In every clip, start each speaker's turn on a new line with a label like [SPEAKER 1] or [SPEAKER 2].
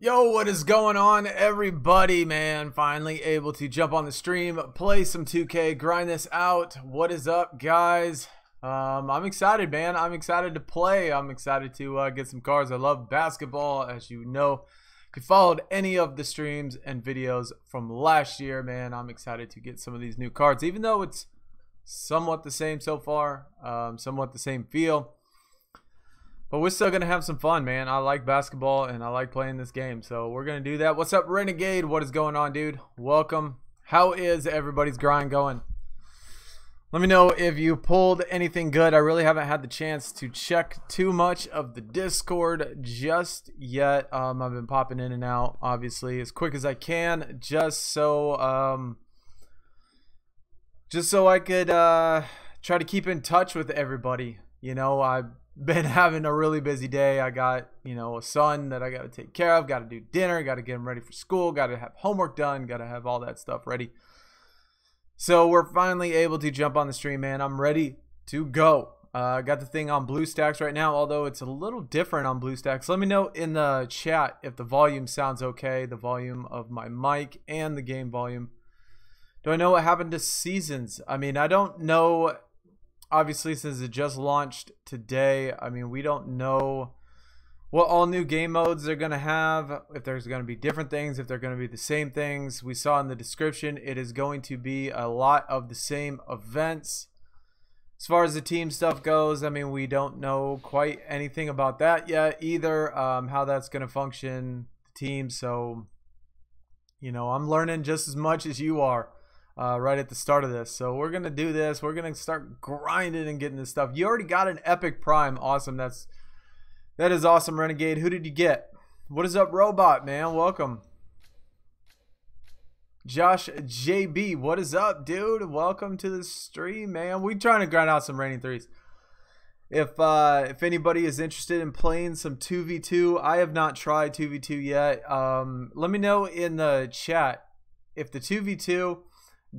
[SPEAKER 1] Yo, what is going on, everybody, man? Finally able to jump on the stream, play some 2K, grind this out. What is up, guys? I'm excited, man. I'm excited to play. I'm excited to get some cards. I love basketball, as you know. If you followed any of the streams and videos from last year, man, I'm excited to get some of these new cards, even though it's somewhat the same so far, somewhat the same feel. But we're still going to have some fun, man. I like basketball, and I like playing this game. So we're going to do that. What's up, Renegade? What is going on, dude? Welcome. How is everybody's grind going? Let me know if you pulled anything good. I really haven't had the chance to check too much of the Discord just yet. I've been popping in and out, obviously, as quick as I can, just so I could try to keep in touch with everybody. You know, I've been having a really busy day. I got, you know, a son that I got to take care of, got to do dinner, got to get him ready for school, got to have homework done, got to have all that stuff ready. So we're finally able to jump on the stream, man. I'm ready to go. I got the thing on BlueStacks right now, although it's a little different on BlueStacks. Let me know in the chat if the volume sounds okay, the volume of my mic and the game volume. Do I know what happened to seasons? I mean, I don't know. Obviously, since it just launched today, I mean, we don't know what all new game modes they're going to have, if there's going to be different things, if they're going to be the same things. We saw in the description, it is going to be a lot of the same events. As far as the team stuff goes, I mean, we don't know quite anything about that yet either, how that's going to function, the team. So, you know, I'm learning just as much as you are. Right at the start of this. So we're gonna do this. We're gonna start grinding and getting this stuff. You already got an epic prime. Awesome. That is awesome, Renegade. Who did you get? What is up, Robot, man? Welcome. Josh JB, what is up, dude? Welcome to the stream, man. We trying to grind out some raining threes. If anybody is interested in playing some 2v2, I have not tried 2v2 yet. Let me know in the chat if the 2v2,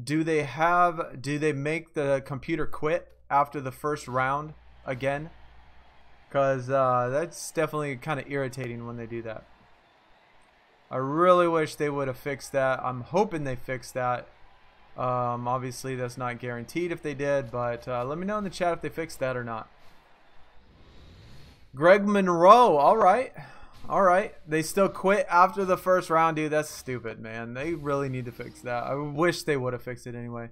[SPEAKER 1] do they make the computer quit after the first round again? Because that's definitely kind of irritating when they do that. I really wish they would have fixed that. I'm hoping they fixed that. Obviously, that's not guaranteed if they did, but let me know in the chat if they fixed that or not. Greg Monroe, all right. All right, they still quit after the first round, dude. That's stupid, man. They really need to fix that. I wish they would have fixed it anyway.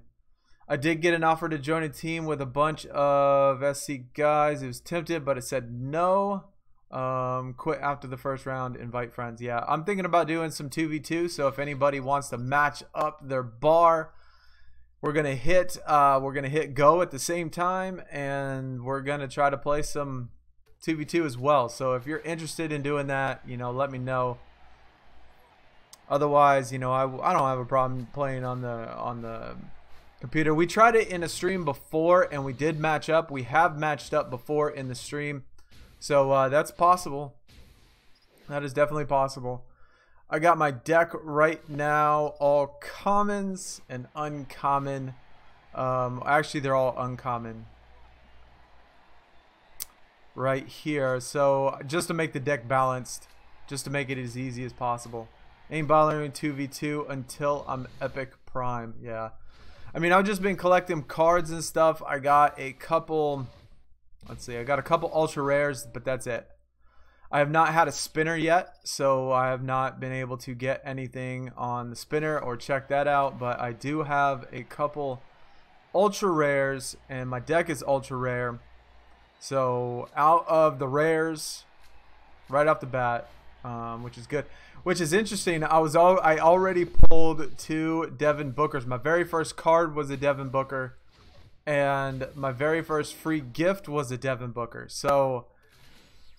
[SPEAKER 1] I did get an offer to join a team with a bunch of SC guys. It was tempted, but it said no. Quit after the first round. Invite friends. Yeah, I'm thinking about doing some 2v2. So if anybody wants to match up their bar, we're gonna hit go at the same time, and we're gonna try to play some 2v2 as well. So if you're interested in doing that, you know, let me know. Otherwise, you know, I don't have a problem playing on the computer. We tried it in a stream before and we did match up. We have matched up before in the stream. So that's possible. That is definitely possible. I got my deck right now, all commons and uncommon. Actually, they're all uncommon right here. So just to make the deck balanced, just to make it as easy as possible. Ain't bothering 2v2 until I'm epic prime. Yeah, I mean, I've just been collecting cards and stuff. I got a couple, let's see, I got a couple ultra rares, but that's it. I have not had a spinner yet, so I have not been able to get anything on the spinner or check that out, but I do have a couple ultra rares and my deck is ultra rare. So out of the rares, right off the bat, which is good, which is interesting. I already pulled 2 Devin Bookers. My very first card was a Devin Booker, and my very first free gift was a Devin Booker. So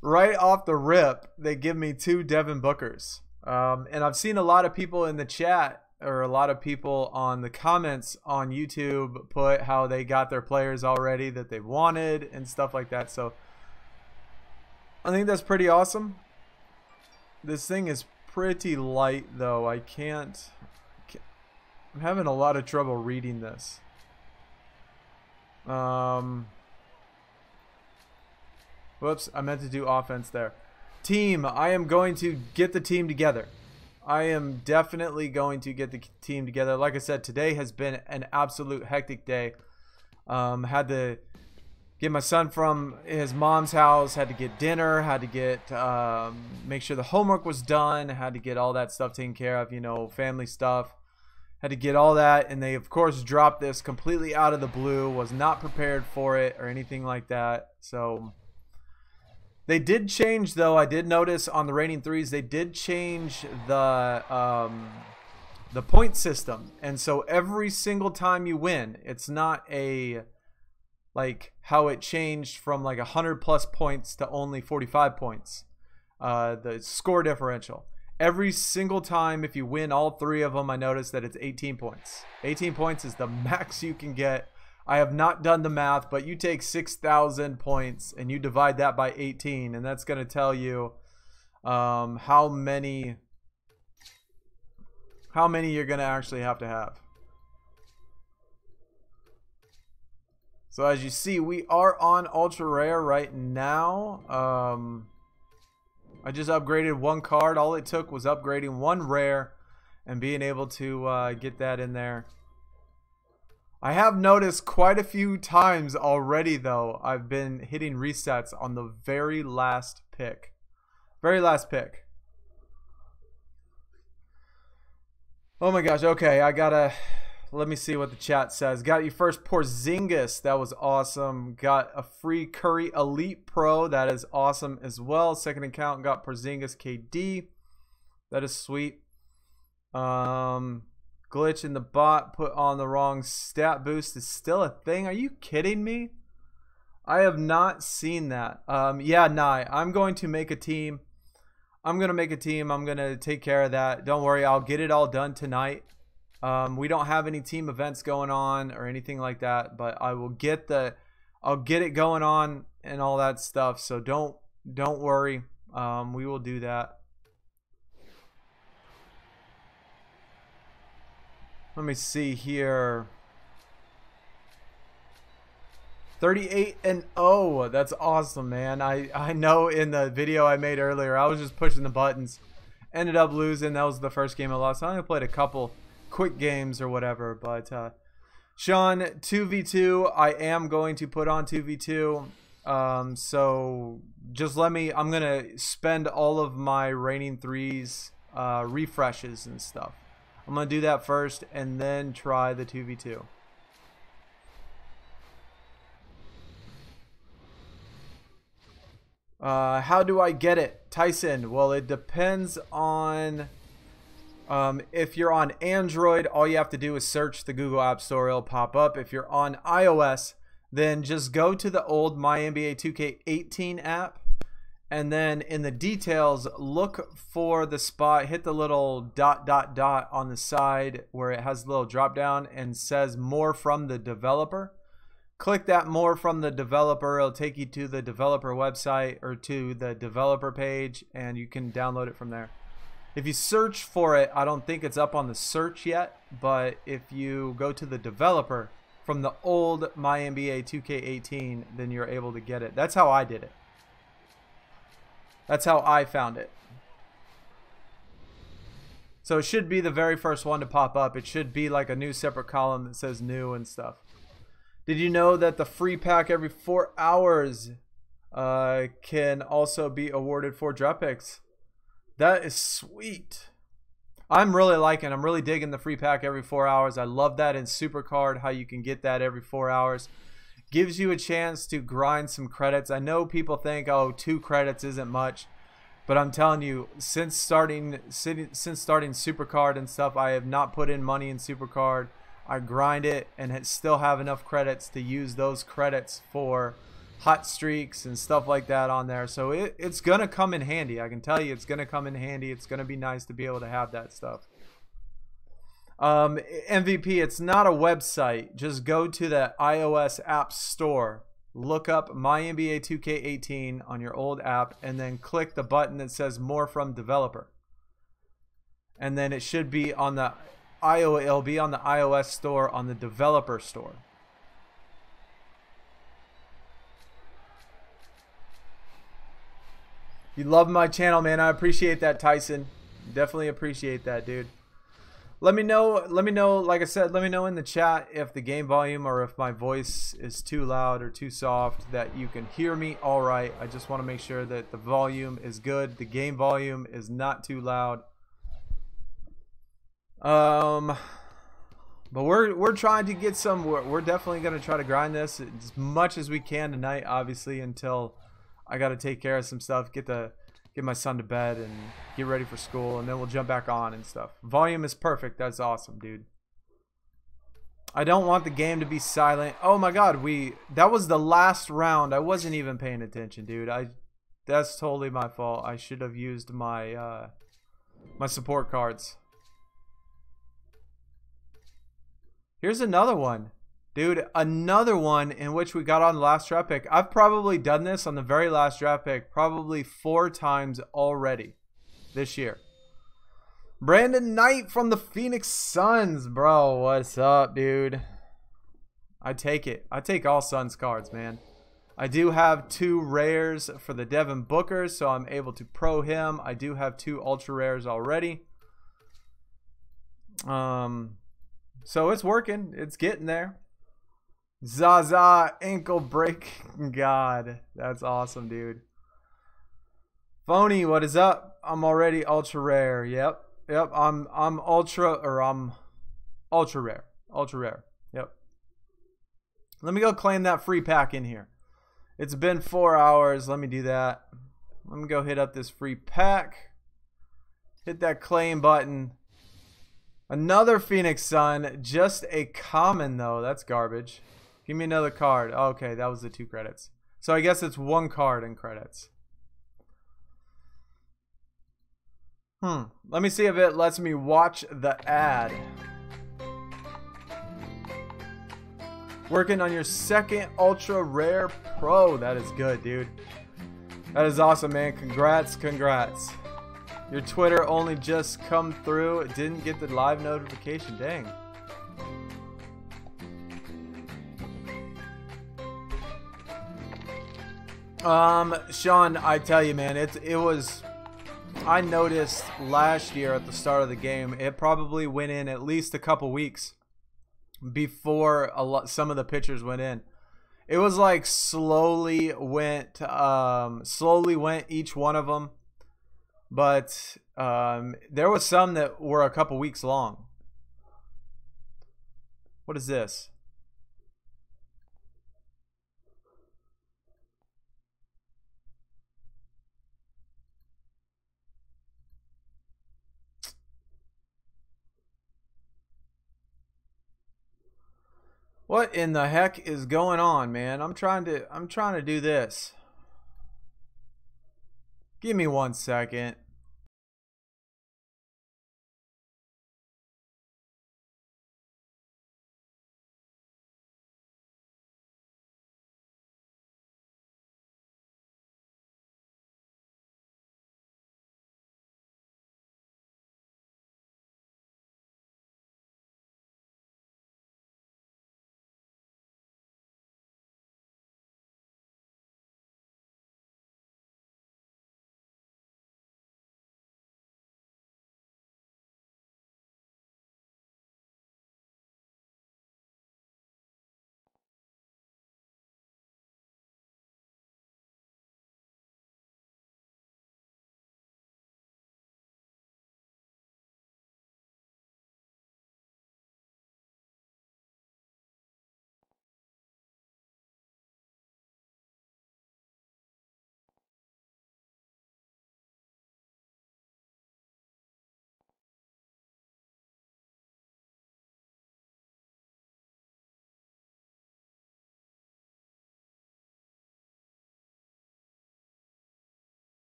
[SPEAKER 1] right off the rip, they give me 2 Devin Bookers. And I've seen a lot of people in the chat, or a lot of people on the comments on YouTube, put how they got their players already that they wanted and stuff like that. So I think that's pretty awesome. This thing is pretty light though. I'm having a lot of trouble reading this. Whoops, I meant to do offense there. Team, I am going to get the team together. I am definitely going to get the team together. Like I said, today has been an absolute hectic day. Had to get my son from his mom's house, had to get dinner, had to get make sure the homework was done, had to get all that stuff taken care of, you know, family stuff. Had to get all that, and they of course dropped this completely out of the blue. Was not prepared for it or anything like that. So they did change, though. I did notice on the Raining Threes they did change the point system, and so every single time you win, it's not a like how it changed from like 100+ points to only 45 points. The score differential. Every single time, if you win all 3 of them, I noticed that it's 18 points. 18 points is the max you can get. I have not done the math, but you take 6,000 points and you divide that by 18, and that's going to tell you how many you're going to actually have to have. So as you see, we are on Ultra Rare right now. I just upgraded 1 card. All it took was upgrading 1 rare and being able to get that in there. I have noticed quite a few times already, though, I've been hitting resets on the very last pick. Very last pick. Oh my gosh. Okay, I gotta... Let me see what the chat says. Got your first Porzingis. That was awesome. Got a free Curry Elite Pro. That is awesome as well. Second account got Porzingis KD. That is sweet. Glitch in the bot. Put on the wrong stat boost is still a thing. Are you kidding me? I have not seen that. Yeah, Nye. I'm going to make a team. I'm going to make a team. I'm going to take care of that. Don't worry. I'll get it all done tonight. We don't have any team events going on or anything like that, but I'll get it going on and all that stuff. So don't worry. We will do that. Let me see here. 38-0. That's awesome, man. I know in the video I made earlier, I was just pushing the buttons. Ended up losing. That was the first game I lost. I only played a couple quick games or whatever, but Sean, 2v2, I am going to put on 2v2, so just let me, I'm gonna spend all of my Raining Threes refreshes and stuff. I'm gonna do that first and then try the 2v2. How do I get it, Tyson? Well, it depends on if you're on Android, all you have to do is search the Google App Store. It'll pop up. If you're on iOS, then just go to the old MyNBA2k19 app, and then in the details, look for the spot, hit the little dot on the side where it has a little drop down and says more from the developer. Click that more from the developer. It'll take you to the developer website or to the developer page, and you can download it from there. If you search for it, I don't think it's up on the search yet, but if you go to the developer from the old MyNBA2k18, then you're able to get it. That's how I did it. That's how I found it. So it should be the very first one to pop up. It should be like a new separate column that says new and stuff. Did you know that the free pack every 4 hours can also be awarded 4 drop picks? That is sweet. I'm really digging the free pack every 4 hours. I love that in Supercard, how you can get that every 4 hours. Gives you a chance to grind some credits. I know people think, oh, 2 credits isn't much. But I'm telling you, since starting Supercard and stuff, I have not put in money in Supercard. I grind it and still have enough credits to use those credits for hot streaks and stuff like that on there. So it's gonna come in handy. I can tell you, it's gonna come in handy. It's gonna be nice to be able to have that stuff. MVP, it's not a website. Just go to the iOS app store, look up MyNBA2k18 on your old app, and then click the button that says more from developer, and then it should be on the it'll be on the iOS store, on the developer store. You love my channel, man. I appreciate that, Tyson. Definitely appreciate that, dude. Let me know, like I said, let me know in the chat if the game volume or if my voice is too loud or too soft, that you can hear me all right. I just want to make sure that the volume is good. The game volume is not too loud. But we're trying to get some, we're definitely going to try to grind this as much as we can tonight, obviously, until I got to take care of some stuff, get my son to bed and get ready for school, and then we'll jump back on and stuff. Volume is perfect. That's awesome, dude. I don't want the game to be silent. Oh my god, that was the last round. I wasn't even paying attention, dude. That's totally my fault. I should have used my my support cards. Here's another one. Dude, another one in which we got on the last draft pick. I've probably done this on the very last draft pick probably 4 times already this year. Brandon Knight from the Phoenix Suns. Bro, what's up, dude? I take it. I take all Suns cards, man. I do have 2 rares for the Devin Booker, so I'm able to pro him. I do have 2 ultra rares already. So it's working. It's getting there. Zaza ankle break. God, that's awesome, dude. Phony, what is up? I'm already ultra rare. Yep. I'm ultra rare. Ultra rare. Yep. Let me go claim that free pack in here. It's been 4 hours. Let me do that. Let me go hit up this free pack. Hit that claim button. Another Phoenix Sun. Just a common though. That's garbage. Give me another card. Okay, that was the 2 credits. So I guess it's 1 card in credits. Let me see if it lets me watch the ad. Working on your second ultra rare pro. That is good, dude. That is awesome, man. Congrats, congrats. Your Twitter only just come through. It didn't get the live notification. Dang. Sean, I tell you, man, it was, I noticed last year at the start of the game, it probably went in at least a couple weeks before some of the pitchers went in. It was like slowly went each one of them, but there was some that were a couple weeks long. What is this? What in the heck is going on, man? I'm trying to do this. Give me 1 second.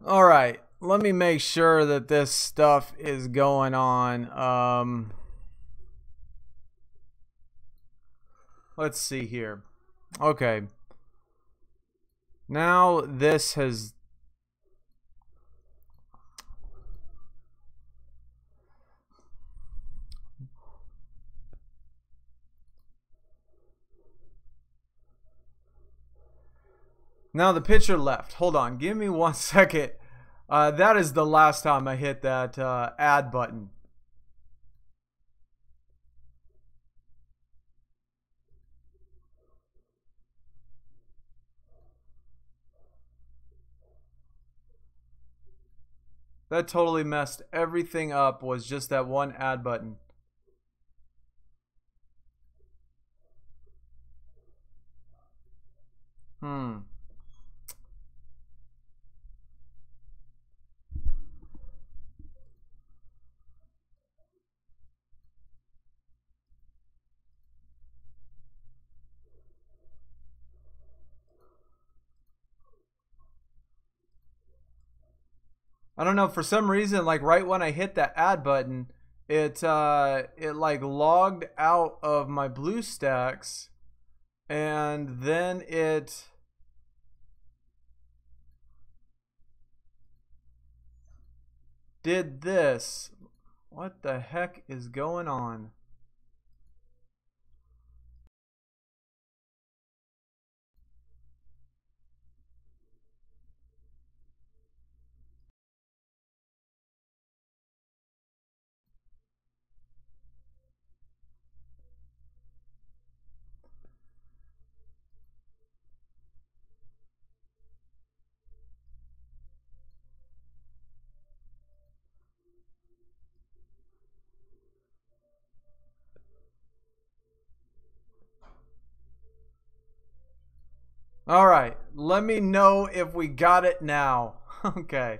[SPEAKER 1] All right. let me make sure that this stuff is going on. Let's see here. Okay. Now this has... Now the pitcher left. Hold on. Give me 1 second. That is the last time I hit that add button. That totally messed everything up, was just that one add button. I don't know, for some reason, like right when I hit that add button, it like logged out of my BlueStacks, and then it did this. What the heck is going on? All right, let me know if we got it now. Okay.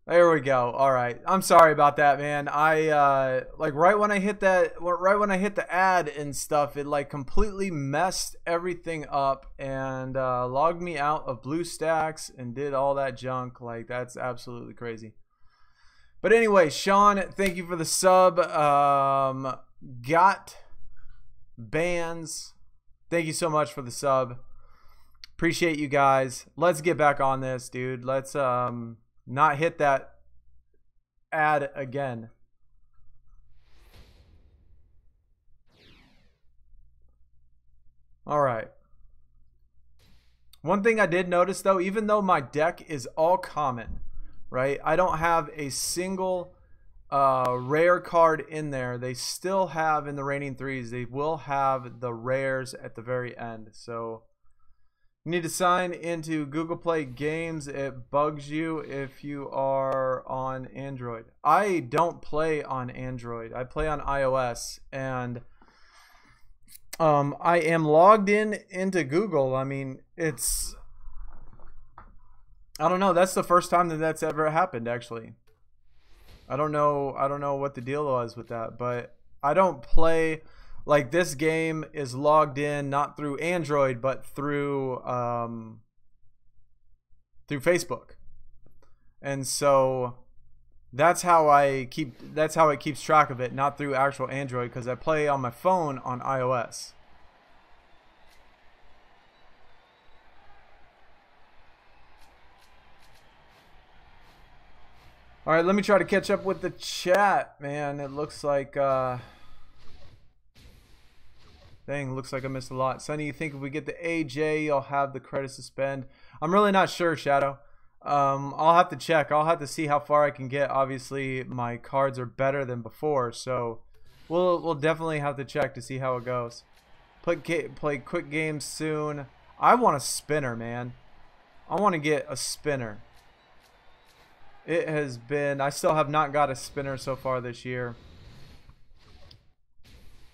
[SPEAKER 1] There we go. All right. I'm sorry about that, man. I like right when I hit the ad and stuff, it like completely messed everything up and logged me out of BlueStacks and did all that junk. Like, that's absolutely crazy. But anyway, Sean, thank you for the sub. Got bands. Thank you so much for the sub. Appreciate you guys. Let's get back on this, dude. Let's not hit that ad again. All right. One thing I did notice though, even though my deck is all common, right? I don't have a single rare card in there. They still have in the Reigning Threes, they will have the rares at the very end. So you need to sign into Google Play Games. It bugs you if you are on Android. I don't play on Android. I play on iOS, and I am logged into Google. I mean, it's, I don't know. That's the first time that that's ever happened, actually. I don't know what the deal was with that, but I don't play, like, this game is logged in not through Android but through Facebook. And so that's how it keeps track of it, not through actual Android, because I play on my phone on iOS. All right, let me try to catch up with the chat, man. It looks like, dang, looks like I missed a lot. Sonny, you think if we get the AJ, you'll have the credit suspend? I'm really not sure, Shadow. I'll have to check. I'll have to see how far I can get. Obviously, my cards are better than before, so we'll definitely have to check to see how it goes. Play quick games soon. I want a spinner, man. I want to get a spinner. It has been, I still have not got a spinner so far this year.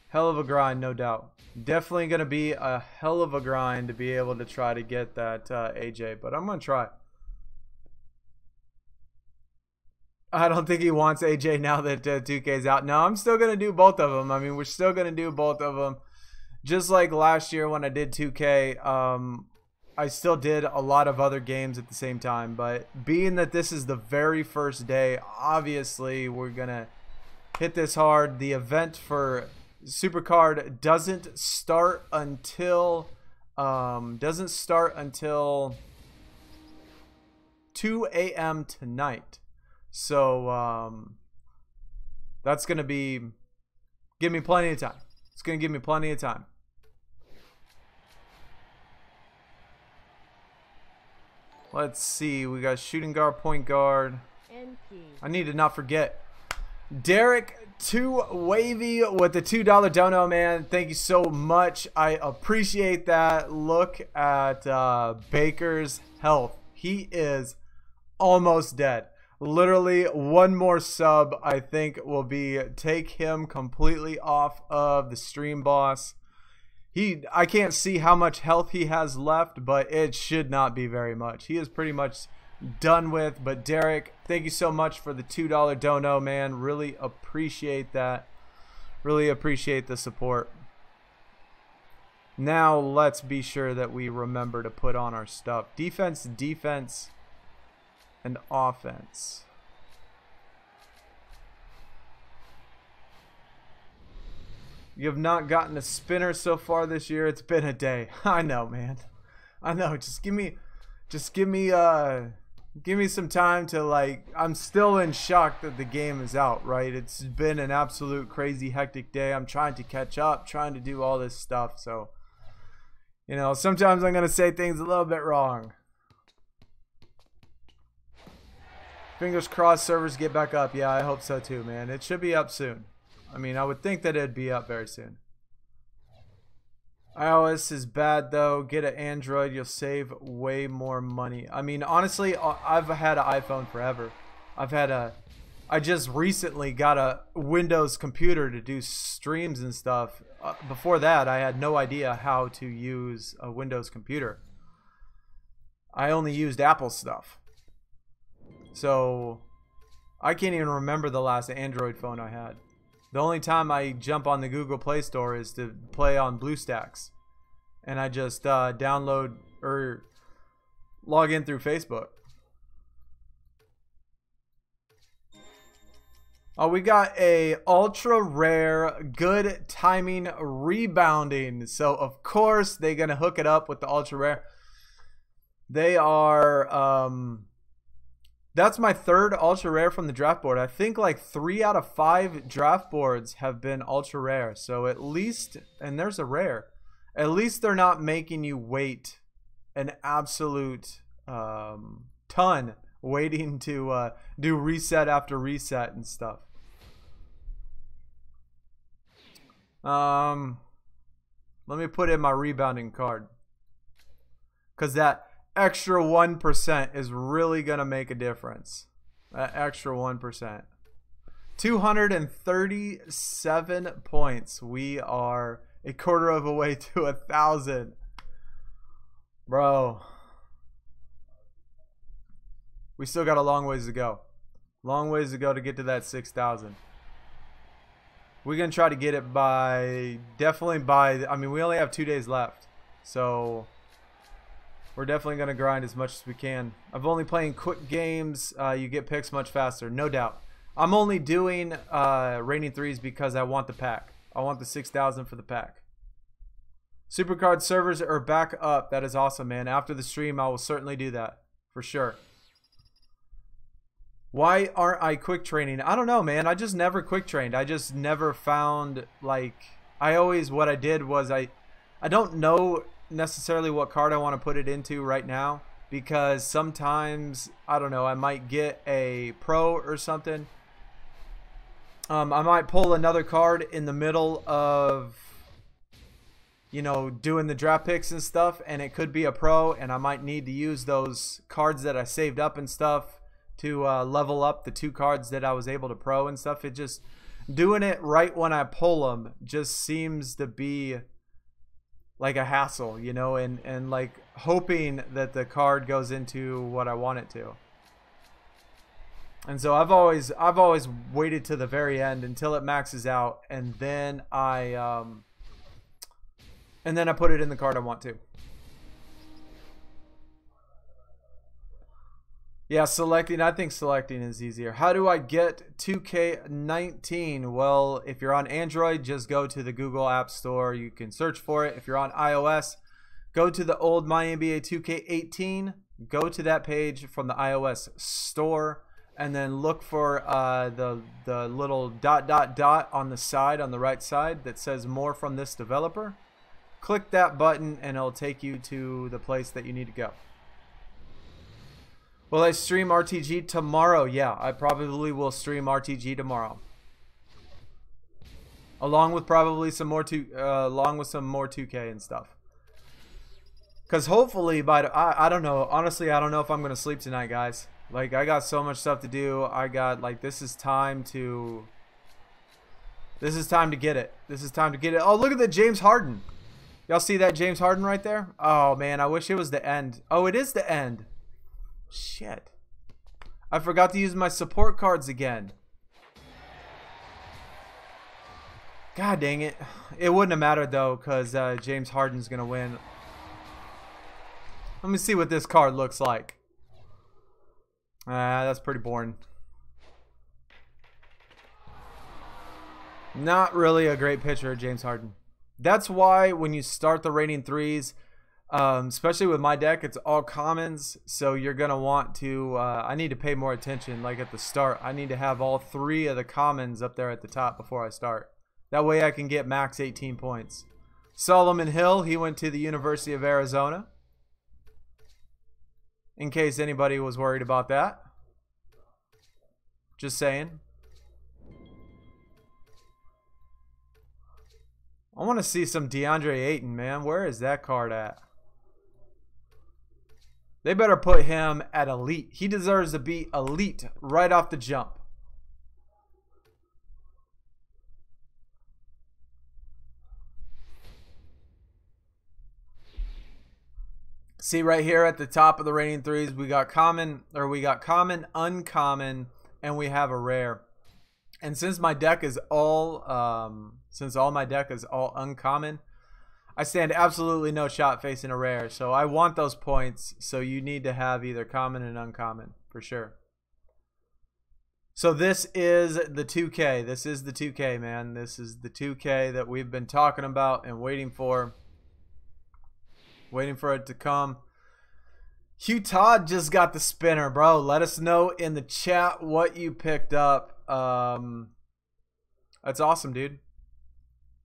[SPEAKER 1] Hell of a grind, no doubt. Definitely going to be a hell of a grind to be able to try to get that AJ, but I'm going to try. I don't think he wants AJ now that 2K's out. No, I'm still going to do both of them. I mean, we're still going to do both of them. Just like last year when I did 2K, I still did a lot of other games at the same time, but being that this is the very first day, obviously we're gonna hit this hard. The event for Supercard doesn't start until 2 a.m. tonight. So that's gonna give me plenty of time. It's gonna give me plenty of time. Let's see. We got shooting guard, point guard. I need to not forget. Derek 2 Wavy with the $2 dono, man. Thank you so much. I appreciate that. Look at Baker's health. He is almost dead. Literally one more sub, I think, will take him completely off of the stream boss. I can't see how much health he has left, but it should not be very much. He is pretty much done with. But Derek, thank you so much for the $2 dono, man. Really appreciate that. Really appreciate the support. Now let's be sure that we remember to put on our stuff. Defense, defense, and offense. You have not gotten a spinner so far this year. It's been a day. I know, man. I know. Just give me some time to, like, I'm still in shock that the game is out, right? It's been an absolute crazy hectic day. I'm trying to catch up, trying to do all this stuff. So, you know, sometimes I'm going to say things a little bit wrong. Fingers crossed servers get back up. Yeah, I hope so too, man. It should be up soon. I mean, I would think that it'd be up very soon. iOS is bad though. Get an Android, you'll save way more money. I mean, honestly, I've had an iPhone forever. I just recently got a Windows computer to do streams and stuff. Before that, I had no idea how to use a Windows computer. I only used Apple stuff. So, I can't even remember the last Android phone I had. The only time I jump on the Google Play Store is to play on BlueStacks. And I just download or log in through Facebook. Oh, we got a ultra rare good timing rebounding. So, of course, they're going to hook it up with the ultra rare. They are... that's my third ultra rare from the draft board. I think like 3 out of 5 draft boards have been ultra rare. So at least, and there's a rare, at least they're not making you wait an absolute ton waiting to do reset after reset and stuff. Let me put in my rebounding card, because that extra 1% is really gonna make a difference. That extra 1%. 237 points. We are a quarter of a way to 1,000. Bro. We still got a long ways to go. Long ways to go to get to that 6,000. We're gonna try to get it definitely by, I mean, we only have 2 days left. So we're definitely going to grind as much as we can. I'm only playing quick games. You get picks much faster, no doubt. I'm only doing Raining Threes because I want the pack. I want the 6,000 for the pack. Supercard servers are back up. That is awesome, man. After the stream, I will certainly do that for sure. Why aren't I quick training? I don't know, man. I just never quick trained. I just never found, like, what I did was I don't know necessarily what card I want to put it into right now, because sometimes, I don't know, I might get a pro or something. I might pull another card in the middle of, you know, doing the draft picks and stuff, and it could be a pro, and I might need to use those cards that I saved up and stuff to level up the 2 cards that I was able to pro and stuff. It just, doing it right when I pull them just seems to be like a hassle, you know, and like hoping that the card goes into what I want it to. And so I've always waited to the very end until it maxes out, and then I put it in the card I want to. Yeah, selecting. I think selecting is easier. How do I get 2K19? Well, if you're on Android, just go to the Google App Store. You can search for it. If you're on iOS, go to the old MyNBA2k18. Go to that page from the iOS store, and then look for the little dot on the side, on the right side, that says more from this developer. Click that button, and it'll take you to the place that you need to go. Will I stream RTG tomorrow? Yeah, I probably will stream RTG tomorrow, along with probably some more along with some more 2K and stuff. Cause hopefully by I don't know. Honestly, I don't know if I'm gonna sleep tonight, guys. Like, I got so much stuff to do. I got, like, this is time to get it. This is time to get it. Oh, look at the James Harden. Y'all see that James Harden right there? Oh man, I wish it was the end. Oh, it is the end. Shit. I forgot to use my support cards again. God dang it. It wouldn't have mattered though, because James Harden's going to win. Let me see what this card looks like. That's pretty boring. Not really a great picture of James Harden. That's why when you start the rating threes, especially with my deck, it's all commons, so you're gonna want to I need to pay more attention. Like at the start, I need to have all 3 of the commons up there at the top before I start. That way I can get max 18 points. Solomon Hill, he went to the University of Arizona, in case anybody was worried about that. Just saying. I want to see some DeAndre Ayton, man. Where is that card at? They better put him at elite. He deserves to be elite right off the jump. See right here at the top of the rating threes, we got common, uncommon, and we have a rare. And since my deck is all my deck is all uncommon, I stand absolutely no shot facing a rare. So I want those points. So you need to have either common and uncommon for sure. So this is the 2K. This is the 2K, man. This is the 2K that we've been talking about and waiting for. Waiting for it to come. Hugh Todd just got the spinner, bro. Let us know in the chat what you picked up. That's awesome, dude.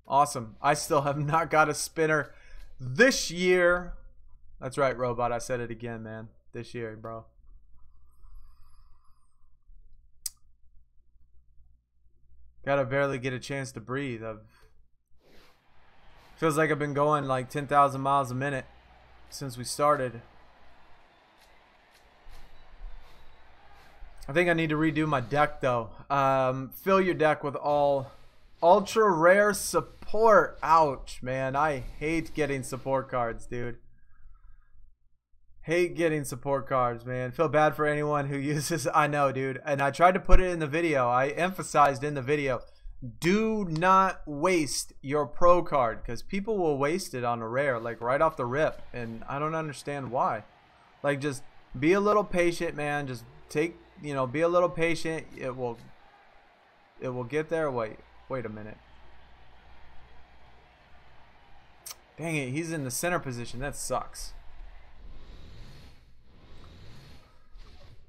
[SPEAKER 1] Awesome. I still have not got a spinner this year. That's right, Robot. I said it again, man. This year, bro. Gotta barely get a chance to breathe. Feels like I've been going like 10,000 miles a minute since we started. I think I need to redo my deck though. Fill your deck with all ultra rare support. Ouch, man. I hate getting support cards, dude. Hate getting support cards, man. Feel bad for anyone who uses. I know, dude. And I tried to put it in the video. I emphasized in the video, do not waste your pro card, because people will waste it on a rare, like right off the rip, and I don't understand why. Like, just be a little patient, man. Just take, you know, be a little patient. It will get there. Wait a minute. Dang it, he's in the center position. That sucks.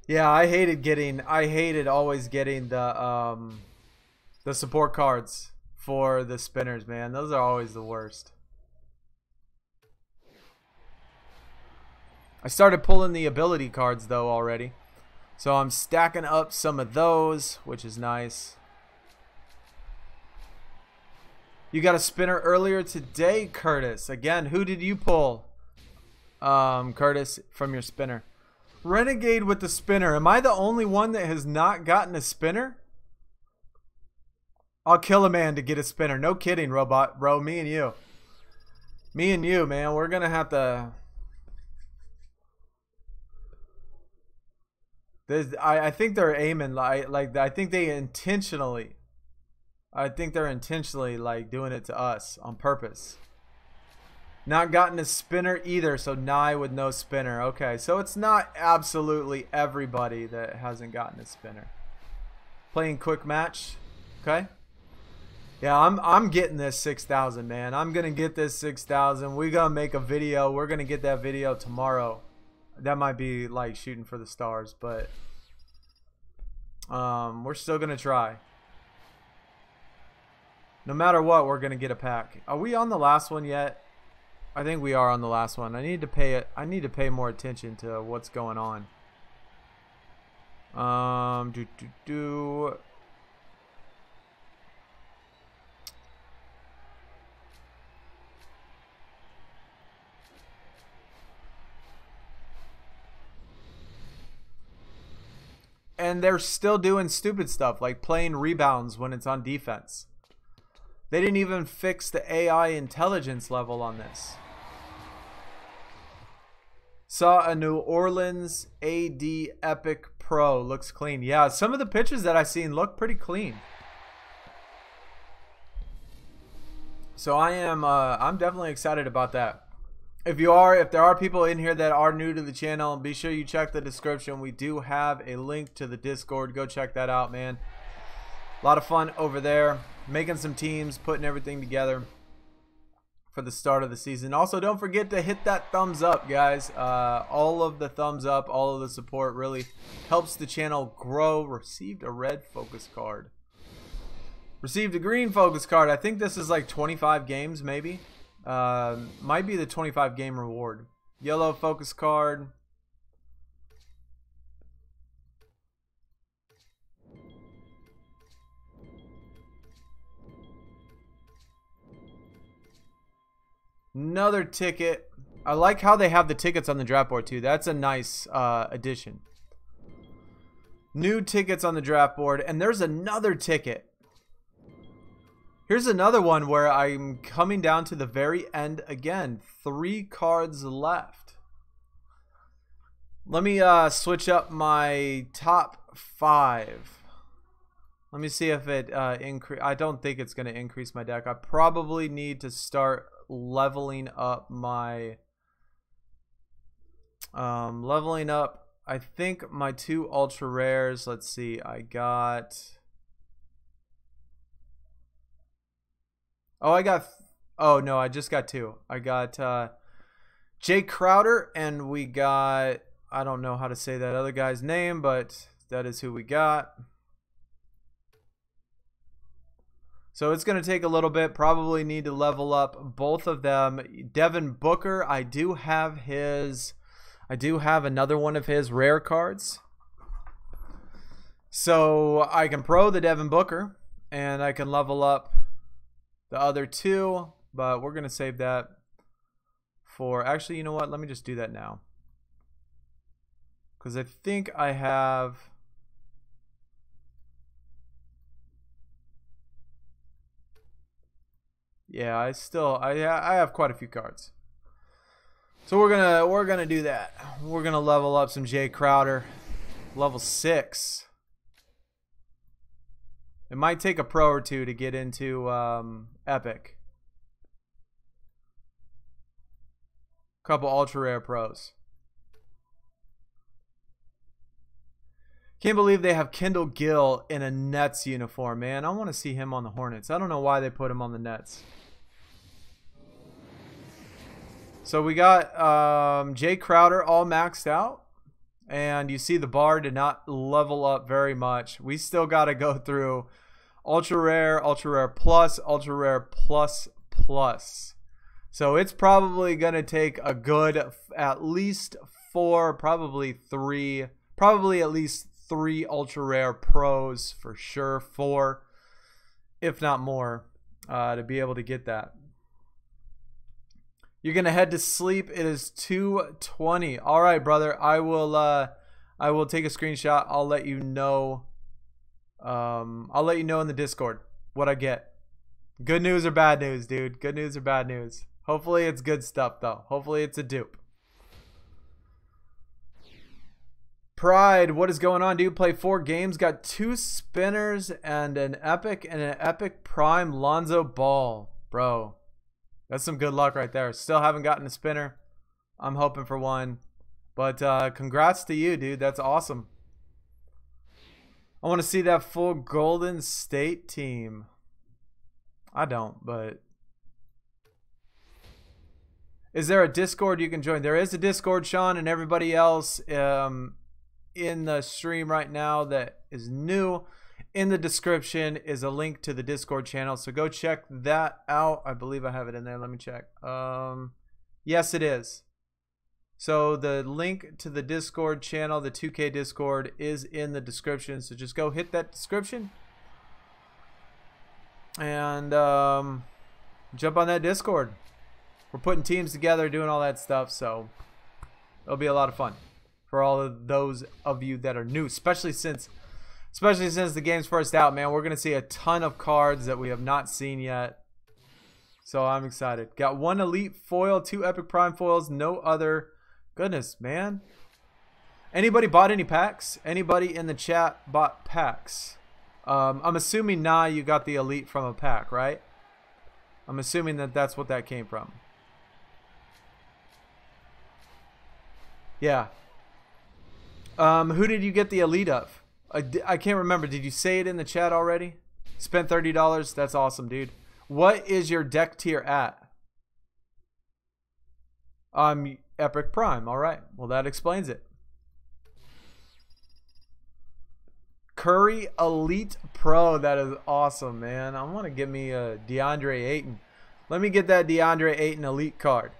[SPEAKER 1] Yeah, I hated always getting the support cards for the spinners, man. Those are always the worst. I started pulling the ability cards though already. So I'm stacking up some of those, which is nice. You got a spinner earlier today, Curtis. Again, who did you pull? Curtis, from your spinner. Renegade with the spinner. Am I the only one that has not gotten a spinner? I'll kill a man to get a spinner. No kidding, Robot. Bro, me and you. Me and you, man. We're going to have to... I think they're aiming like I think they're intentionally like doing it to us on purpose. Not gotten a spinner either, so Nye with no spinner. Okay, so it's not absolutely everybody that hasn't gotten a spinner. Playing quick match. Okay. Yeah, I'm getting this 6,000, man. I'm gonna get this 6,000. We're gonna make a video. We're gonna get that video tomorrow. That might be like shooting for the stars, but we're still gonna try. No matter what, we're gonna get a pack. Are we on the last one yet? I think we are on the last one. I need to pay more attention to what's going on. And they're still doing stupid stuff like playing rebounds when it's on defense. They didn't even fix the AI intelligence level on this. Saw a New Orleans AD Epic Pro. Looks clean. Yeah, some of the pictures that I've seen look pretty clean. So I'm definitely excited about that. If there are people in here that are new to the channel, be sure you check the description. We do have a link to the Discord. Go check that out, man. A lot of fun over there. Making some teams, putting everything together for the start of the season. Also, don't forget to hit that thumbs up, guys. All of the thumbs up, all of the support really helps the channel grow. Received a red focus card. Received a green focus card. I think this is like 25 games, maybe. Might be the 25 game reward. Yellow focus card. Another ticket. I like how they have the tickets on the draft board too. That's a nice addition. New tickets on the draft board. And there's another ticket. Here's another one where I'm coming down to the very end again. 3 cards left. Let me switch up my top 5. Let me see if it I don't think it's going to increase my deck. I probably need to start leveling up my I think my 2 ultra rares. Let's see. I got oh no, I just got 2. I got Jay Crowder, and we got, I don't know how to say that other guy's name, but that is who we got. So it's going to take a little bit. Probably need to level up both of them. Devin Booker, I do have another one of his rare cards. So I can pro the Devin Booker, and I can level up the other 2, but we're going to save that for, actually, you know what? Let me just do that now. Because I think I have, yeah, I have quite a few cards. So we're gonna do that. We're gonna level up some Jay Crowder, level 6. It might take a pro or 2 to get into Epic. Couple ultra rare pros. Can't believe they have Kendall Gill in a Nets uniform, man. I want to see him on the Hornets. I don't know why they put him on the Nets. So we got Jay Crowder all maxed out. And you see the bar did not level up very much. We still got to go through ultra rare plus, ultra rare plus plus. So it's probably going to take a good at least 4, probably at least 3 ultra rare pros for sure. 4, if not more, to be able to get that. You're gonna head to sleep. It is 2:20. All right, brother. I will take a screenshot. I'll let you know. I'll let you know in the Discord what I get. Good news or bad news, dude? Good news or bad news? Hopefully it's good stuff though. Hopefully it's a dupe. Pride, what is going on, dude? Play 4 games, got 2 spinners and an epic prime Lonzo Ball, bro. That's some good luck right there. Still haven't gotten a spinner. I'm hoping for one. But congrats to you, dude. That's awesome. I want to see that full Golden State team. I don't, but... Is there a Discord you can join? There is a Discord, Sean, and everybody else in the stream right now that is new. In the description is a link to the Discord channel, so go check that out. I believe I have it in there. Let me check. Yes, it is. So the link to the Discord channel, the 2K Discord, is in the description. So just go hit that description and jump on that Discord. We're putting teams together, doing all that stuff, so it'll be a lot of fun for all of those of you that are new, especially since the game's first out, man. We're gonna see a ton of cards that we have not seen yet, so I'm excited. Got one elite foil, 2 epic prime foils, no other. Goodness, man. Anybody bought any packs? Anybody in the chat bought packs? I'm assuming you got the elite from a pack, right? I'm assuming that that's what that came from. Yeah. Who did you get the elite of? I can't remember. Did you say it in the chat already? Spent $30. That's awesome, dude. What is your deck tier at? Epic Prime. All right. Well, that explains it. Curry Elite Pro. That is awesome, man. I want to get me a DeAndre Ayton. Let me get that DeAndre Ayton Elite card.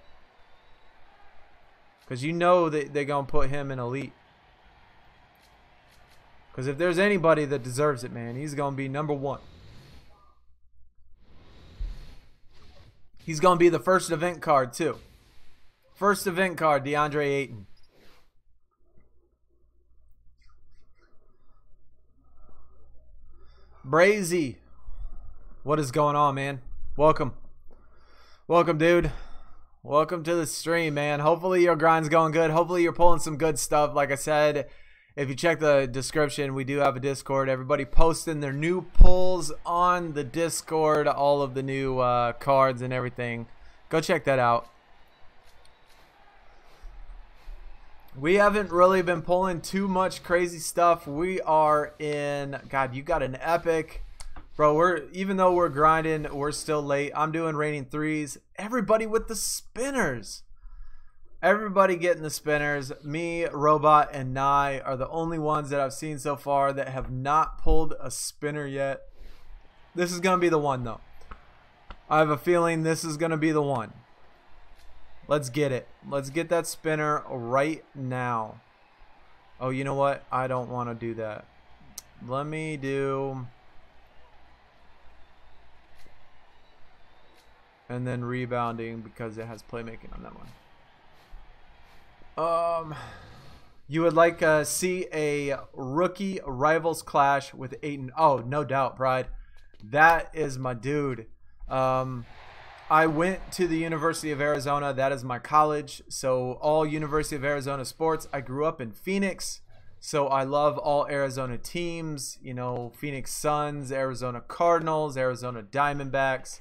[SPEAKER 1] Because you know that they're going to put him in Elite. Because if there's anybody that deserves it, man, he's going to be #1. He's going to be the first event card, too. First event card, DeAndre Ayton. Brazy. What is going on, man? Welcome. Welcome, dude. Welcome to the stream, man. Hopefully your grind's going good. Hopefully you're pulling some good stuff. Like I said, if you check the description, we do have a Discord. Everybody posting their new pulls on the Discord. All of the new cards and everything. Go check that out. We haven't really been pulling too much crazy stuff. We are in... God, you got an epic... Bro, even though we're grinding, we're still late. I'm doing raining threes. Everybody with the spinners. Everybody getting the spinners. Me, Robot, and Nye are the only ones that I've seen so far that have not pulled a spinner yet. This is going to be the one, though. I have a feeling this is going to be the one. Let's get it. Let's get that spinner right now. Oh, you know what? I don't want to do that. Let me do... And then rebounding because it has playmaking on that one. You would like to see a rookie rivals clash with Ayton. Oh, no doubt, Pride. That is my dude. I went to the University of Arizona. That is my college. So all University of Arizona sports. I grew up in Phoenix. So I love all Arizona teams. You know, Phoenix Suns, Arizona Cardinals, Arizona Diamondbacks.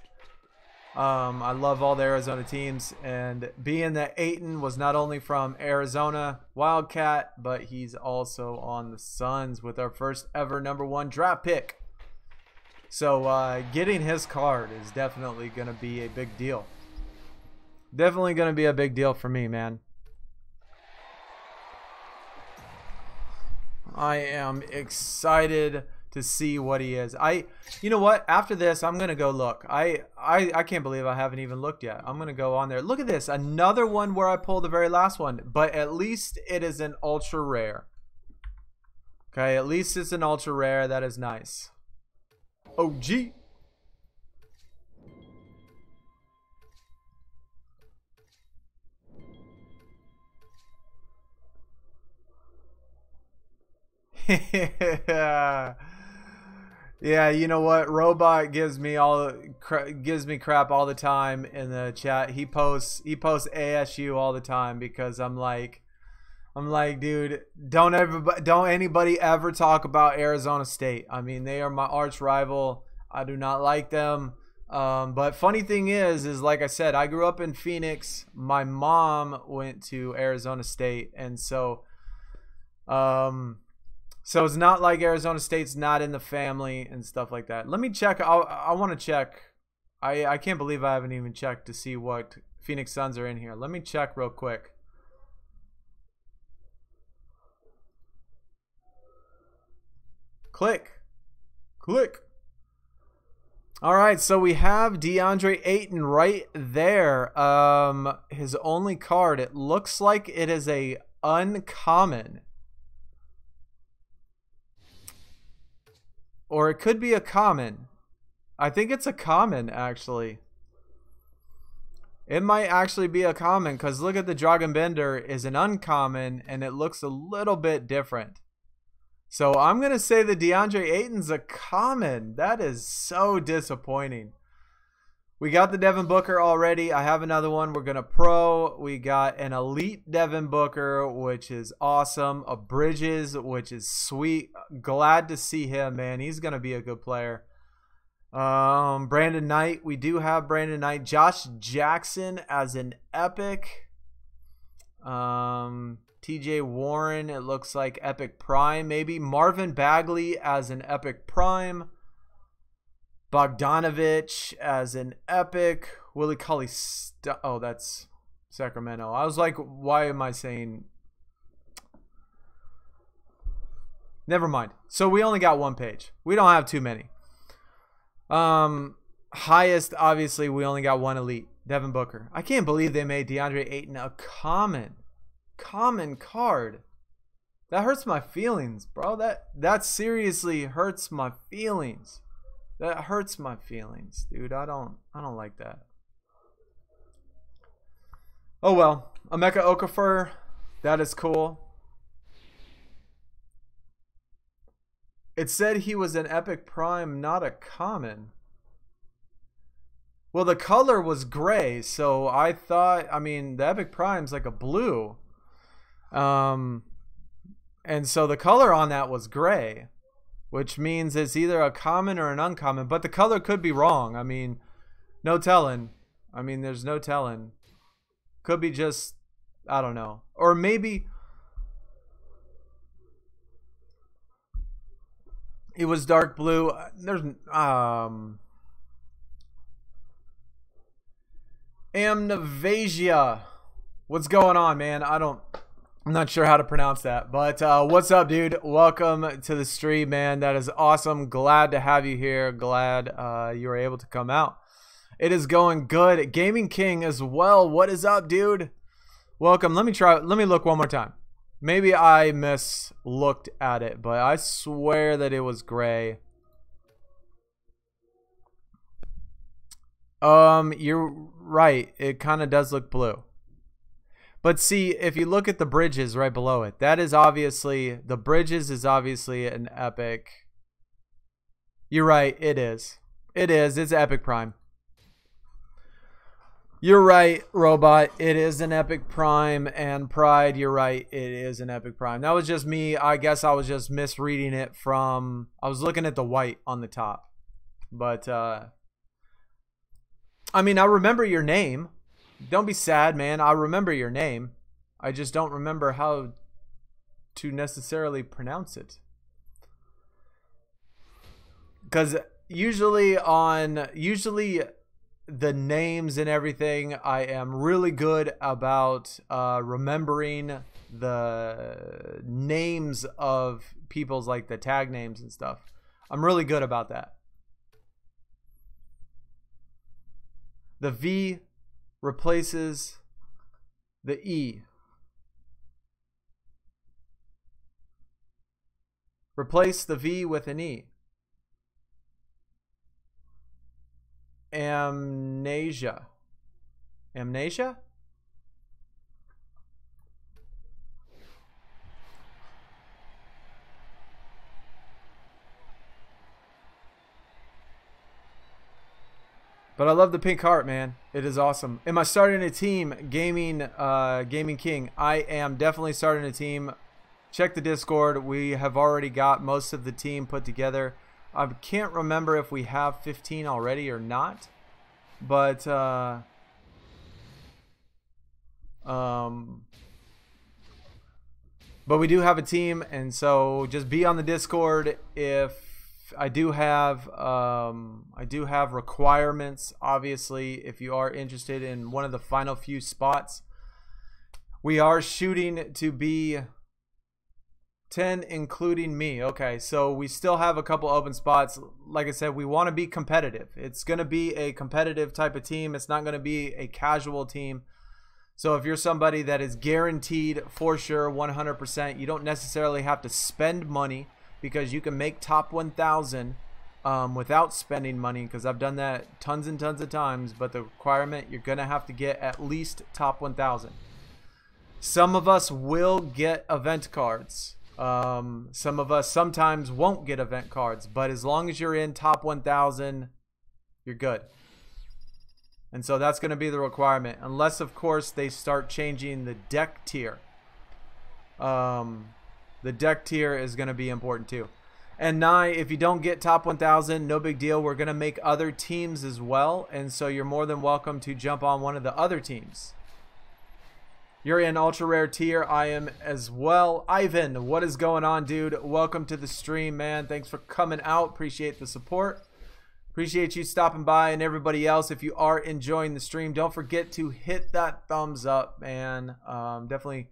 [SPEAKER 1] I love all the Arizona teams, and being that Ayton was not only from Arizona Wildcat, but he's also on the Suns with our first ever #1 draft pick. So getting his card is definitely going to be a big deal. Definitely going to be a big deal for me, man. I am excited to see what he is. You know what? After this, I'm gonna go look. I can't believe I haven't even looked yet. I'm gonna go on there. Look at this, another one where I pulled the very last one, but at least it is an ultra rare. Okay, at least it's an ultra rare. That is nice. OG. Yeah, you know what? Robot gives me crap all the time in the chat. He posts ASU all the time because I'm like, dude, don't anybody ever talk about Arizona State. I mean, they are my arch rival. I do not like them. But funny thing is like I said, I grew up in Phoenix. My mom went to Arizona State, and so it's not like Arizona State's not in the family and stuff like that. Let me check. I want to check. I can't believe I haven't even checked to see what Phoenix Suns are in here. Let me check real quick. Click. All right, so we have DeAndre Ayton right there. His only card, it looks like it is a uncommon. Or it could be a common. I think it's a common, actually. It might actually be a common, because look at the Dragon Bender is an uncommon, and it looks a little bit different. So I'm going to say the DeAndre Ayton's a common. That is so disappointing. We got the Devin Booker already. I have another one. We're going to pro. We got an elite Devin Booker, which is awesome. A Bridges, which is sweet. Glad to see him, man. He's going to be a good player. Brandon Knight. We do have Brandon Knight. Josh Jackson as an epic. TJ Warren, it looks like epic prime, maybe. Marvin Bagley as an epic prime. Bogdanovich as an epic. Willie Cauley. Oh, that's Sacramento. I was like, why am I saying? Never mind. So we only got one page. We don't have too many. Highest, obviously, we only got one elite. Devin Booker. I can't believe they made DeAndre Ayton a common card. That hurts my feelings, bro. That seriously hurts my feelings. That hurts my feelings, dude. I don't like that. Oh well. Emeka Okafor, that is cool. It said he was an epic prime, not a common. Well, the color was gray, so I thought, I mean, the epic prime's like a blue. And so the color on that was gray, which means it's either a common or an uncommon, but the color could be wrong. I mean, no telling. I mean, there's no telling. Could be just, I don't know. Or maybe it was dark blue. There's Amnevasia. What's going on, man? I'm not sure how to pronounce that, but what's up, dude? Welcome to the stream, man. That is awesome. Glad to have you here. Glad you were able to come out. It is going good. Gaming King as well. What is up, dude? Welcome. Let me look one more time. Maybe I mislooked at it, but I swear that it was gray. You're right. It kind of does look blue. But see, if you look at the Bridges right below it, that is obviously, the Bridges is obviously an epic. You're right, it is. It is. It's epic prime. You're right, Robot. It is an epic prime, and Pride, you're right. It is an epic prime. That was just me. I guess I was just misreading it from, I was looking at the white on the top. But, I mean, I remember your name. Don't be sad, man. I remember your name. I just don't remember how to necessarily pronounce it. Because usually the names and everything, I am really good about remembering the names of people's, like the tag names and stuff. I'm really good about that. The V replaces the E. Replace the V with an E. Amnesia. Amnesia? But I love the pink heart, man. It is awesome. Am I starting a team? Gaming King. I am definitely starting a team. Check the Discord. We have already got most of the team put together. I can't remember if we have 15 already or not. But but we do have a team, and so just be on the Discord. If I do have requirements, obviously, if you are interested in one of the final few spots. We are shooting to be 10, including me. Okay, so we still have a couple open spots. Like I said, we want to be competitive. It's going to be a competitive type of team. It's not going to be a casual team. So if you're somebody that is guaranteed for sure 100%, you don't necessarily have to spend money, because you can make top 1,000 without spending money, because I've done that tons and tons of times. But the requirement, you're going to have to get at least top 1,000. Some of us will get event cards. Some of us sometimes won't get event cards, but as long as you're in top 1,000, you're good. And so that's going to be the requirement, unless of course they start changing the deck tier. The deck tier is going to be important too. And Nye, if you don't get top 1,000, no big deal. We're going to make other teams as well, and so you're more than welcome to jump on one of the other teams. You're in ultra rare tier. I am as well. Ivan, what is going on, dude? Welcome to the stream, man. Thanks for coming out. Appreciate the support. Appreciate you stopping by, and everybody else. If you are enjoying the stream, don't forget to hit that thumbs up, man. Definitely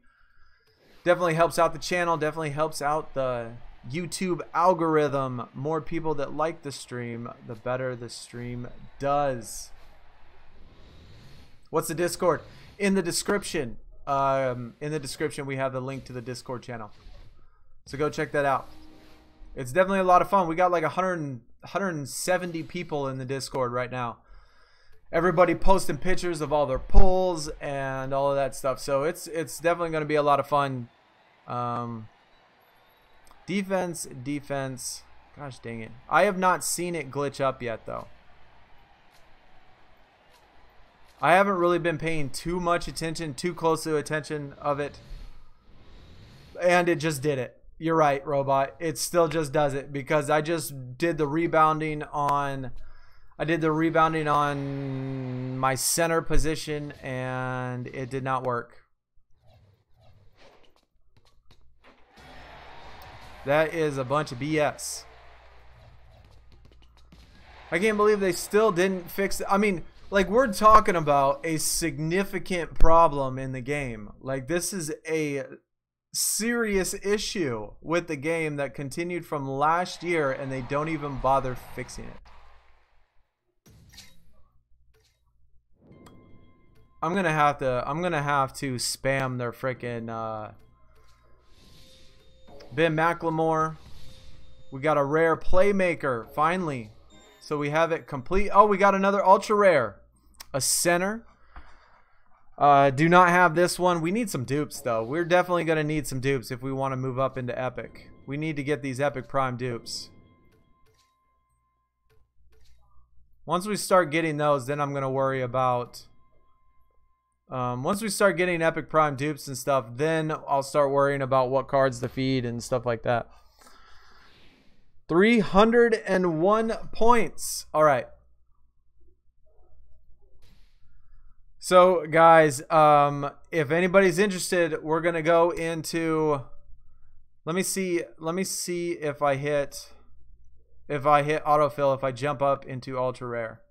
[SPEAKER 1] helps out the channel. Definitely helps out the YouTube algorithm. More people that like the stream, the better the stream does. What's the Discord? In the description. In the description we have the link to the Discord channel, so go check that out. It's definitely a lot of fun. We got like 170 people in the Discord right now. Everybody posting pictures of all their pulls and all of that stuff, so it's definitely going to be a lot of fun. Defense, gosh dang it, I have not seen it glitch up yet though. I haven't really been paying too much attention, too close to attention of it. And it just did it. You're right, Robot. It still just does it, because I just did the rebounding on my center position, and it did not work. That is a bunch of BS. I can't believe they still didn't fix it. I mean, like, we're talking about a significant problem in the game. Like, this is a serious issue with the game that continued from last year, and they don't even bother fixing it. I'm gonna have to spam their freaking Ben McLemore. We got a rare playmaker finally. So we have it complete. Oh, we got another ultra rare. A center. Do not have this one. We need some dupes, though. We're definitely going to need some dupes if we want to move up into Epic. We need to get these Epic Prime dupes. Once we start getting those, then I'm going to worry about... once we start getting Epic Prime dupes and stuff, then I'll start worrying about what cards to feed and stuff like that. 301 points. All right. So guys, if anybody's interested, we're gonna go into. Let me see if I hit autofill. If I jump up into ultra rare,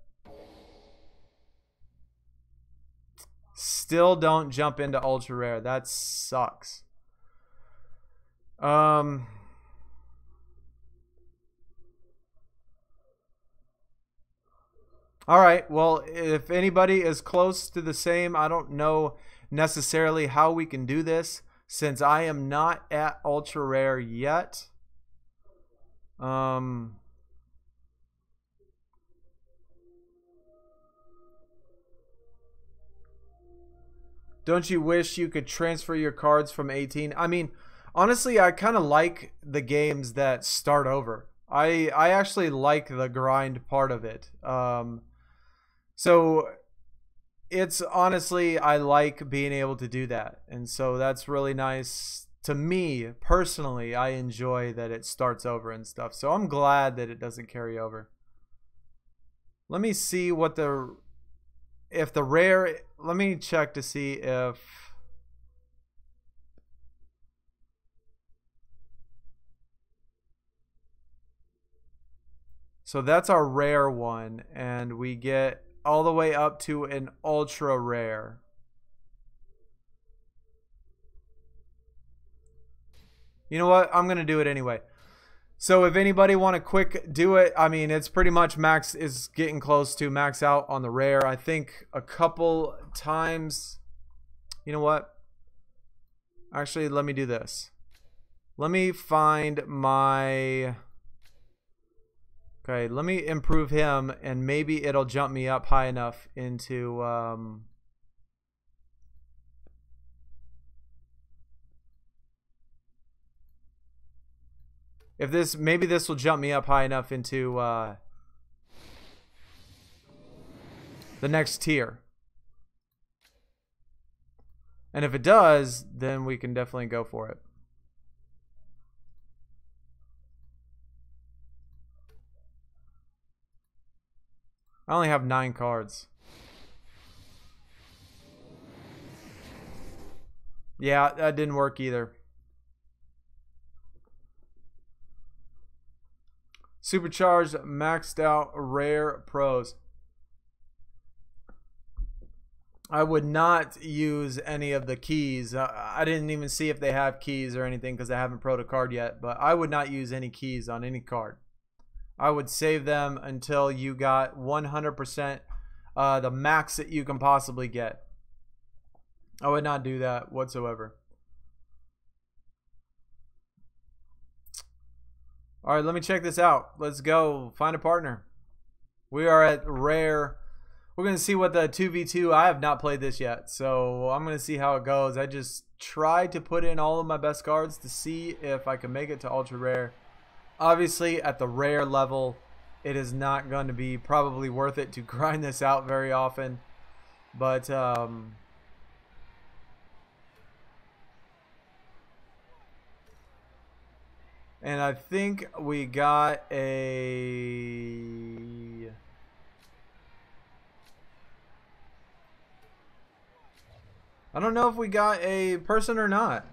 [SPEAKER 1] still don't jump into ultra rare. That sucks. All right, well, if anybody is close to the same, I don't know necessarily how we can do this, since I am not at ultra rare yet. Don't you wish you could transfer your cards from 18? I mean, honestly, I kind of like the games that start over. I actually like the grind part of it. So it's honestly, I like being able to do that, and so that's really nice to me personally. I enjoy that it starts over and stuff, so I'm glad that it doesn't carry over. Let me see what the if the rare, let me check to see if, so that's our rare one, and we get all the way up to an ultra rare. You know what? I'm going to do it anyway. So if anybody want to quick do it, I mean, it's pretty much max, is getting close to max out on the rare. I think a couple times, you know what? Actually, let me do this. Let me find my, okay, let me improve him, and maybe it'll jump me up high enough into, if this, maybe this will jump me up high enough into the next tier. And if it does, then we can definitely go for it. I only have 9 cards. Yeah, that didn't work either. Supercharged, maxed out, rare pros. I would not use any of the keys. I didn't even see if they have keys or anything because I haven't pro'd a card yet. But I would not use any keys on any card. I would save them until you got 100% the max that you can possibly get. I would not do that whatsoever. All right, let me check this out. Let's go find a partner. We are at rare. We're going to see what the 2v2, I have not played this yet, so I'm going to see how it goes. I just tried to put in all of my best cards to see if I can make it to ultra rare. Obviously, at the rare level, it is not going to be probably worth it to grind this out very often. But, and I think we got a... I don't know if we got a person or not.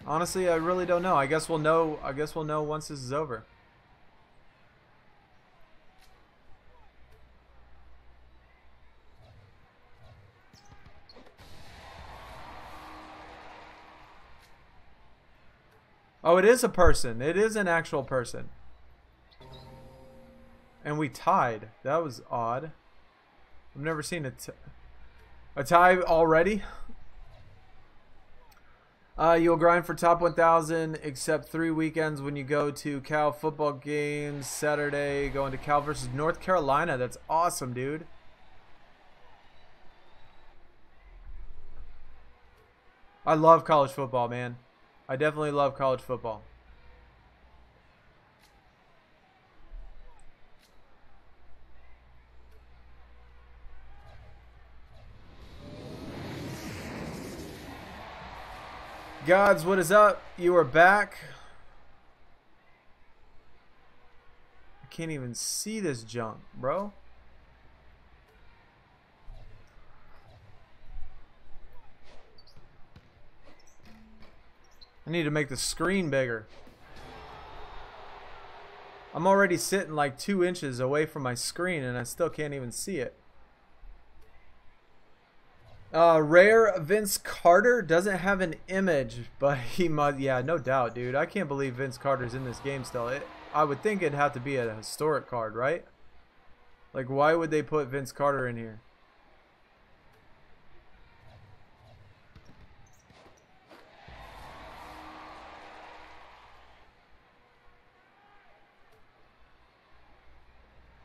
[SPEAKER 1] Honestly, I really don't know. I guess we'll know. I guess we'll know once this is over. Oh, it is a person. It is an actual person. And we tied. That was odd. I've never seen a tie already. You'll grind for top 1,000 except 3 weekends when you go to Cal football games. Saturday, going to Cal versus North Carolina. That's awesome, dude. I love college football, man. I definitely love college football. Gods, what is up? You are back. I can't even see this junk, bro. I need to make the screen bigger. I'm already sitting like 2 inches away from my screen and I still can't even see it. Rare Vince Carter doesn't have an image, but he must. Yeah, no doubt, dude. I can't believe Vince Carter's in this game still. I would think it'd have to be a historic card, right? Like, why would they put Vince Carter in here?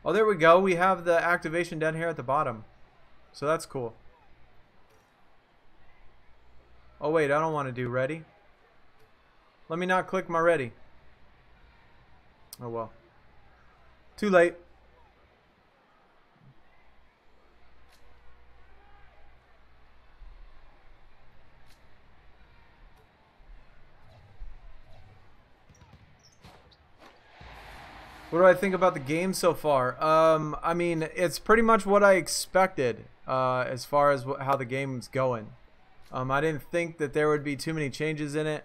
[SPEAKER 1] Oh, there we go. We have the activation down here at the bottom. So that's cool. Oh wait, I don't want to do ready. Let me not click my ready. Oh well. Too late. What do I think about the game so far? I mean, it's pretty much what I expected. as far as how the game's going. I didn't think that there would be too many changes in it.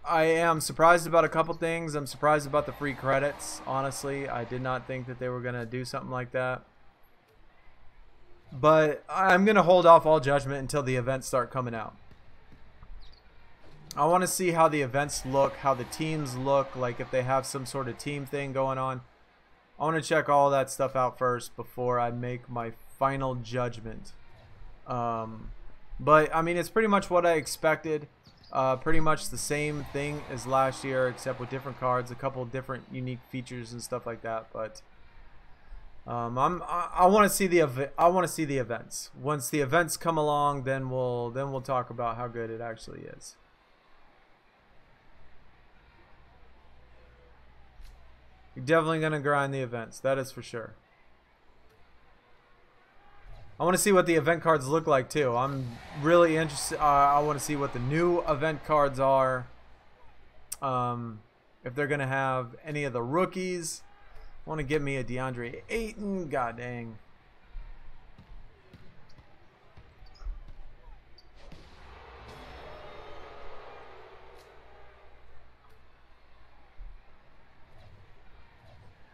[SPEAKER 1] I am surprised about a couple things. I'm surprised about the free credits. Honestly, I did not think that they were going to do something like that. But I'm going to hold off all judgment until the events start coming out. I want to see how the events look, how the teams look, like if they have some sort of team thing going on. I want to check all that stuff out first before I make my final judgment. But, I mean, it's pretty much what I expected. Pretty much the same thing as last year, except with different cards, a couple different unique features and stuff like that. But I want to see the events. Once the events come along, then we'll talk about how good it actually is. You're definitely gonna grind the events, that is for sure. I want to see what the event cards look like too. I'm really interested. I want to see what the new event cards are. If they're gonna have any of the rookies. I want to get me a DeAndre Ayton. God dang.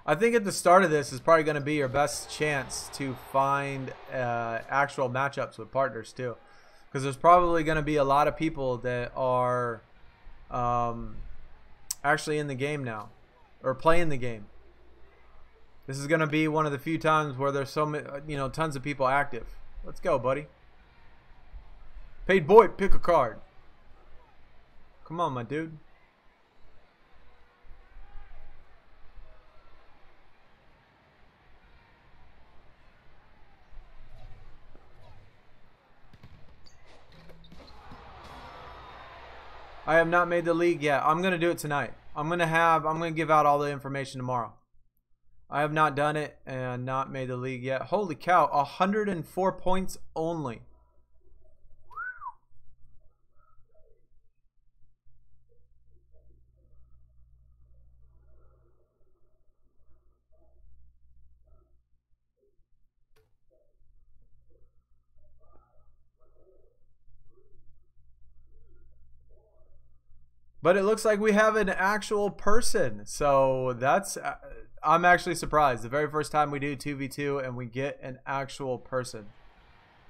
[SPEAKER 1] I think at the start of this is probably going to be your best chance to find actual matchups with partners too, because there's probably going to be a lot of people that are actually in the game now or playing the game. This is going to be one of the few times where there's so many, tons of people active. Let's go, buddy. Paid boy, pick a card. Come on, my dude. I have not made the league yet. I'm gonna do it tonight. I'm gonna give out all the information tomorrow. I have not done it and not made the league yet. Holy cow, 104 points only. But it looks like we have an actual person. So that's, I'm actually surprised. The very first time we do 2v2 and we get an actual person.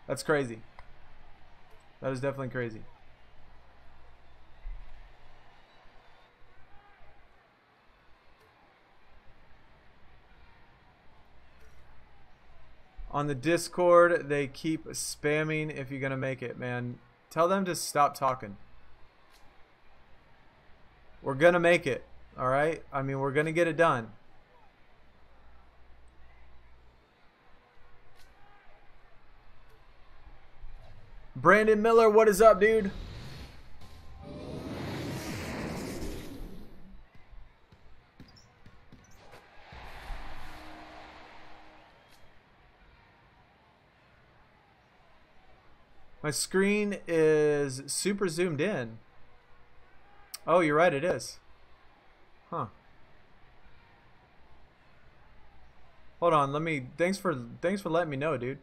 [SPEAKER 1] That's crazy. That is definitely crazy. On the Discord, they keep spamming if you're going to make it, man. Tell them to stop talking. We're going to make it, all right? I mean, we're going to get it done. Brandon Miller, what is up, dude? My screen is super zoomed in. Oh, you're right, it is. Huh. Hold on, let me thanks for letting me know, dude.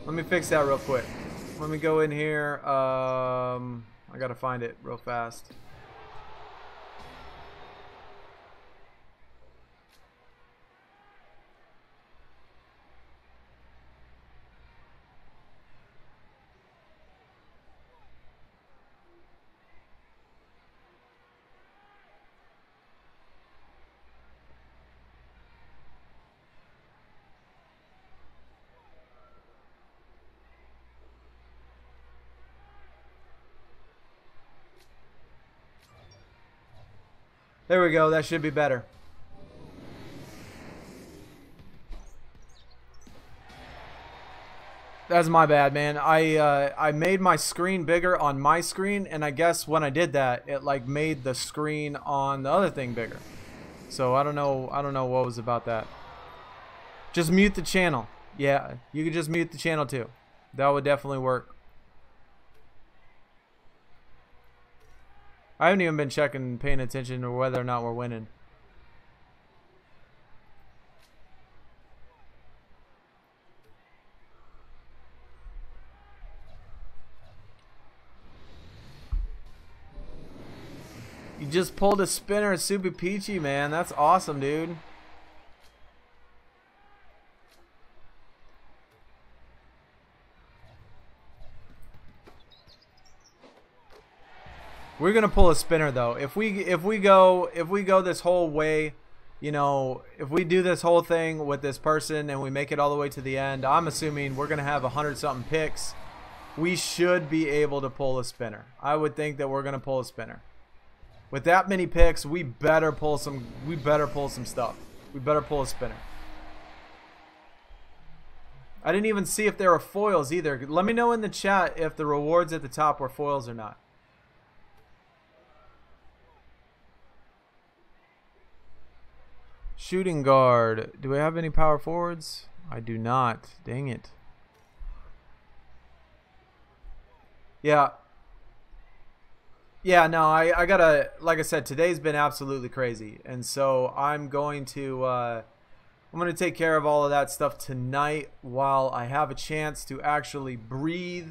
[SPEAKER 1] Let me fix that real quick. Let me go in here. I gotta find it real fast. There we go. That should be better. That's my bad, man. I made my screen bigger on my screen, and I guess when I did that, it like made the screen on the other thing bigger. So I don't know what was about that. Just mute the channel. Yeah, you could just mute the channel too. That would definitely work. I haven't even been checking, paying attention to whether or not we're winning. You just pulled a spinner, Super Peachy, man. That's awesome, dude. We're gonna pull a spinner though. If we go this whole way, you know, if we do this whole thing with this person and we make it all the way to the end, I'm assuming we're gonna have 100-something picks. We should be able to pull a spinner. I would think that we're gonna pull a spinner. With that many picks, we better pull some. We better pull some stuff. We better pull a spinner. I didn't even see if there were foils either. Let me know in the chat if the rewards at the top were foils or not. Shooting guard. Do we have any power forwards? I do not. Dang it. Yeah. Yeah, no, I gotta, like I said, today's been absolutely crazy. And so I'm going to take care of all of that stuff tonight while I have a chance to actually breathe.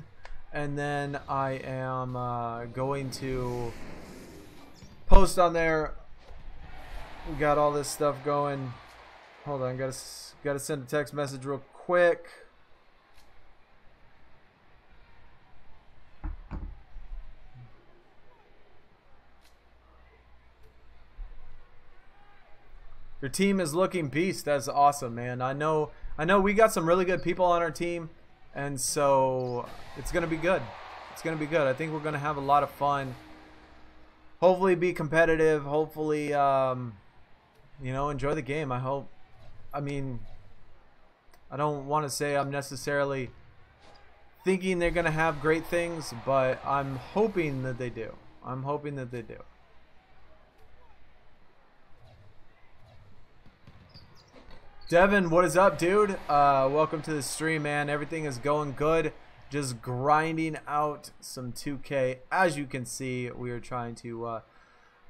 [SPEAKER 1] And then I am going to post on there. We got all this stuff going. Hold on, gotta send a text message real quick. Your team is looking beast. That's awesome, man. I know we got some really good people on our team, and so it's gonna be good. It's gonna be good. I think we're gonna have a lot of fun. Hopefully be competitive. Hopefully you know, enjoy the game. I hope. I mean, I don't want to say I'm necessarily thinking they're gonna have great things, but I'm hoping that they do. I'm hoping that they do. Devin, what is up, dude? Welcome to the stream, man. Everything is going good. Just grinding out some 2K. As you can see, we are trying to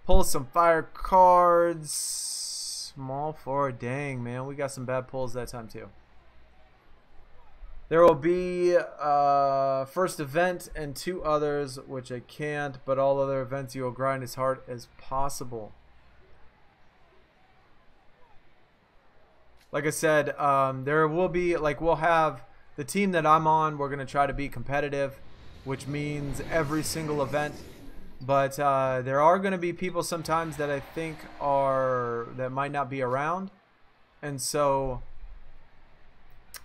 [SPEAKER 1] pull some fire cards. Small forward. Dang, man. We got some bad pulls that time, too. There will be first event and 2 others, which I can't. But all other events, you will grind as hard as possible. Like I said, there will be, like, we'll have the team that I'm on. We're going to try to be competitive, which means every single event. But there are going to be people sometimes that I think that might not be around. And so,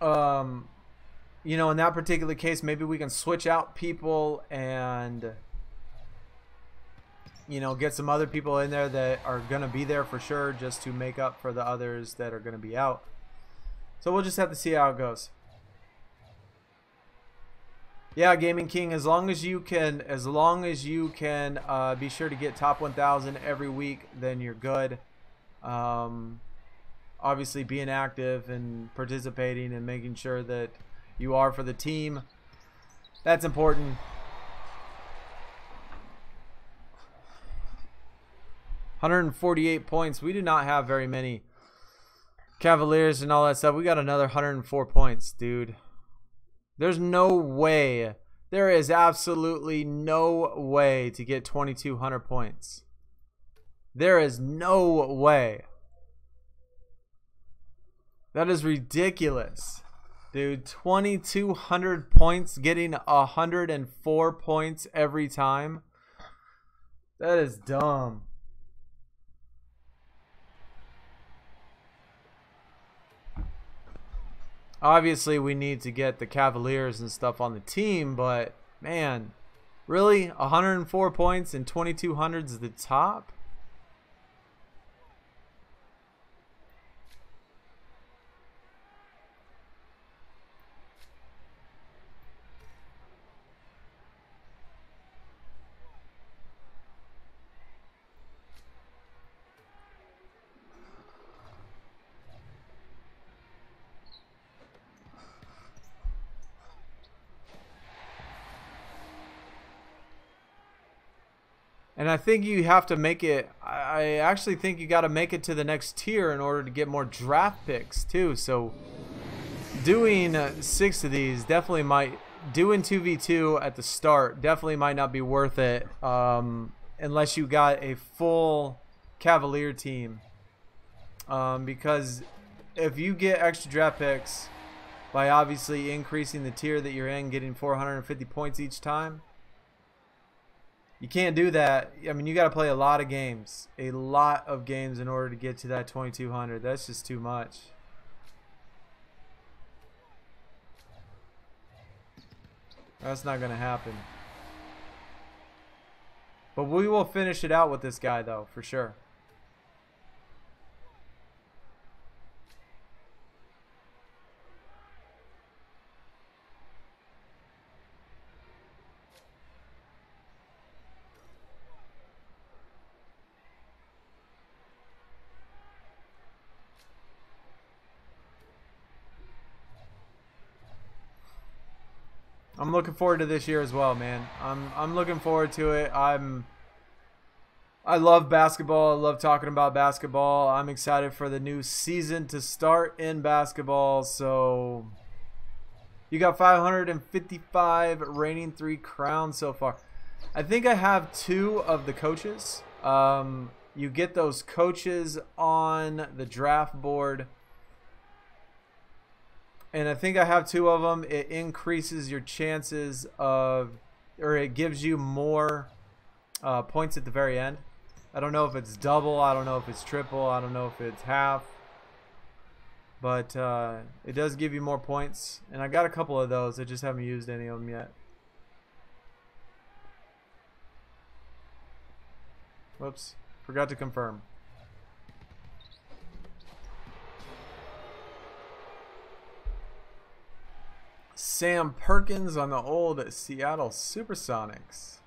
[SPEAKER 1] you know, in that particular case, maybe we can switch out people and, you know, get some other people in there that are going to be there for sure, just to make up for the others that are going to be out. So we'll just have to see how it goes. Yeah, Gaming King, as long as you can be sure to get top 1,000 every week, then you're good. Obviously being active and participating and making sure that you are for the team, that's important. $148 points. We do not have very many Cavaliers and all that stuff. We got another 104 points, dude. There's no way. There is absolutely no way to get 2,200 points. There is no way. That is ridiculous. Dude, 2,200 points, getting 104 points every time. That is dumb. Obviously, we need to get the Cavaliers and stuff on the team, but, man, really? 104 points and 2,200 is the top? And I think you have to make it, I actually think you got to make it to the next tier in order to get more draft picks too. So doing 6 of these definitely might, doing 2v2 at the start definitely might not be worth it unless you got a full Cavalier team. Because if you get extra draft picks by obviously increasing the tier that you're in, getting 450 points each time, you can't do that. I mean, you got to play a lot of games in order to get to that 2200. That's just too much. That's not going to happen. But we will finish it out with this guy, though, for sure. I'm looking forward to this year as well, man. I'm looking forward to it. I love basketball. I love talking about basketball. I'm excited for the new season to start in basketball. So you got 555 reigning 3 crowns so far. I think I have 2 of the coaches. You get those coaches on the draft board. And I think I have 2 of them. It increases your chances of, or it gives you more points at the very end. I don't know if it's double. I don't know if it's triple. I don't know if it's half. But it does give you more points. And I got a couple of those. I just haven't used any of them yet. Whoops. Forgot to confirm. Sam Perkins on the old Seattle Supersonics.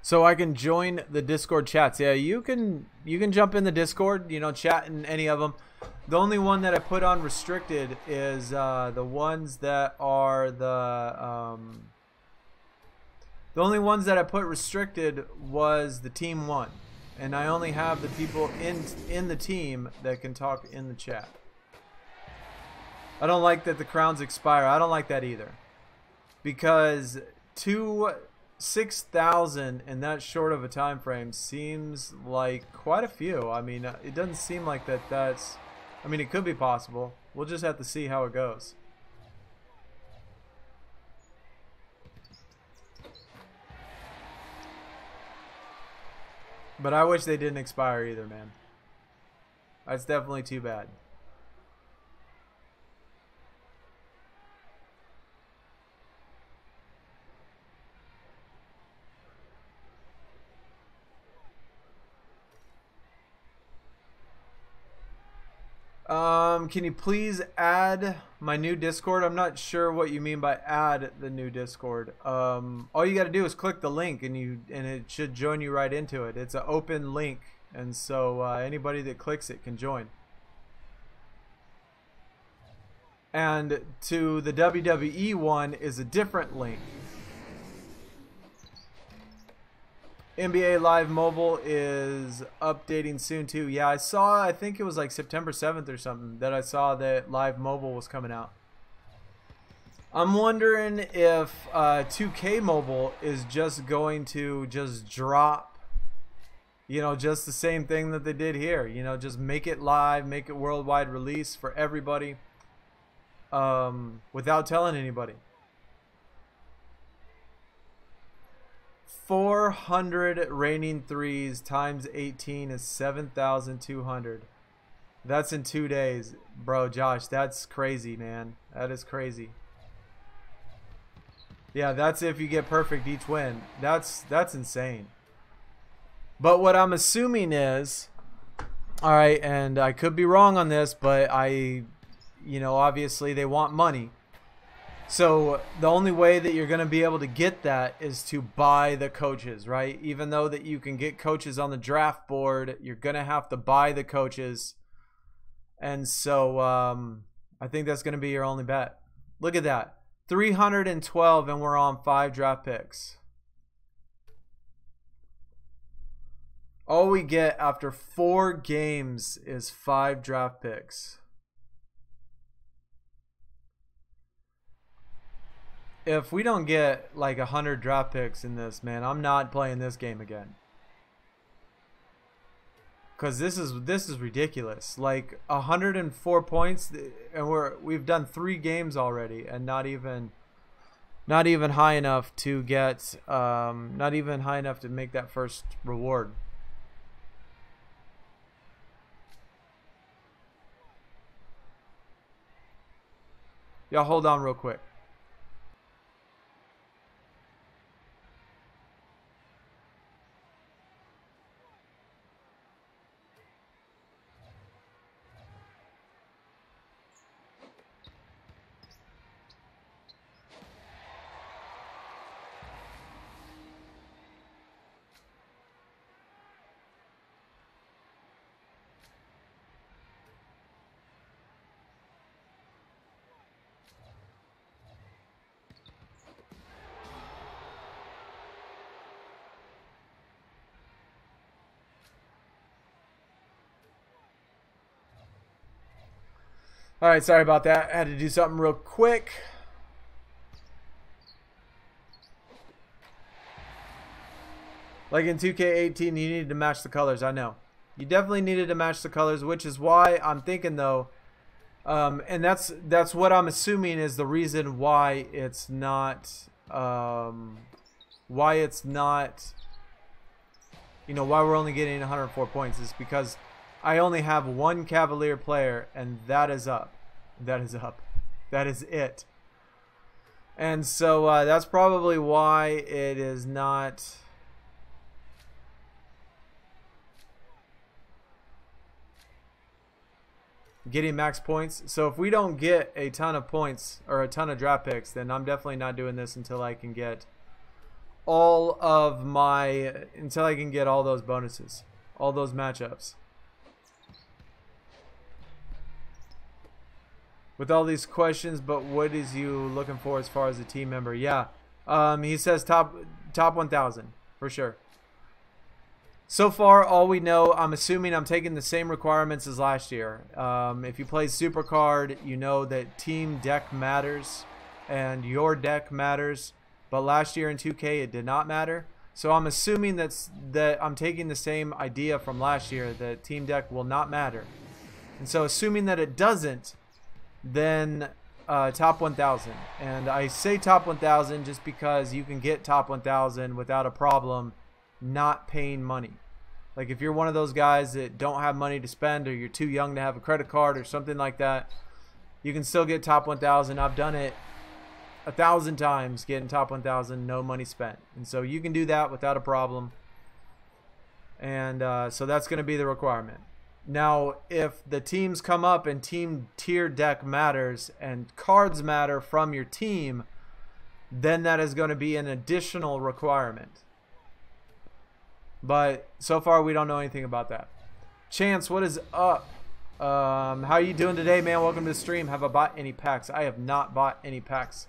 [SPEAKER 1] So I can join the Discord chats. Yeah, you can jump in the Discord, you know, chat in any of them. The only one that I put on restricted is the ones that are the only ones that I put restricted was the team 1, and I only have the people in the team that can talk in the chat. I don't like that the crowns expire. I don't like that either, because 6,000 in that short of a time frame seems like quite a few. I mean, it doesn't seem like that's. I mean, it could be possible. We'll just have to see how it goes. But I wish they didn't expire either, man. That's definitely too bad. Can you please add my new Discord? I'm not sure what you mean by add the new Discord. All you got to do is click the link and it should join you right into it. It's an open link, and so anybody that clicks it can join. And to the WWE one is a different link. NBA Live Mobile is updating soon too. Yeah, I saw, I think it was like September 7th or something that I saw that Live Mobile was coming out. I'm wondering if 2K Mobile is just going to just drop, you know, just the same thing that they did here. You know, just make it live, make it worldwide release for everybody without telling anybody. 400 reigning 3s times 18 is 7,200. That's in 2 days. Bro, Josh, that's crazy, man. That is crazy. Yeah, that's if you get perfect each win. That's insane. But what I'm assuming is, all right, and I could be wrong on this, but you know, obviously they want money. So the only way that you're going to be able to get that is to buy the coaches, right? Even though that you can get coaches on the draft board, you're going to have to buy the coaches. And so I think that's going to be your only bet. Look at that. 312 and we're on 5 draft picks. All we get after 4 games is 5 draft picks. If we don't get like 100 draft picks in this, man, I'm not playing this game again. Cause this is ridiculous. Like 104 points, and we've done 3 games already, and not even high enough to get not even high enough to make that first reward. Y'all hold on real quick. All right, sorry about that. I had to do something real quick. Like in 2K18, you needed to match the colors. I know. You definitely needed to match the colors, which is why I'm thinking though, and that's what I'm assuming is the reason why it's not, you know, why we're only getting 104 points is because I only have 1 Cavalier player, and that is up. That is up. That is it. And so that's probably why it is not getting max points. So if we don't get a ton of points or a ton of draft picks, then I'm definitely not doing this until I can get all those bonuses, all those matchups. With all these questions, but what is you looking for as far as a team member? Yeah, he says top 1,000 for sure. So far, all we know, I'm assuming I'm taking the same requirements as last year. If you play Supercard, you know that team deck matters and your deck matters. But last year in 2K, it did not matter. So I'm assuming that I'm taking the same idea from last year, that team deck will not matter. And so assuming that it doesn't, then top 1,000. And I say top 1,000 just because you can get top 1,000 without a problem not paying money. Like if you're one of those guys that don't have money to spend, or you're too young to have a credit card or something like that, you can still get top 1,000. I've done it 1,000 times, getting top 1,000, no money spent. And so you can do that without a problem. And so that's going to be the requirement. Now, if the teams come up and team tier deck matters and cards matter from your team, then that is going to be an additional requirement. But so far, we don't know anything about that. Chance, what is up? How are you doing today, man? Welcome to the stream. Have I bought any packs? I have not bought any packs.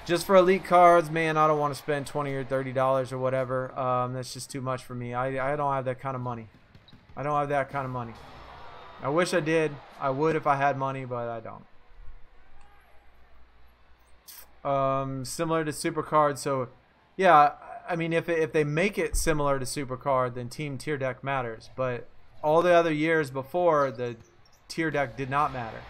[SPEAKER 1] Just for elite cards, man, I don't want to spend $20 or $30 or whatever. That's just too much for me. I don't have that kind of money. I don't have that kind of money. I wish I did. I would if I had money, but I don't. Similar to Supercard, so yeah, I mean, if they make it similar to Supercard, then team tier deck matters. But all the other years before, the tier deck did not matter.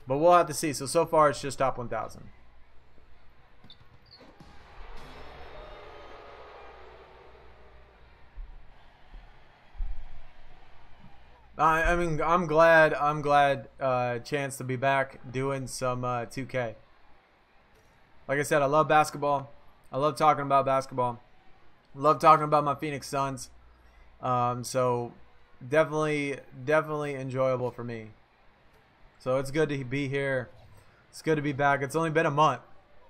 [SPEAKER 1] But we'll have to see. So far, it's just top 1,000. I mean, I'm glad Chance to be back doing some 2K. Like I said, I love basketball. I love talking about basketball. I love talking about my Phoenix Suns. So definitely enjoyable for me. So it's good to be here. It's good to be back. It's only been a month.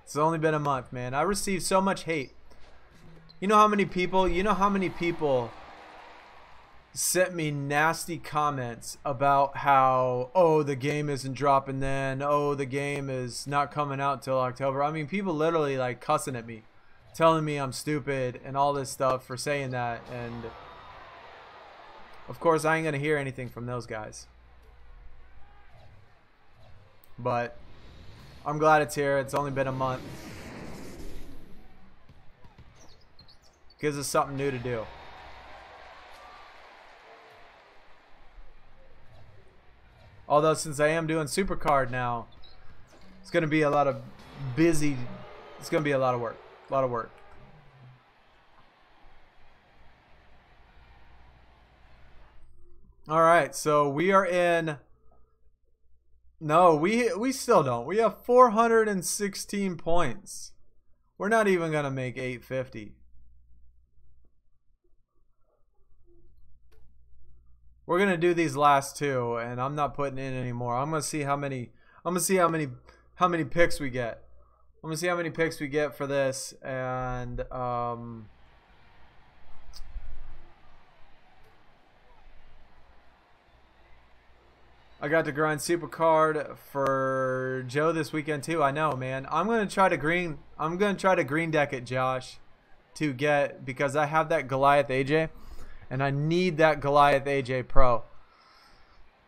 [SPEAKER 1] It's only been a month, man. I received so much hate. You know how many people sent me nasty comments about how, oh, the game isn't dropping then, oh, the game is not coming out till October. I mean, people literally like cussing at me, telling me I'm stupid and all this stuff for saying that. And of course I ain't gonna hear anything from those guys, but I'm glad it's here. It's only been a month. Gives us something new to do. Although since I am doing Supercard now, it's going to be a lot of busy. It's going to be a lot of work. A lot of work. All right, so we are in. No, we still don't. We have 416 points. We're not even going to make 850. We're gonna do these last two, and I'm not putting in anymore. I'm gonna see how many. I'm gonna see how many picks we get. I'm gonna see how many picks we get for this, and I got to grind Supercard for Joe this weekend too. I know, man. I'm gonna try to green deck it, Josh, to get, because I have that Goliath AJ. And I need that Goliath AJ Pro.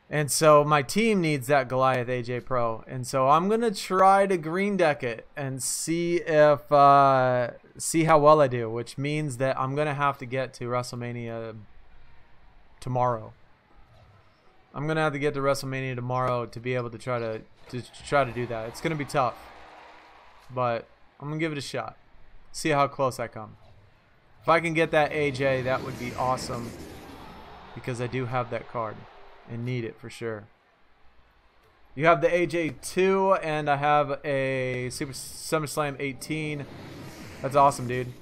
[SPEAKER 1] And so my team needs that Goliath AJ Pro. And so I'm going to try to green deck it and see if see how well I do, which means that I'm going to have to get to WrestleMania tomorrow. I'm going to have to get to WrestleMania tomorrow to be able to try to do that. It's going to be tough. But I'm going to give it a shot. See how close I come. If I can get that AJ, that would be awesome, because I do have that card and need it for sure. You have the AJ2, and I have a Super SummerSlam 18. That's awesome, dude.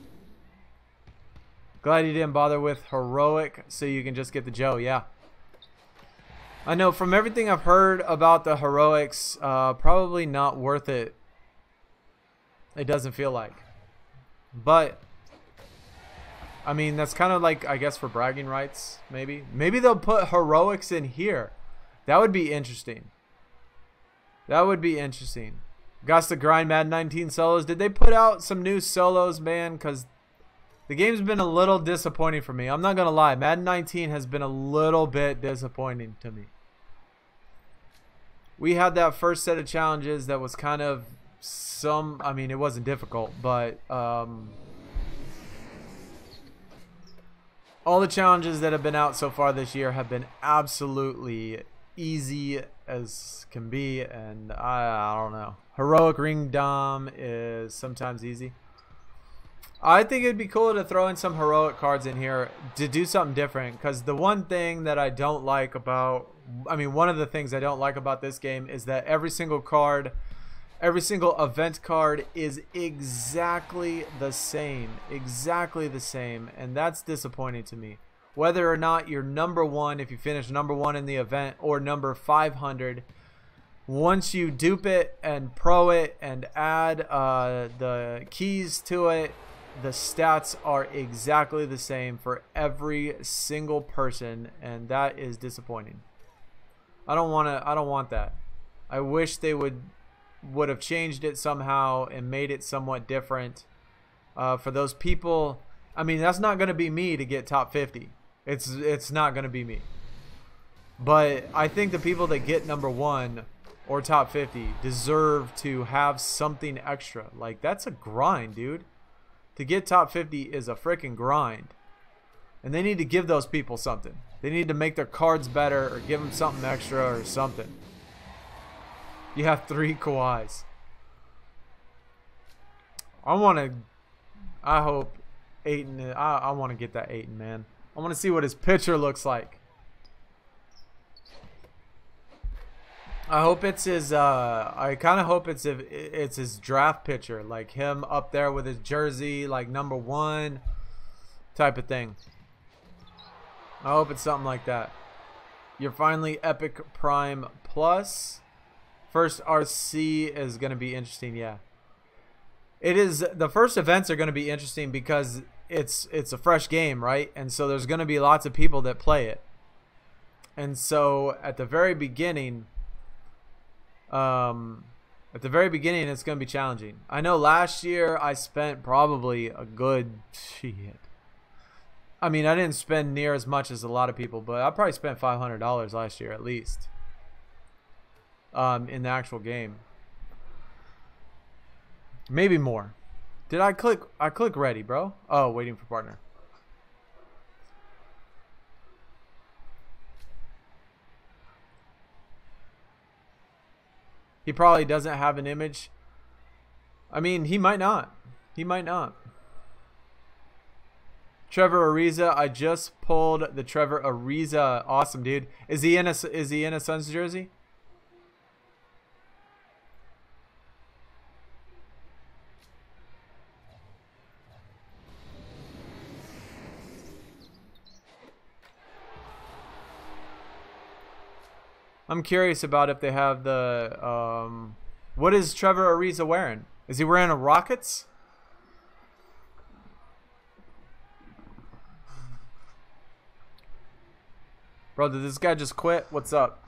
[SPEAKER 1] Glad you didn't bother with Heroic, so you can just get the Joe. Yeah. I know from everything I've heard about the Heroics, probably not worth it. It doesn't feel like. But I mean, that's kind of like, I guess, for bragging rights, maybe. Maybe they'll put Heroics in here. That would be interesting. That would be interesting. Got to grind Madden 19 solos. Did they put out some new solos, man? Because the game's been a little disappointing for me. I'm not going to lie. Madden 19 has been a little bit disappointing to me. We had that first set of challenges that was kind of I mean, it wasn't difficult, but all the challenges that have been out so far this year have been absolutely easy as can be, and I don't know. Heroic Ring Dom is sometimes easy. I think it'd be cool to throw in some heroic cards in here to do something different, because the one thing that I don't like about, I mean, one of the things I don't like about this game is that every single card, every single event card is exactly the same. Exactly the same. And that's disappointing to me. Whether or not you're number one, if you finish number one in the event, or number 500, once you dupe it and pro it and add the keys to it, the stats are exactly the same for every single person, and that is disappointing. I don't want that. I wish they would have changed it somehow and made it somewhat different for those people. I mean, that's not going to be me to get top 50. It's not going to be me. But I think the people that get number one or top 50 deserve to have something extra. Like, that's a grind, dude. To get top 50 is a freaking grind. And they need to give those people something. They need to make their cards better or give them something extra or something. You have 3 Kawhis. I hope Ayton, I want to get that Ayton, man. I want to see what his picture looks like. I hope it's his, I kind of hope it's his draft picture. Like him up there with his jersey, like #1 type of thing. I hope it's something like that. You're finally Epic Prime Plus. First RC is going to be interesting, yeah. It is. The first events are going to be interesting because it's a fresh game, right? And so there's going to be lots of people that play it. And so at the very beginning, it's going to be challenging. I know last year I spent probably a good shit. I mean, I didn't spend near as much as a lot of people, but I probably spent $500 last year at least in the actual game. Maybe more. Did I click? I click ready, bro. Oh, waiting for partner. He probably doesn't have an image. I mean, he might not. He might not. Trevor Ariza, I just pulled the Trevor Ariza. Awesome, dude. Is he in a Suns jersey? I'm curious about if they have the what is Trevor Ariza wearing? Is he wearing a Rockets? Bro, did this guy just quit? What's up?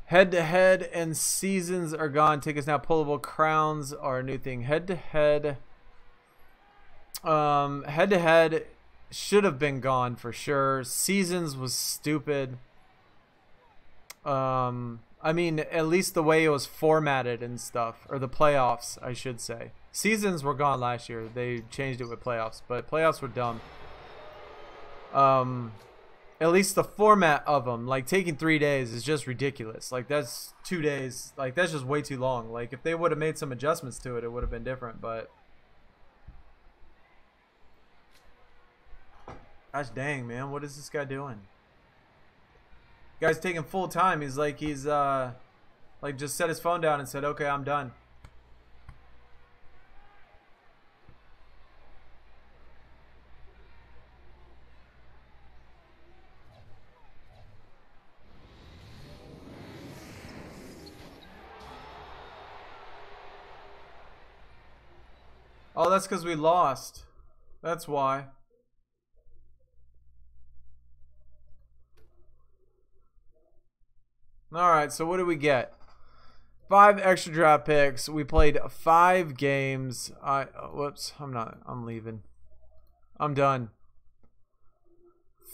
[SPEAKER 1] Head-to-head and seasons are gone. Tickets now pullable. Crowns are a new thing. Head-to-head. Head-to-head should have been gone for sure. Seasons was stupid. I mean, at least the way it was formatted and stuff, or the playoffs, I should say. Seasons were gone last year. They changed it with playoffs, but playoffs were dumb. At least the format of them, like taking 3 days is just ridiculous. Like that's 2 days. Like that's just way too long. Like if they would have made some adjustments to it, it would have been different. But gosh dang, man, what is this guy doing? Guy's taking full time. He's like like just set his phone down and said, "Okay, I'm done." Oh, that's because we lost. That's why. Alright, so what did we get? 5 extra draft picks. We played 5 games. Whoops, I'm leaving. I'm done.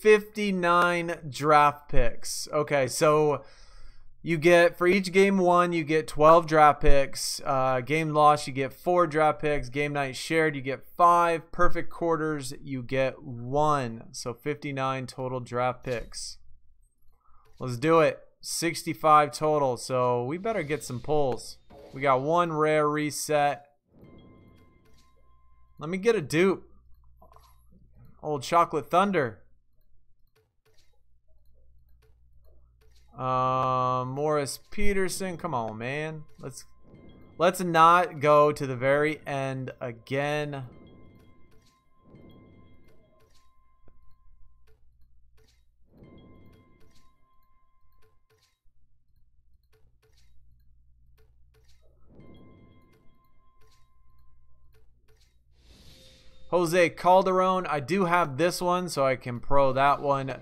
[SPEAKER 1] 59 draft picks. Okay, so you get, for each game won, you get 12 draft picks. Game lost, you get 4 draft picks. Game night shared, you get 5. Perfect quarters, you get 1. So 59 total draft picks. Let's do it. 65 total. So we better get some pulls. We got 1 rare reset. Let me get a dupe. Old Chocolate Thunder. Morris Peterson, come on, man. Let's not go to the very end again. Jose Calderon, I do have this one, so I can pro that one.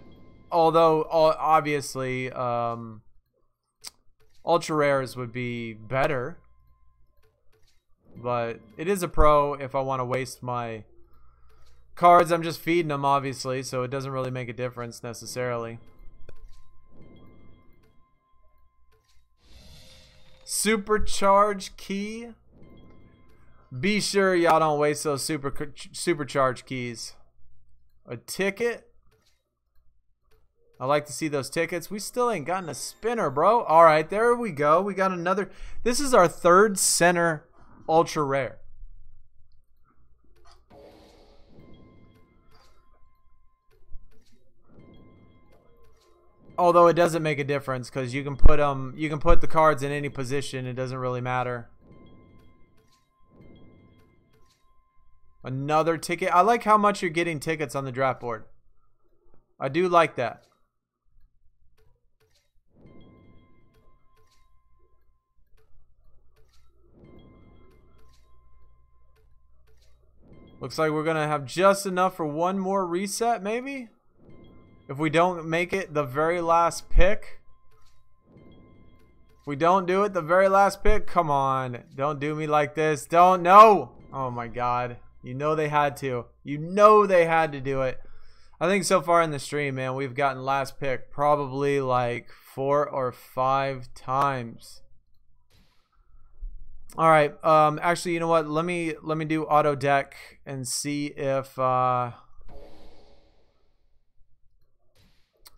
[SPEAKER 1] Although, obviously, ultra rares would be better. But it is a pro if I want to waste my cards. I'm just feeding them, obviously, so it doesn't really make a difference necessarily. Supercharge key. Be sure y'all don't waste those supercharge keys. A ticket. I like to see those tickets. We still ain't gotten a spinner, bro. All right, there we go. We got another. This is our third center ultra rare. Although it doesn't make a difference because you can put the cards in any position. It doesn't really matter. Another ticket. I like how much you're getting tickets on the draft board. I do like that. Looks like we're going to have just enough for one more reset, maybe? If we don't make it the very last pick. If we don't do it the very last pick, come on. Don't do me like this. Don't. No. Oh, my God. You know they had to. You know they had to do it. I think so far in the stream, man, we've gotten last pick probably like 4 or 5 times. All right. Actually, you know what? Let me do auto deck and see if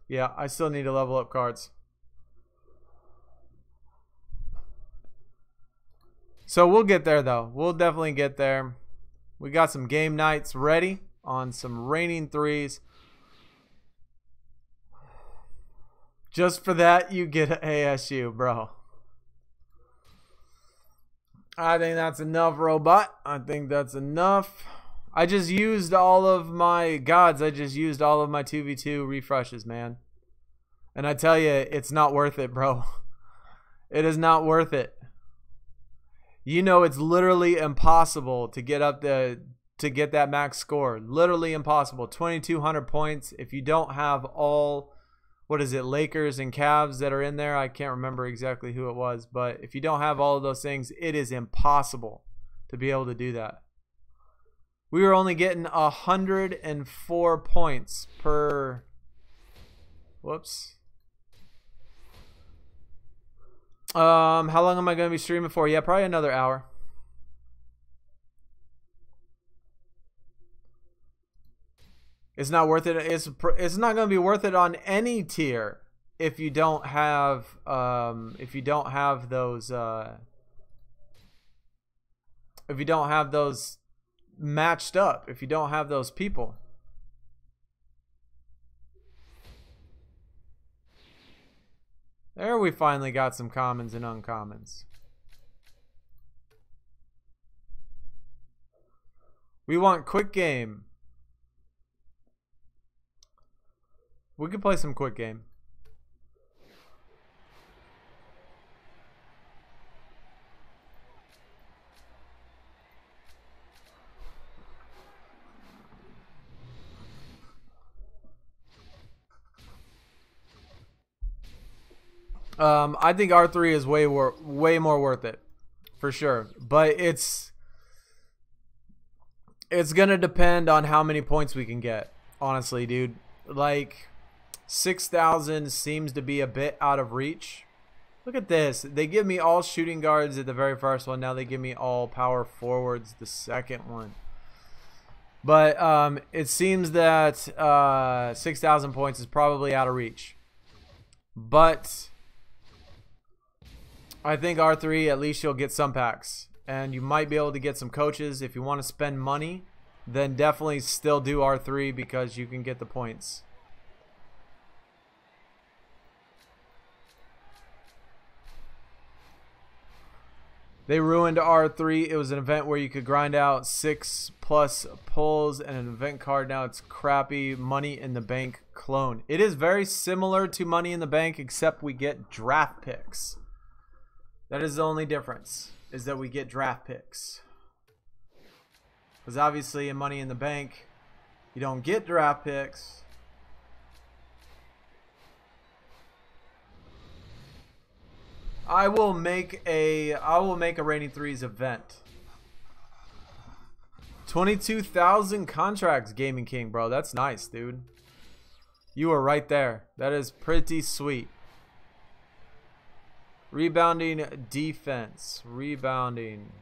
[SPEAKER 1] yeah, I still need to level up cards. So we'll get there though. We'll definitely get there. We got some game nights ready on some raining threes. Just for that, you get an ASU, bro. I think that's enough, robot. I think that's enough. I just used all of my gods. I just used all of my 2v2 refreshes, man. And I tell you, it's not worth it, bro. It is not worth it. You know, it's literally impossible to get up to get that max score. Literally impossible. 2,200 points. If you don't have all, what is it, Lakers and Cavs that are in there. I can't remember exactly who it was. But if you don't have all of those things, it is impossible to be able to do that. We were only getting 104 points per... Whoops. How long am I going to be streaming for? Yeah, probably another hour. It's not worth it. It's not going to be worth it on any tier if you don't have those if you don't have those matched up, if you don't have those people. There we finally got some commons and uncommons. We want quick game. We could play some quick game. I think R3 is way more worth it, for sure. But it's gonna depend on how many points we can get. Honestly, dude, like 6,000 seems to be a bit out of reach. Look at this. They give me all shooting guards at the very first one. Now they give me all power forwards the second one. But it seems that 6,000 points is probably out of reach. But I think R3, at least you'll get some packs. And you might be able to get some coaches. If you want to spend money, then definitely still do R3 because you can get the points. They ruined R3. It was an event where you could grind out 6+ pulls and an event card. Now it's crappy Money in the Bank clone. It is very similar to Money in the Bank, except we get draft picks. That is the only difference, is that we get draft picks. Because obviously in Money in the Bank, you don't get draft picks. I will make a Raining Threes event. 22,000 contracts, Gaming King, bro. That's nice, dude. You are right there. That is pretty sweet. Rebounding defense. Rebounding.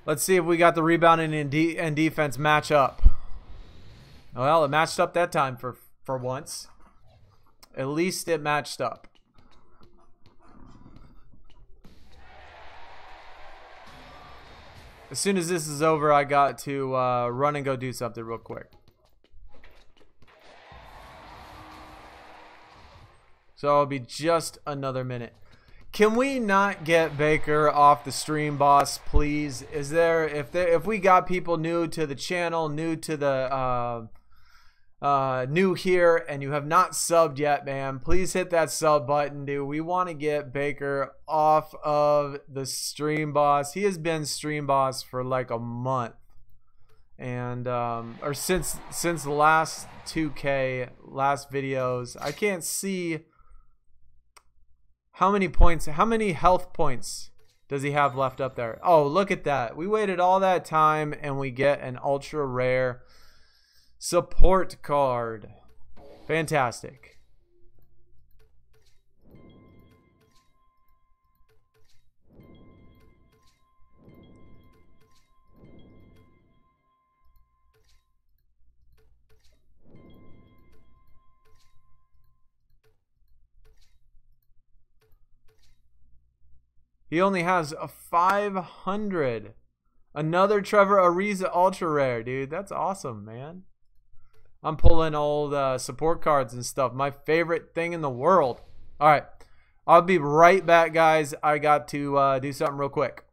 [SPEAKER 1] Let's see if we got the rebounding and defense match up. Well, it matched up that time for once. At least it matched up. As soon as this is over, I got to run and go do something real quick. So it'll be just another minute. Can we not get Baker off the stream, boss, please? Is there, if we got people new to the channel, new to the new here, and you have not subbed yet, man, please hit that sub button, dude. We want to get Baker off of the stream, boss. He has been stream boss for like a month, and or since the last 2K last videos. I can't see how many points, how many health points does he have left up there? Oh, look at that. We waited all that time and we get an ultra rare support card. Fantastic. He only has a 500. Another Trevor Ariza ultra rare, dude. That's awesome, man. I'm pulling old support cards and stuff. My favorite thing in the world. All right. I'll be right back, guys. I got to do something real quick.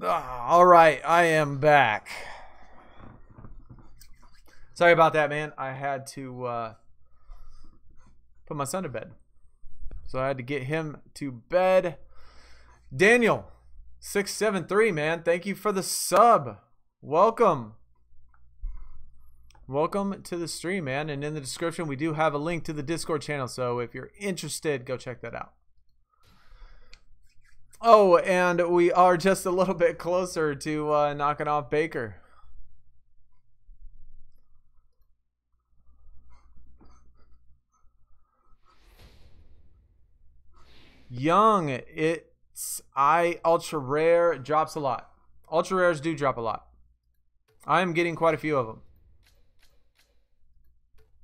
[SPEAKER 1] All right, I am back. Sorry about that, man. I had to put my son to bed. So I had to get him to bed. Daniel, 673, man. Thank you for the sub. Welcome. Welcome to the stream, man. And in the description, we do have a link to the Discord channel. So if you're interested, go check that out. Oh, and we are just a little bit closer to knocking off Baker. Young, it's ultra rare, drops a lot. Ultra rares do drop a lot. I am getting quite a few of them.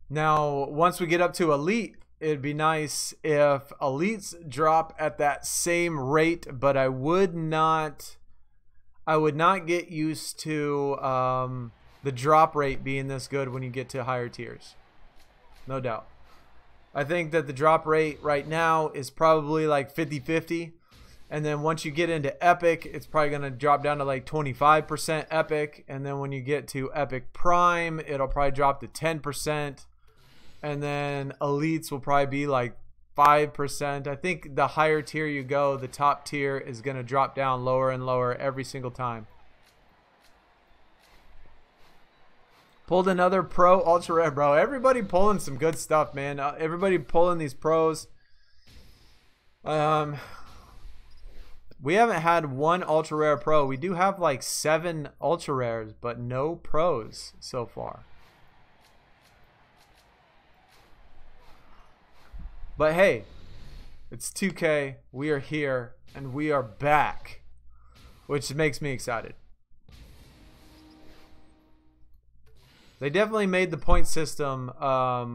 [SPEAKER 1] Now, once we get up to elite, it'd be nice if elites drop at that same rate, but I would not get used to the drop rate being this good when you get to higher tiers. No doubt. I think that the drop rate right now is probably like 50-50. And then once you get into Epic, it's probably going to drop down to like 25% Epic. And then when you get to Epic Prime, it'll probably drop to 10%. And then Elites will probably be like 5%. I think the higher tier you go, the top tier is going to drop down lower and lower every single time. Pulled another pro ultra rare, bro. Everybody pulling some good stuff, man. Everybody pulling these pros. We haven't had one ultra rare pro. We do have like 7 ultra rares, but no pros so far. But hey, it's 2K. We are here and we are back, which makes me excited. They definitely made the point system a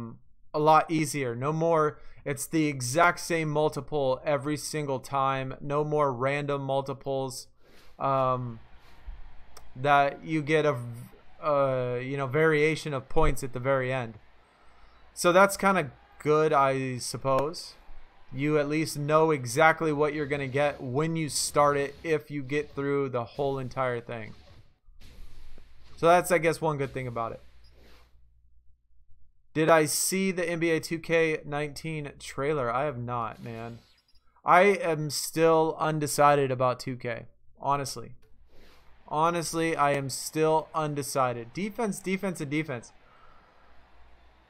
[SPEAKER 1] lot easier. No more, it's the exact same multiple every single time. No more random multiples that you get a variation of points at the very end. So that's kind of good, I suppose. You at least know exactly what you're going to get when you start it if you get through the whole entire thing. So that's, I guess, one good thing about it. Did I see the NBA 2k19 trailer? I have not, man. I am still undecided about 2K. Honestly. Honestly, I am still undecided. Defense, defense, and defense.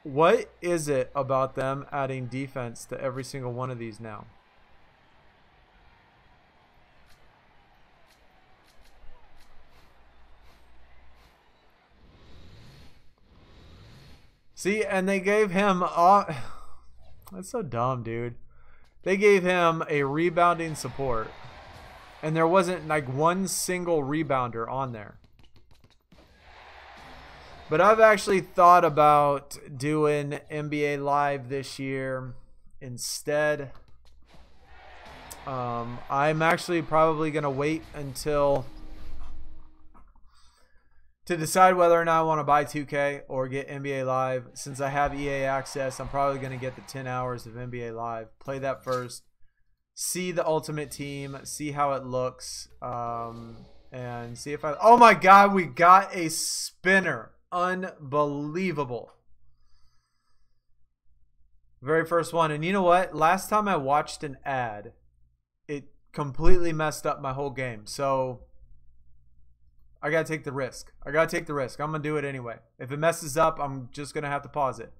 [SPEAKER 1] What is it about them adding defense to every single one of these now? See, and they gave him that's so dumb, dude. They gave him a rebounding support, and there wasn't like one single rebounder on there. But I've actually thought about doing NBA Live this year instead. I'm actually probably going to wait until to decide whether or not I want to buy 2K or get NBA Live. Since I have EA access, I'm probably going to get the 10 hours of NBA Live. Play that first. See the Ultimate Team. See how it looks. And see if I... Oh my God, we got a spinner. Unbelievable. Very first one. And you know what? Last time I watched an ad, it completely messed up my whole game. So I gotta take the risk. I gotta take the risk. I'm gonna do it anyway. If it messes up, I'm just gonna have to pause it.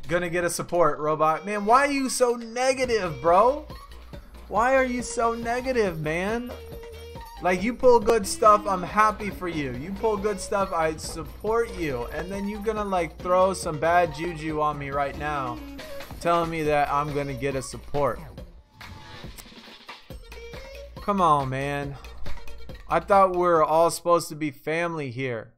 [SPEAKER 1] Gonna get a support, robot. Man, why are you so negative, bro? Why are you so negative, man? Like, you pull good stuff, I'm happy for you. You pull good stuff, I support you. And then you're gonna like throw some bad juju on me right now, telling me that I'm gonna get a support. Come on, man. I thought we were all supposed to be family here.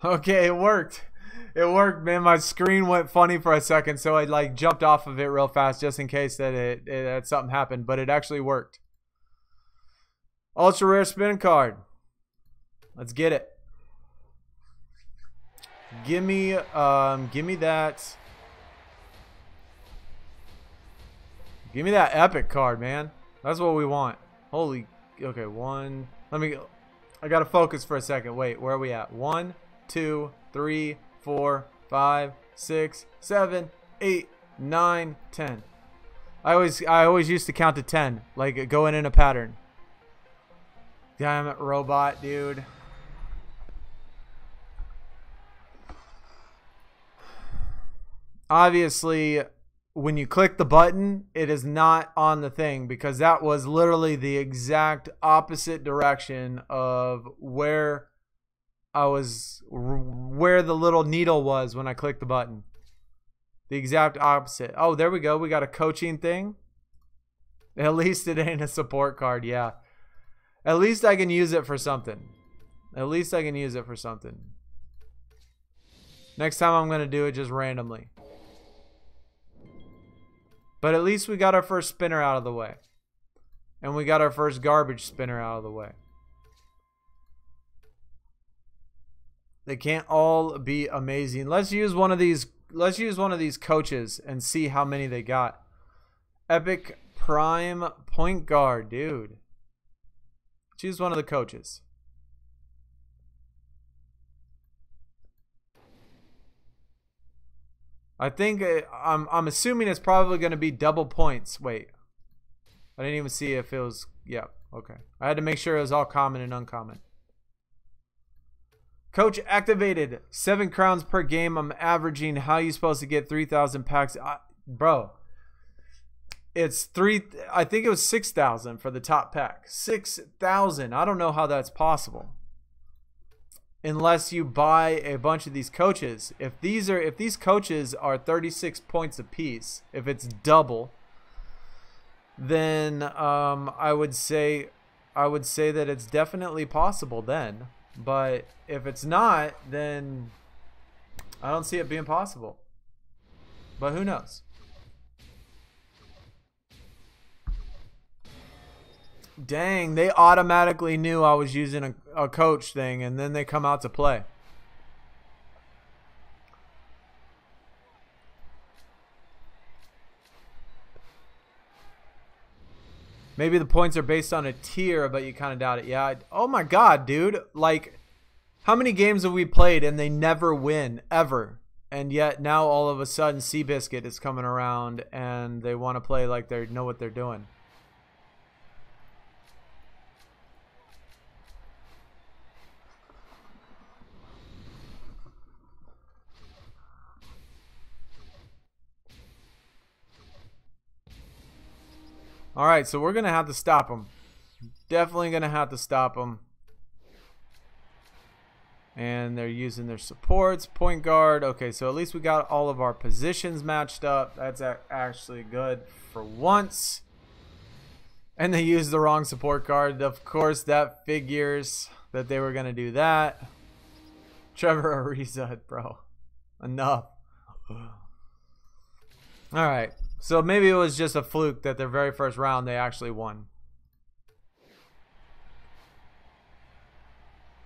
[SPEAKER 1] Okay, it worked. It worked, man. My screen went funny for a second, so I like jumped off of it real fast just in case that something happened, but it actually worked. Ultra rare spin card. Let's get it. Give me that. Give me that epic card, man. That's what we want. Holy, okay, one. I gotta focus for a second. Wait, where are we at? 1, 2, 3, 4, 5, 6, 7, 8, 9, 10. I always used to count to 10, like going in a pattern. Damn it, robot, dude. Obviously, when you click the button, it is not on the thing because that was literally the exact opposite direction of where the little needle was when I clicked the button. The exact opposite. Oh, there we go. We got a coaching thing. At least it ain't a support card. Yeah. At least I can use it for something. At least I can use it for something. Next time I'm going to do it just randomly. But at least we got our first spinner out of the way. And we got our first garbage spinner out of the way. They can't all be amazing. Let's use one of these coaches and see how many they got. Epic Prime point guard, dude. Choose one of the coaches. I think I'm assuming it's probably going to be double points. Wait. I didn't even see if it was, yeah, okay. I had to make sure it was all common and uncommon. Coach activated. 7 crowns per game. I'm averaging. How are you supposed to get 3,000 packs? Bro. It's I think it was 6,000 for the top pack. 6,000. I don't know how that's possible. Unless you buy a bunch of these coaches. If these coaches are 36 points apiece, if it's double, then I would say that it's definitely possible then. But if it's not, then I don't see it being possible. But who knows? Dang, they automatically knew I was using a coach thing, and then they come out to play. Maybe the points are based on a tier, but you kind of doubt it. Yeah. Oh my God, dude. Like, how many games have we played and they never win, ever? And yet now all of a sudden Seabiscuit is coming around and they want to play like they know what they're doing. All right, so we're going to have to stop them. Definitely going to have to stop them. And they're using their supports, point guard. Okay, so at least we got all of our positions matched up. That's actually good for once. And they used the wrong support card. Of course, that figures that they were going to do that. Trevor Ariza, bro. Enough. All right. So maybe it was just a fluke that their very first round they actually won.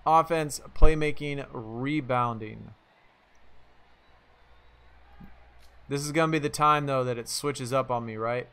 [SPEAKER 1] Offense, playmaking, rebounding. This is going to be the time, though, that it switches up on me, right?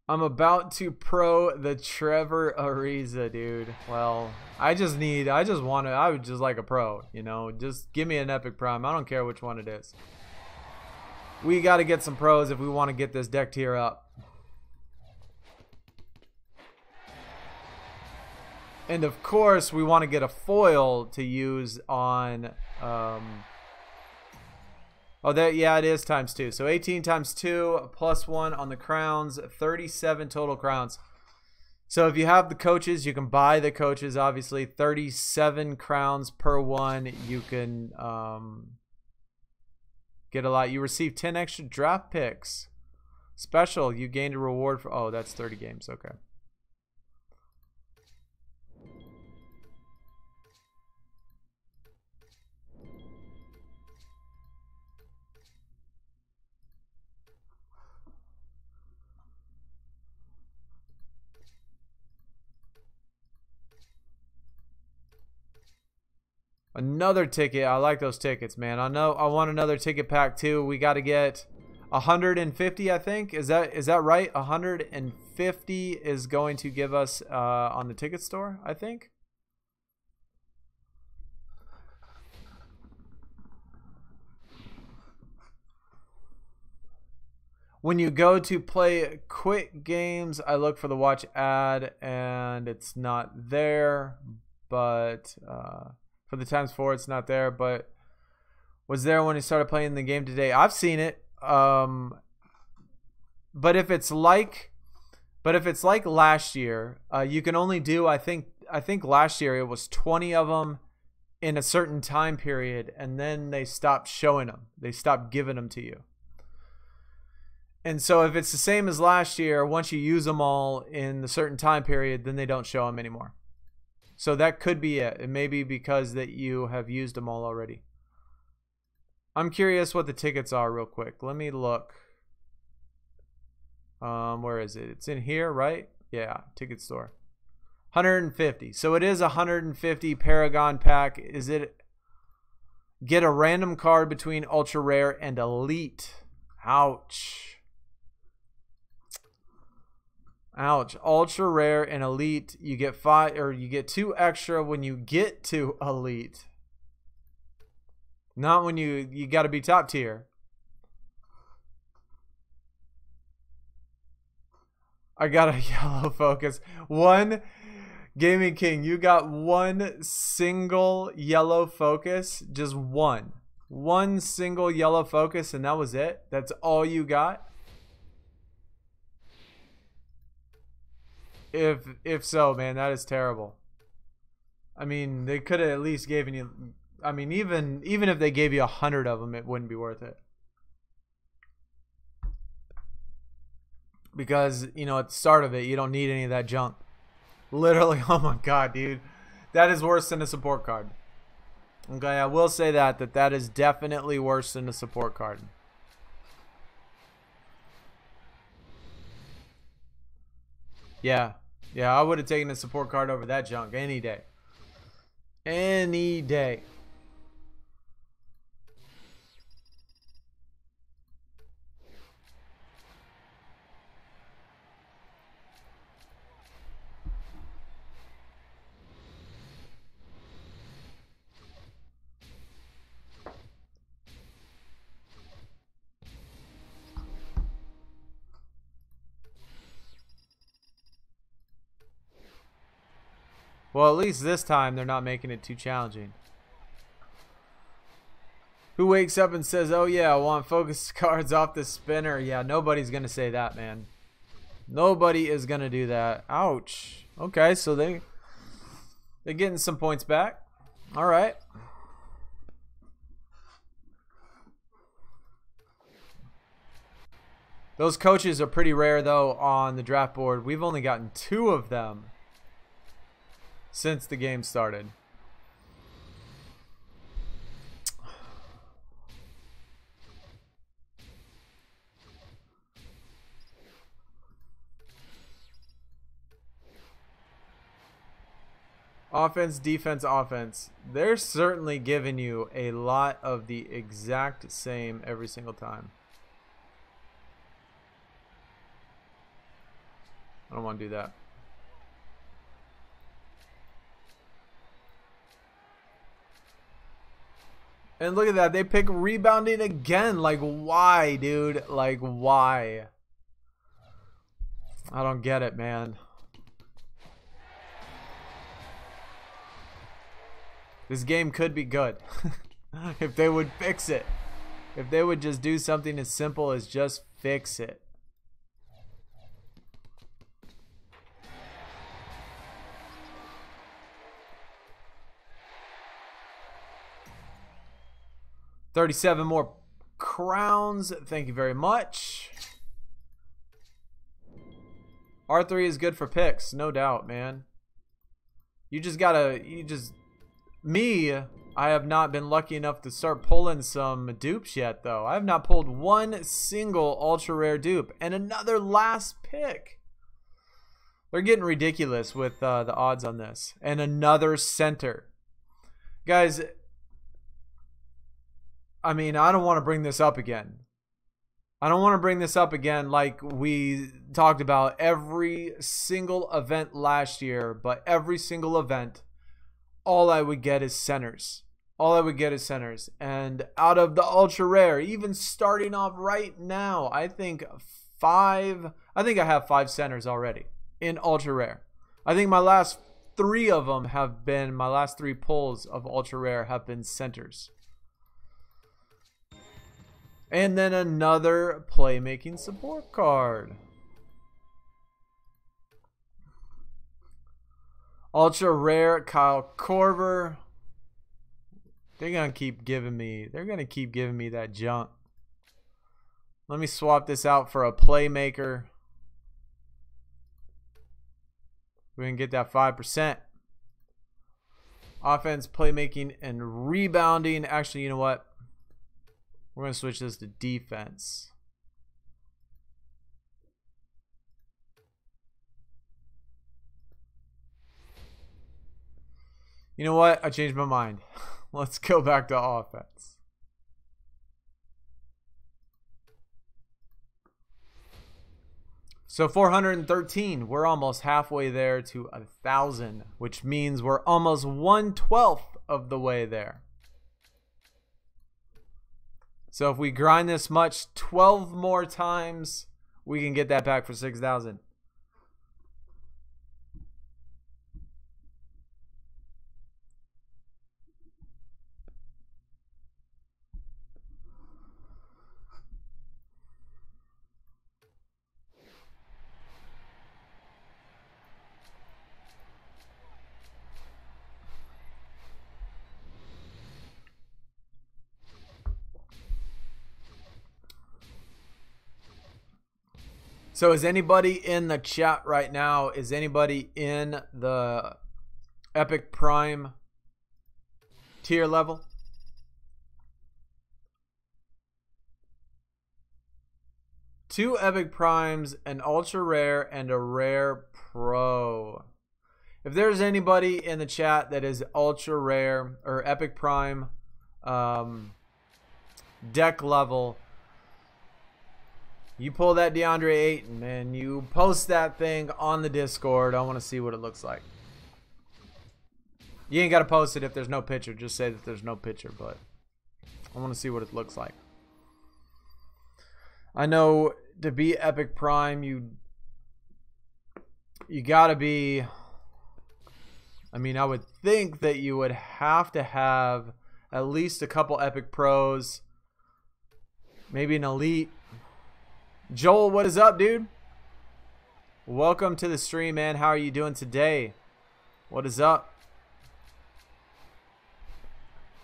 [SPEAKER 1] I'm about to pro the Trevor Ariza, dude. Well, I would just like a pro, you know. Just give me an epic prime. I don't care which one it is. We got to get some pros if we want to get this deck tier up. And of course, we want to get a foil to use on oh, yeah, it is times 2. So 18 times 2 plus 1 on the crowns. 37 total crowns. So if you have the coaches, you can buy the coaches. Obviously, 37 crowns per one. You can get a lot. You receive 10 extra draft picks. Special. You gained a reward for. Oh, that's 30 games. Okay. Another ticket. I like those tickets, man. I know I want another ticket pack too. We got to get 150, I think. Is that right? 150 is going to give us on the ticket store, I think. When you go to play quick games, I look for the watch ad and it's not there, but for the ×4 it's not there, but was there when he started playing the game today. I've seen it. But if it's like last year, you can only do, I think last year it was 20 of them in a certain time period, and then they stopped showing them. They stopped giving them to you. And so if it's the same as last year, once you use them all in a certain time period, then they don't show them anymore. So that could be it. It may be because that you have used them all already. I'm curious what the tickets are real quick. Let me look. Where is it? It's in here, right? Yeah, ticket store. 150. So it is 150 Paragon pack. Is it get a random card between ultra rare and elite? Ouch. Ouch. Ultra rare and elite, you get 5 or you get 2 extra when you get to elite. Not when you got to be top tier. I got a yellow focus. One Gaming King, you got one single yellow focus, just one. One single yellow focus and that was it? That's all you got? If so, man, that is terrible. I mean, they could have at least given you. I mean, even if they gave you 100 of them, it wouldn't be worth it. Because you know, at the start of it, you don't need any of that junk. Literally, oh my god, dude, that is worse than a support card. Okay, I will say that is definitely worse than a support card. Yeah. Yeah, I would have taken a support card over that junk any day. Any day. Well, at least this time they're not making it too challenging. Who wakes up and says, oh yeah, I want focus cards off the spinner? Yeah, nobody's going to say that, man. Nobody is going to do that. Ouch. Okay, so they're getting some points back. All right. Those coaches are pretty rare, though, on the draft board. We've only gotten 2 of them since the game started. Offense, defense, offense. They're certainly giving you a lot of the exact same every single time. I don't want to do that. And look at that. They pick rebounding again. Like, why, dude? Like, why? I don't get it, man. This game could be good. If they would fix it. If they would just do something as simple as just fix it. 37 more crowns. Thank you very much. R3 is good for picks, no doubt, man. Me, I have not been lucky enough to start pulling some dupes yet, though. I have not pulled one single ultra rare dupe. And another last pick. They're getting ridiculous with the odds on this. And another center. Guys, I mean, I don't want to bring this up again. I don't want to bring this up again like we talked about every single event last year. But every single event, all I would get is centers. All I would get is centers. And out of the ultra rare, even starting off right now, I think I have 5 centers already in ultra rare. I think my last 3 of them have been, my last 3 pulls of ultra rare have been centers. And then another playmaking support card. Ultra rare Kyle Korver. They're gonna keep giving me that junk. Let me swap this out for a playmaker. We can get that 5%. Offense, playmaking, and rebounding. Actually, you know what? We're going to switch this to defense. You know what? I changed my mind. Let's go back to offense. So 413, we're almost halfway there to 1,000, which means we're almost 1/12 of the way there. So if we grind this much 12 more times, we can get that back for 6,000. So is anybody in the chat right now? Is anybody in the Epic Prime tier level? Two Epic Primes, an Ultra Rare, and a Rare Pro. If there's anybody in the chat that is Ultra Rare or Epic Prime deck level, you pull that DeAndre Ayton, man. You post that thing on the Discord. I want to see what it looks like. You ain't got to post it if there's no picture. Just say that there's no picture, but I want to see what it looks like. I know to be Epic Prime, you got to be... I mean, I would think that you would have to have at least a couple Epic Pros. Maybe an Elite. Joel, what is up, dude? Welcome to the stream, man. How are you doing today? What is up?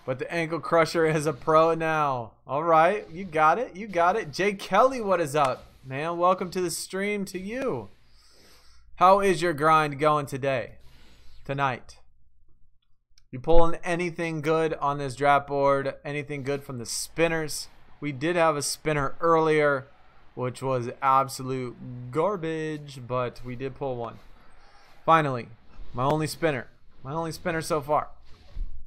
[SPEAKER 1] But the Ankle Crusher is a pro now. All right, you got it. You got it. Jay Kelly, what is up, man? Welcome to the stream to you. How is your grind going today? Tonight? You pulling anything good on this draft board? Anything good from the spinners? We did have a spinner earlier, which was absolute garbage, but we did pull one. Finally, my only spinner so far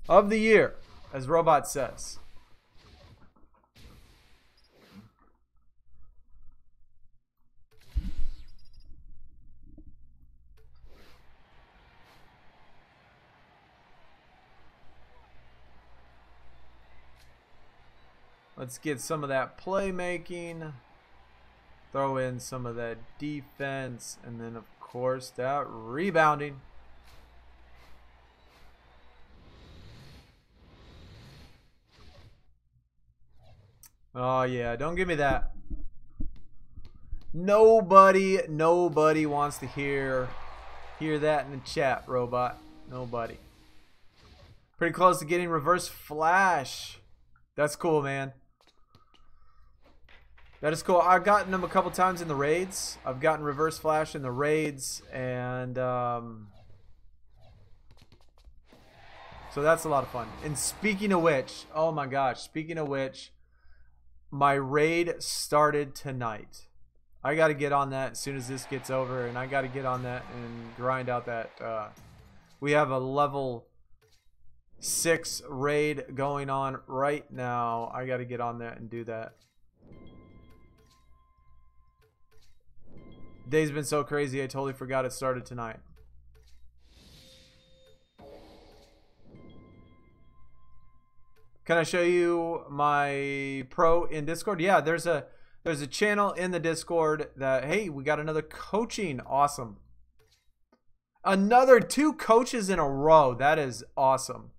[SPEAKER 1] of the year, as Robot says. Let's get some of that playmaking. Throw in some of that defense, and then of course that rebounding. Oh yeah, don't give me that. Nobody wants to hear that in the chat, Robot. Nobody. Pretty close to getting Reverse Flash. That's cool, man. That is cool. I've gotten them a couple times in the raids. I've gotten reverse flash in the raids, and so that's a lot of fun. And speaking of which, oh my gosh, speaking of which, my raid started tonight. I got to get on that as soon as this gets over, and I got to get on that and grind out that. We have a level 6 raid going on right now. I got to get on that and do that. Day's been so crazy, I totally forgot it started tonight. Can I show you my pro in Discord? Yeah, there's a channel in the Discord that, hey, we got another coaching. Awesome. Another 2 coaches in a row. That is awesome.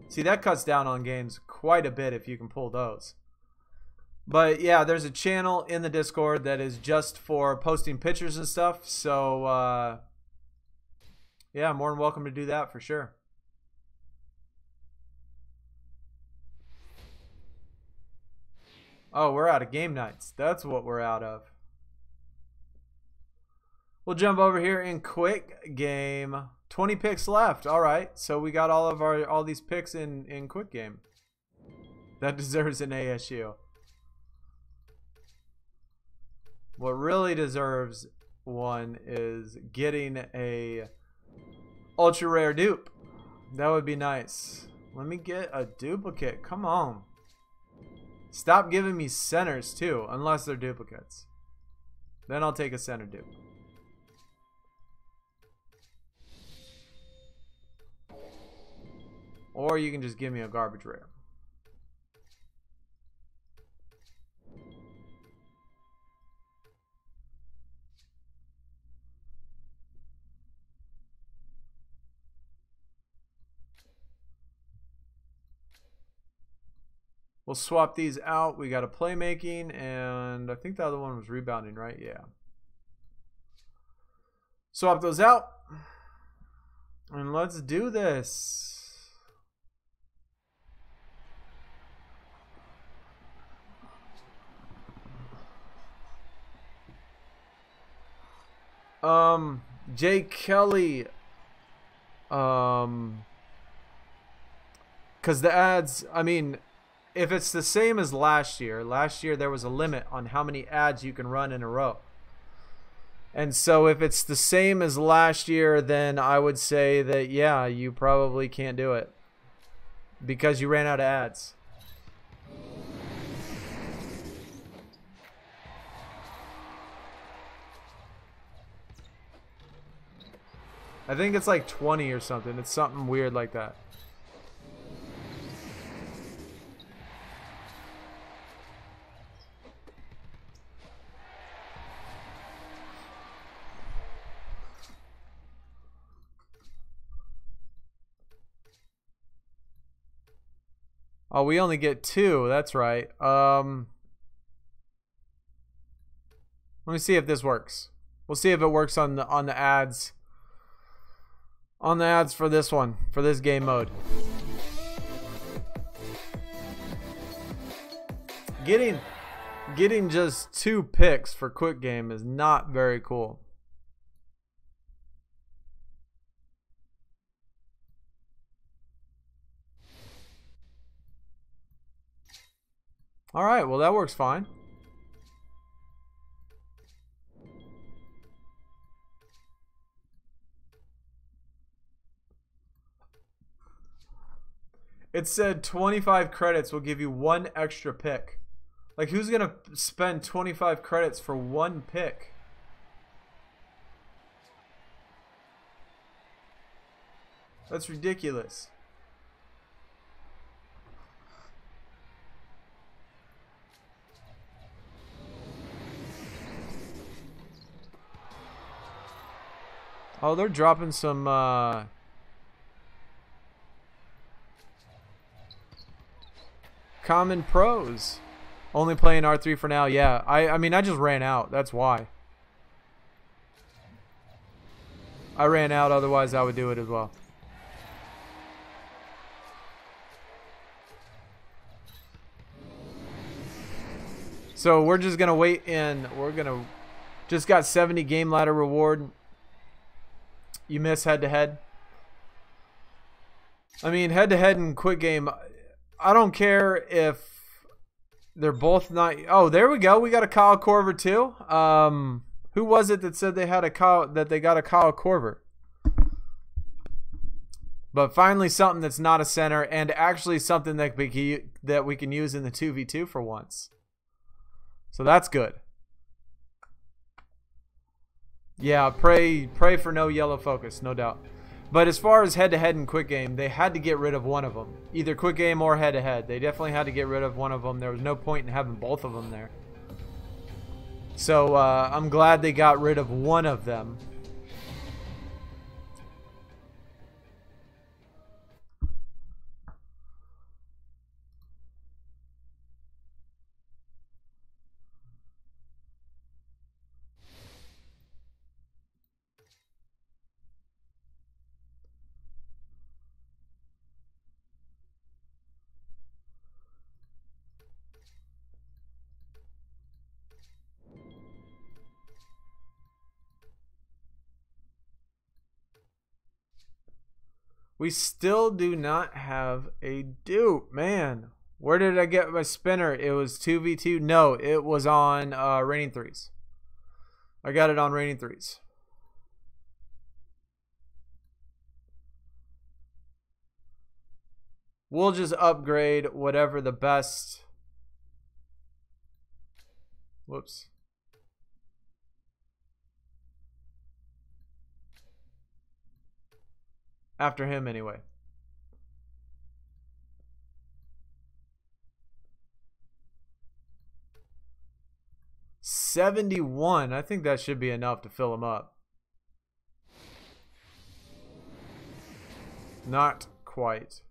[SPEAKER 1] See, that cuts down on games quite a bit if you can pull those. But yeah, there's a channel in the Discord that is just for posting pictures and stuff. So yeah, more than welcome to do that for sure. Oh, we're out of game nights. That's what we're out of. We'll jump over here in quick game. 20 picks left. All right, so we got all these picks in quick game. That deserves an ASU. What really deserves one is getting a ultra rare dupe. That would be nice. Let me get a duplicate. Come on. Stop giving me centers too, unless they're duplicates. Then I'll take a center dupe. Or you can just give me a garbage rare. We'll swap these out. We got a playmaking, and I think the other one was rebounding, right? Yeah. Swap those out. And let's do this. Jay Kelly. Because the ads, I mean, if it's the same as last year there was a limit on how many ads you can run in a row. And so if it's the same as last year, then I would say that, yeah, you probably can't do it because you ran out of ads. I think it's like 20 or something. It's something weird like that. Oh, we only get 2. That's right. Let me see if this works. We'll see if it works on the ads. On the ads for this one, for this game mode. Getting just 2 picks for quick game is not very cool. All right, well, that works fine. It said 25 credits will give you 1 extra pick. Like, who's going to spend 25 credits for 1 pick? That's ridiculous. Oh, they're dropping some common pros. Only playing R3 for now. Yeah, I mean, I just ran out. That's why. I ran out, otherwise I would do it as well. So we're just going to wait in. We're going to just got 70 game ladder reward. You miss head-to-head. I mean, head-to-head and quick game, I don't care if they're both not. Oh, there we go. We got a Kyle Korver too. Who was it that said they had a Kyle, that they got a Kyle Korver? But finally something that's not a center and actually something that we can use in the 2v2 for once. So that's good. Yeah, pray for no yellow focus, no doubt. But as far as head-to-head and quick game, they had to get rid of one of them. Either quick game or head-to-head. They definitely had to get rid of one of them. There was no point in having both of them there. So I'm glad they got rid of one of them. We still do not have a dupe, man. Where did I get my spinner? It was 2v2. No, it was on Raining Threes. I got it on Raining Threes. We'll just upgrade whatever the best. Whoops. After him anyway. $71. I think that should be enough to fill him up. Not quite.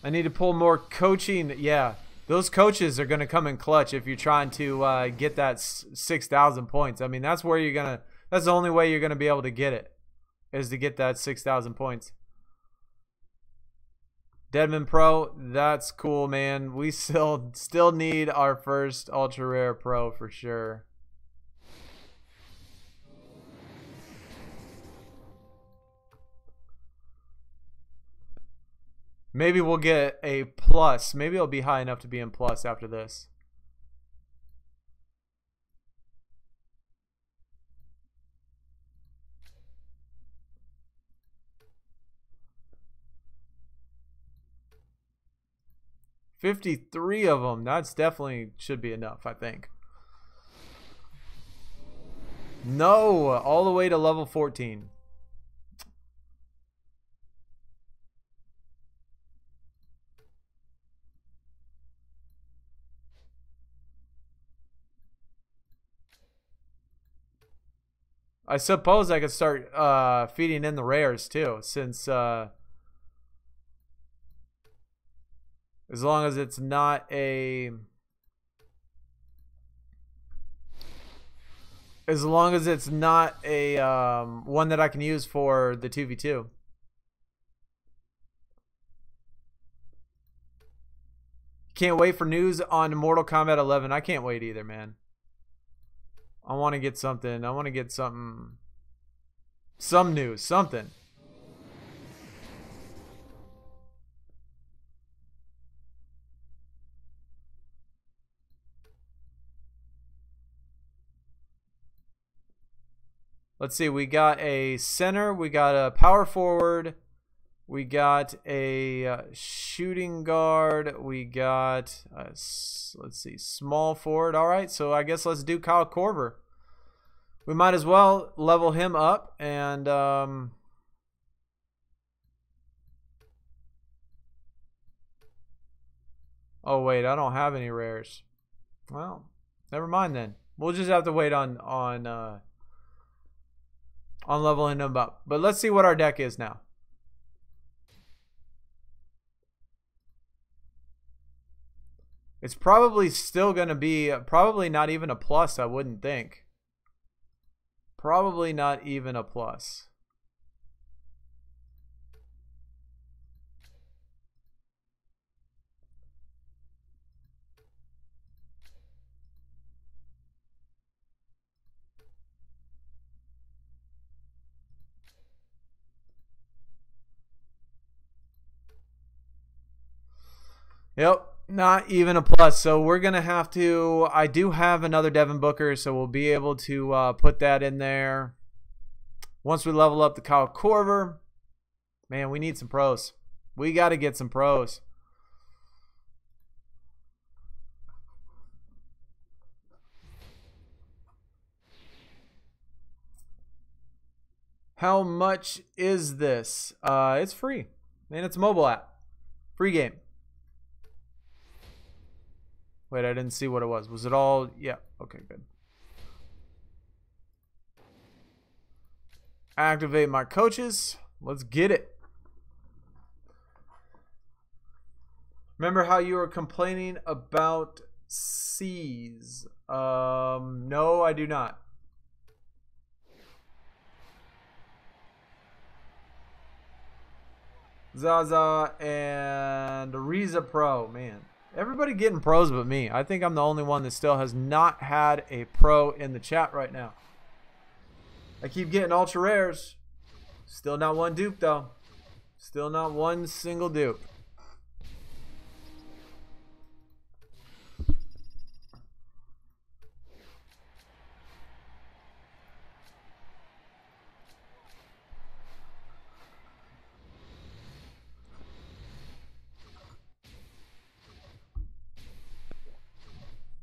[SPEAKER 1] I need to pull more coaching. Yeah, those coaches are going to come in clutch if you're trying to get that 6,000 points. I mean, that's where you're going to, that's the only way you're going to be able to get it, is to get that 6,000 points. Deadman Pro, that's cool, man. We still need our first ultra rare pro for sure. Maybe we'll get a plus. Maybe it'll be high enough to be in plus after this. $53 of them. That's definitely should be enough, I think. No, all the way to level 14. I suppose I could start feeding in the rares too, since as long as it's not a one that I can use for the 2v2. Can't wait for news on Mortal Kombat 11. I can't wait either, man. I want to get something. I want to get something. Some news. Something. Let's see. We got a center. We got a power forward. We got a shooting guard. We got, let's see, small forward. All right, so I guess let's do Kyle Korver. We might as well level him up and oh, wait, I don't have any rares. Well, never mind then. We'll just have to wait on leveling him up. But let's see what our deck is now. It's probably still going to be probably not even a plus, I wouldn't think. Probably not even a plus. Yep, not even a plus. So we're going to have to, I do have another Devin Booker, so we'll be able to put that in there. Once we level up the Kyle Korver, man, we need some pros. We got to get some pros. How much is this? It's free. And it's a mobile app. Free game. Wait, I didn't see what it was. Was it all? Yeah. Okay, good. Activate my coaches. Let's get it. Remember how you were complaining about C's? No, I do not. Zaza and Riza Pro, man. Everybody getting pros but me. I think I'm the only one that still has not had a pro in the chat right now. I keep getting ultra rares. Still not one dupe though. Still not one single dupe.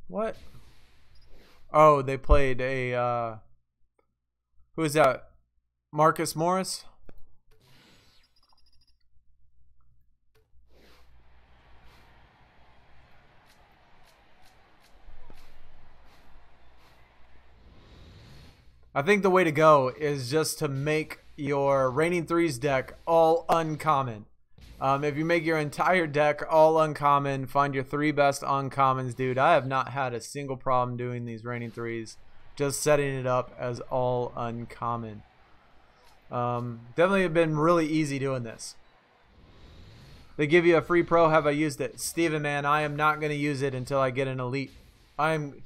[SPEAKER 1] What? Oh, they played a who is that? Marcus Morris? I think the way to go is just to make your Reigning Threes deck all uncommon. If you make your entire deck all uncommon, find your 3 best uncommons, dude. I have not had a single problem doing these Reigning Threes. Just setting it up as all uncommon. Definitely have been really easy doing this. They give you a free pro. Have I used it? Steven, man, I am not going to use it until I get an elite. I'm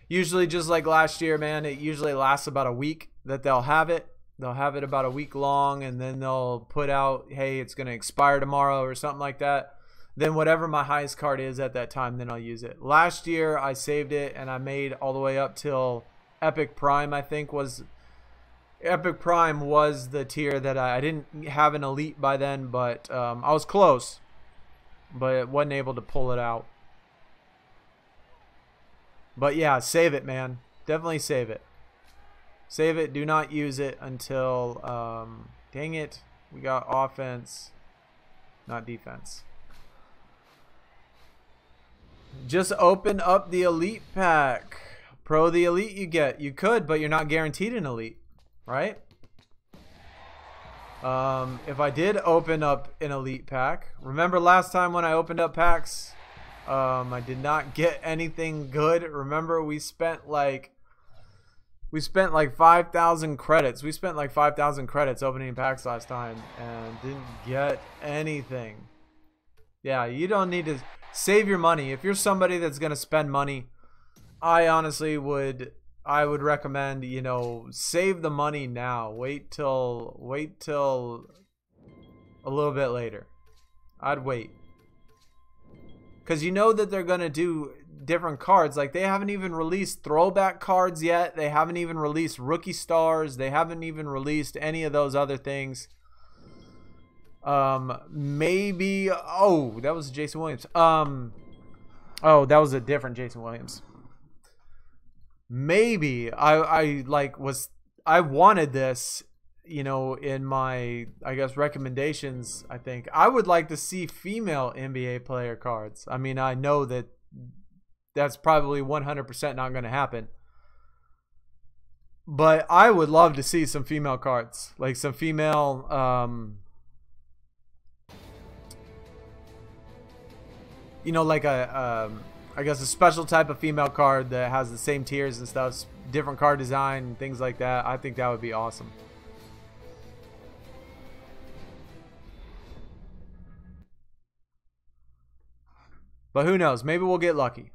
[SPEAKER 1] usually just like last year, man. It usually lasts about a week that they'll have it. They'll have it about a week long, and then they'll put out, hey, it's going to expire tomorrow or something like that. Then whatever my highest card is at that time, then I'll use it. Last year, I saved it, and I made all the way up till Epic Prime, I think, was... Epic Prime was the tier that I didn't have an elite by then, but I was close. But wasn't able to pull it out. But yeah, save it, man. Definitely save it. Save it. Do not use it until... dang it. We got offense, not defense. Just open up the elite pack. Pro the elite you get. You could, but you're not guaranteed an elite. Right? If I did open up an elite pack, remember last time when I opened up packs, I did not get anything good. Remember we spent like 5,000 credits. We spent like 5,000 credits opening packs last time and didn't get anything. Yeah, you don't need to save your money. If you're somebody that's going to spend money, I honestly would recommend, you know, save the money now. Wait till a little bit later. I'd wait. Cuz you know that they're going to do different cards. Like they haven't even released throwback cards yet. They haven't even released rookie stars. They haven't even released any of those other things. Maybe oh, that was Jason Williams. Oh, that was a different Jason Williams. Maybe I wanted this, you know, in my, I guess, recommendations. I think I would like to see female NBA player cards. I mean, I know that that's probably 100% not going to happen, but I would love to see some female cards, like some female you know, like a I guess a special type of female card that has the same tiers and stuff, different card design and things like that. I think that would be awesome. But who knows? Maybe we'll get lucky.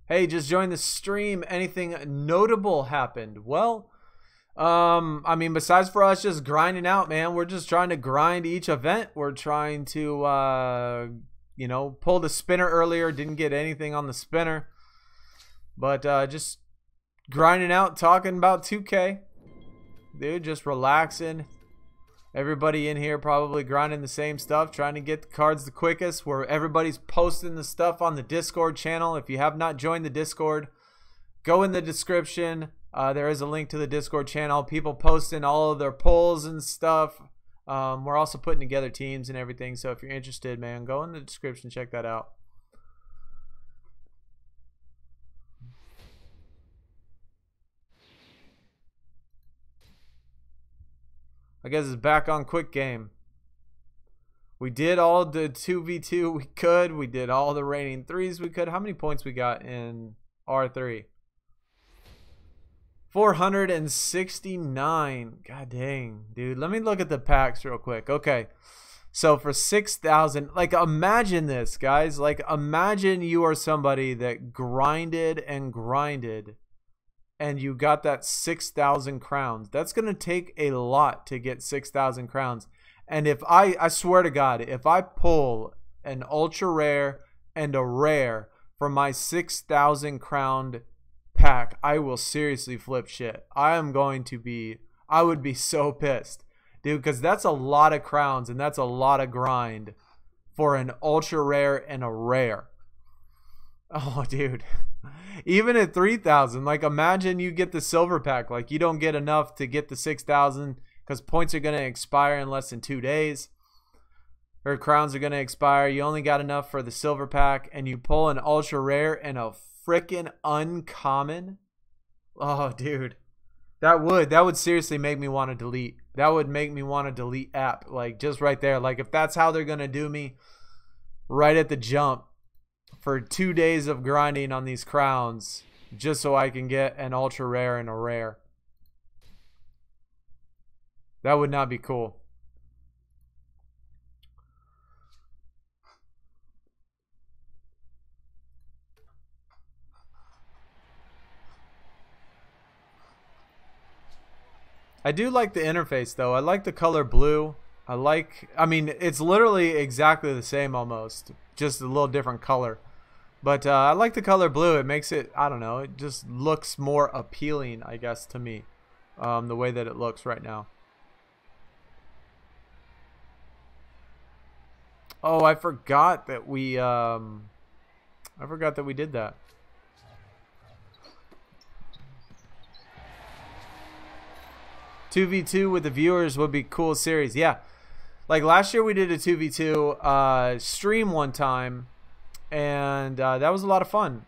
[SPEAKER 1] Hey, just joined the stream. Anything notable happened? Well, I mean, besides for us just grinding out, man, we're just trying to grind each event. We're trying to, you know, pull the spinner earlier. Didn't get anything on the spinner. But just grinding out, talking about 2K. Dude, just relaxing. Everybody in here probably grinding the same stuff, trying to get the cards the quickest, where everybody's posting the stuff on the Discord channel. If you have not joined the Discord, go in the description. There is a link to the Discord channel. People posting all of their polls and stuff. We're also putting together teams and everything. So if you're interested, man, go in the description, check that out. I guess it's back on quick game. We did all the 2v2 we could. We did all the raining threes we could. How many points we got in R3? 469. God dang, dude. Let me look at the packs real quick. Okay. So for 6,000, like imagine this, guys. Like imagine you are somebody that grinded and grinded and you got that 6,000 crowns. That's going to take a lot to get 6,000 crowns. And if I swear to God, if I pull an ultra rare and a rare for my 6,000 crown pack, I will seriously flip shit. I would be so pissed, dude, because that's a lot of crowns and that's a lot of grind for an ultra rare and a rare. Oh, dude. Even at 3,000, like imagine you get the silver pack, like you don't get enough to get the 6,000 because points are going to expire in less than 2 days, or crowns are going to expire. You only got enough for the silver pack and you pull an ultra rare and a freaking uncommon. Oh, dude, that would seriously make me want to delete. That would make me want to delete app, like just right there. Like if that's how they're going to do me right at the jump, for 2 days of grinding on these crowns just so I can get an ultra rare and a rare. That would not be cool. I do like the interface though. I like the color blue. I mean, it's literally exactly the same almost, just a little different color. But I like the color blue. It makes it, I don't know, it just looks more appealing, I guess, to me, the way that it looks right now. Oh, I forgot that we did that. "2v2 with the viewers would be cool series." Yeah. Like last year we did a 2v2 stream one time, and that was a lot of fun.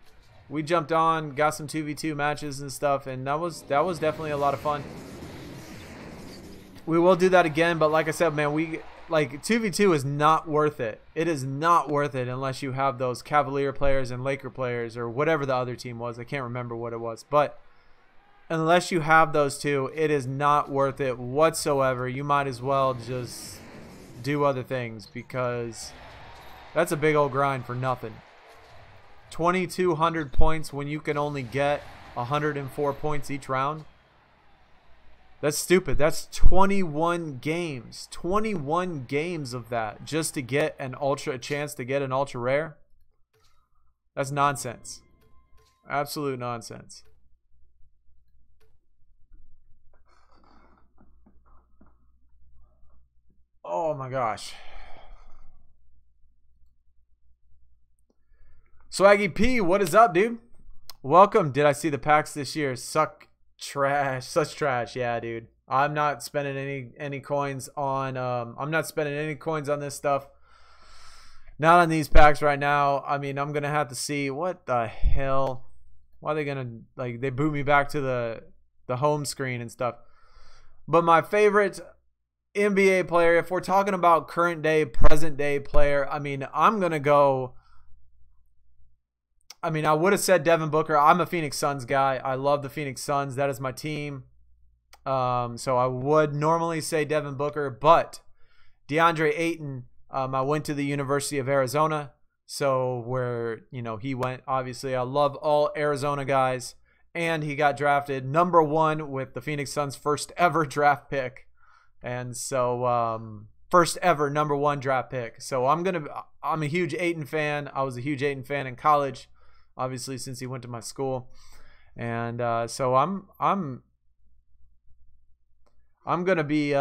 [SPEAKER 1] We jumped on, got some 2v2 matches and stuff, and that was definitely a lot of fun. We will do that again, but like I said, man, 2v2 is not worth it. It is not worth it unless you have those Cavalier players and Laker players or whatever the other team was. I can't remember what it was, but unless you have those two, it is not worth it whatsoever. You might as well just do other things because that's a big old grind for nothing. 2,200 points when you can only get 104 points each round. That's stupid. That's 21 games. 21 games of that just to get a chance to get an ultra rare. That's nonsense. Absolute nonsense. Oh my gosh. Swaggy P, what is up, dude? Welcome. Did I see the packs this year? Suck trash. Such trash. Yeah, dude. I'm not spending any coins on I'm not spending any coins on this stuff. Not on these packs right now. I mean, I'm gonna have to see what the hell. Why are they gonna, like, they boot me back to the home screen and stuff. But my favorite NBA player, if we're talking about current day, present day player, I mean, I'm going to go. I mean, I would have said Devin Booker. I'm a Phoenix Suns guy. I love the Phoenix Suns. That is my team. So I would normally say Devin Booker, but DeAndre Ayton, I went to the University of Arizona. So where, he went, obviously, I love all Arizona guys. And he got drafted #1 with the Phoenix Suns' first ever draft pick. And so, first ever #1 draft pick. So I'm a huge Ayton fan. I was a huge Ayton fan in college, obviously, since he went to my school. And so I'm gonna be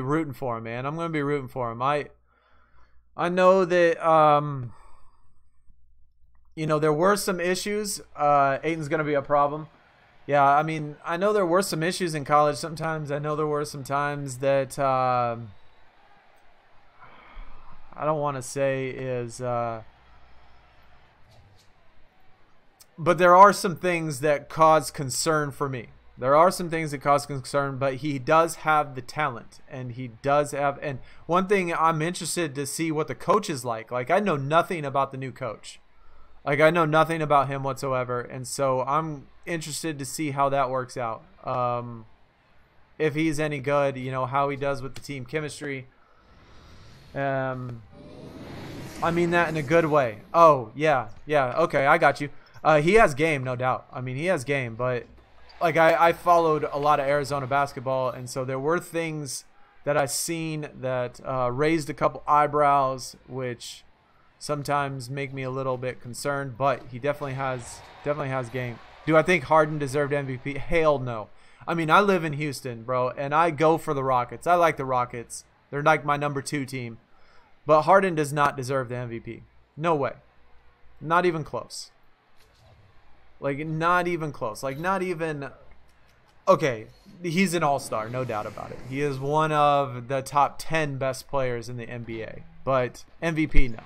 [SPEAKER 1] rooting for him, man. I'm gonna be rooting for him. I know that there were some issues. Ayton's gonna be a problem. Yeah, I mean, I know there were some issues in college sometimes. I know there were some times that I don't want to say is but there are some things that cause concern for me. There are some things that cause concern, but he does have the talent, and he does have. And one thing I'm interested to see what the coach is like. Like, I know nothing about the new coach. Like, I know nothing about him whatsoever, and so I'm interested to see how that works out. If he's any good, how he does with the team chemistry. I mean that in a good way. Oh, yeah, okay, I got you. He has game, no doubt. I mean, he has game, but like I followed a lot of Arizona basketball, and so there were things that I seen that raised a couple eyebrows, which sometimes make me a little bit concerned. But he definitely has game. Do I think Harden deserved MVP? Hell no. I mean, I live in Houston, bro, and I go for the Rockets. I like the Rockets. They're like my #2 team. But Harden does not deserve the MVP. No way. Not even close. Like, not even close. Like, not even... Okay, he's an all-star, no doubt about it. He is one of the top 10 best players in the NBA. But MVP, no.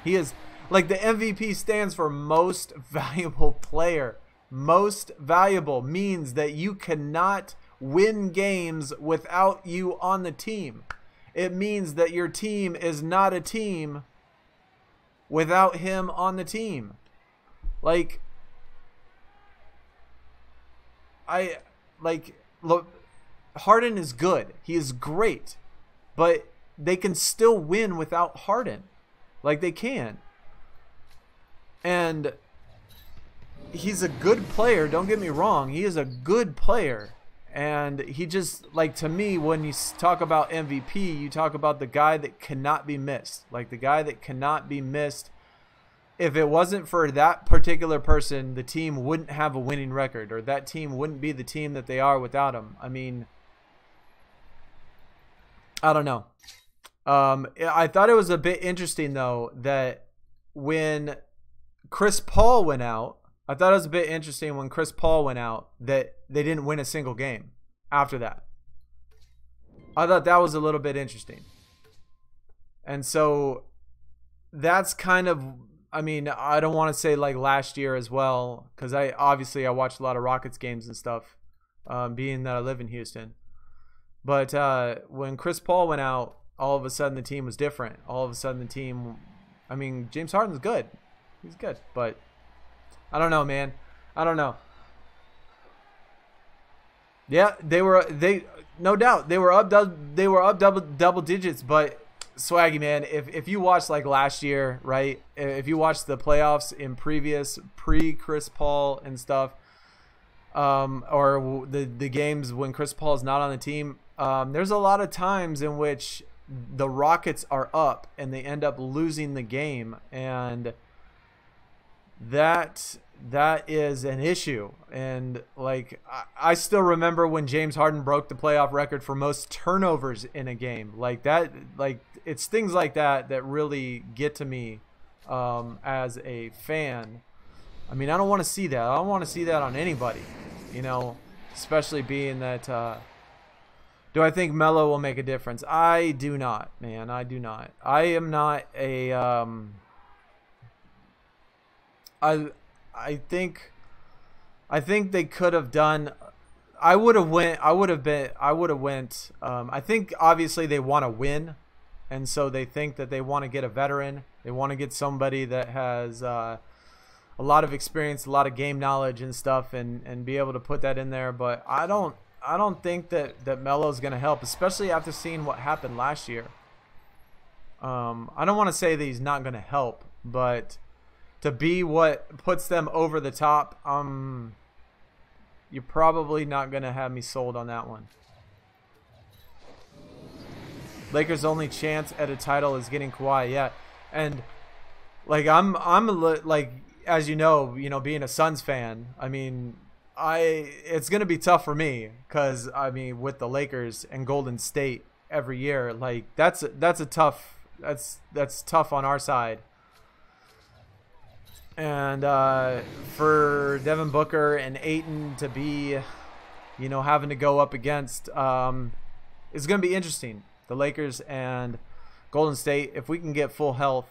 [SPEAKER 1] He is... Like, the MVP stands for most valuable player. Most valuable means that you cannot win games without you on the team. It means that your team is not a team without him on the team. Like... look, Harden is good. He is great. But they can still win without Harden. Like, they can. And he's a good player. Don't get me wrong. He is a good player. And he just, like, to me, when you talk about MVP, you talk about the guy that cannot be missed. Like, the guy that cannot be missed. If it wasn't for that particular person, the team wouldn't have a winning record, or that team wouldn't be the team that they are without him. I mean, I don't know. I thought it was a bit interesting, though, that when Chris Paul went out, I thought it was a bit interesting when Chris Paul went out that they didn't win a single game after that. I thought that was a little bit interesting. And so that's kind of... I mean, I don't want to say like last year as well, because I watched a lot of Rockets games and stuff, being that I live in Houston. But when Chris Paul went out, all of a sudden the team was different. All of a sudden the team, I mean, James Harden's good. He's good, but I don't know, man. I don't know. Yeah, no doubt they were up double digits, but Swaggy, man, if you watched like last year, right? If you watched the playoffs in pre-Chris Paul and stuff, or the games when Chris Paul is not on the team, there's a lot of times in which the Rockets are up and they end up losing the game, and that is an issue. And like I still remember when James Harden broke the playoff record for most turnovers in a game. Like that, like it's things like that that really get to me as a fan. I mean, I don't want to see that. I don't want to see that on anybody, especially being that do I think Melo will make a difference? I do not, man. I do not. I am not a I think they could have done I would have went. I would have been. I would have went. I think obviously they want to win, and so they think that they want to get a veteran. They want to get somebody that has a lot of experience, a lot of game knowledge and stuff, and be able to put that in there. But I don't think that Melo's going to help, especially after seeing what happened last year. I don't want to say that he's not going to help, but to be what puts them over the top, you're probably not going to have me sold on that one. Lakers' only chance at a title is getting Kawhi, yeah. And like like, as you know, being a Suns fan, I mean, it's going to be tough for me cuz I mean, with the Lakers and Golden State every year, like that's tough on our side. And for Devin Booker and Ayton to be, having to go up against, it's going to be interesting. The Lakers and Golden State, if we can get full health,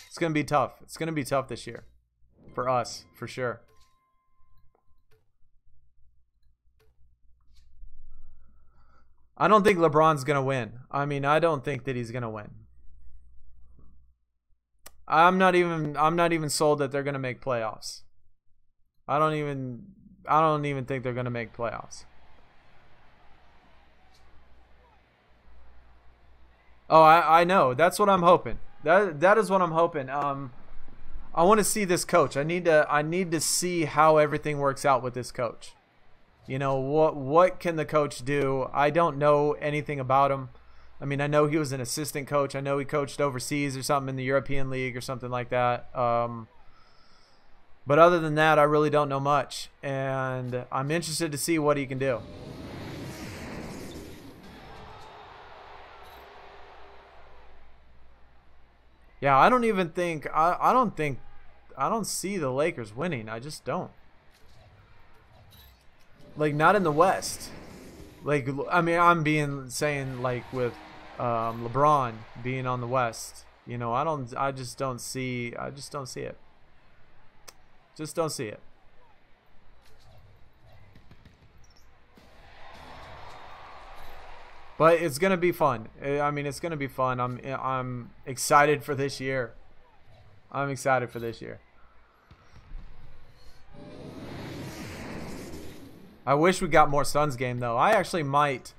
[SPEAKER 1] it's going to be tough. It's going to be tough this year for us, for sure. I don't think LeBron's going to win. I mean, I don't think that he's going to win. I'm not even sold that they're going to make playoffs. I don't even think they're going to make playoffs. Oh, I know. That's what I'm hoping. That is what I'm hoping. I want to see this coach. I need to see how everything works out with this coach. What can the coach do? I don't know anything about him. I mean, I know he was an assistant coach. I know he coached overseas or something in the European League or something like that. But other than that, I really don't know much. And I'm interested to see what he can do. Yeah, I don't even think I don't see the Lakers winning. I just don't. Like, not in the West. Like, I mean, saying like with LeBron being on the West. I just don't see it. Just don't see it. But it's gonna be fun. I mean, it's gonna be fun. I'm excited for this year. I'm excited for this year. I wish we got more Suns game though. I actually might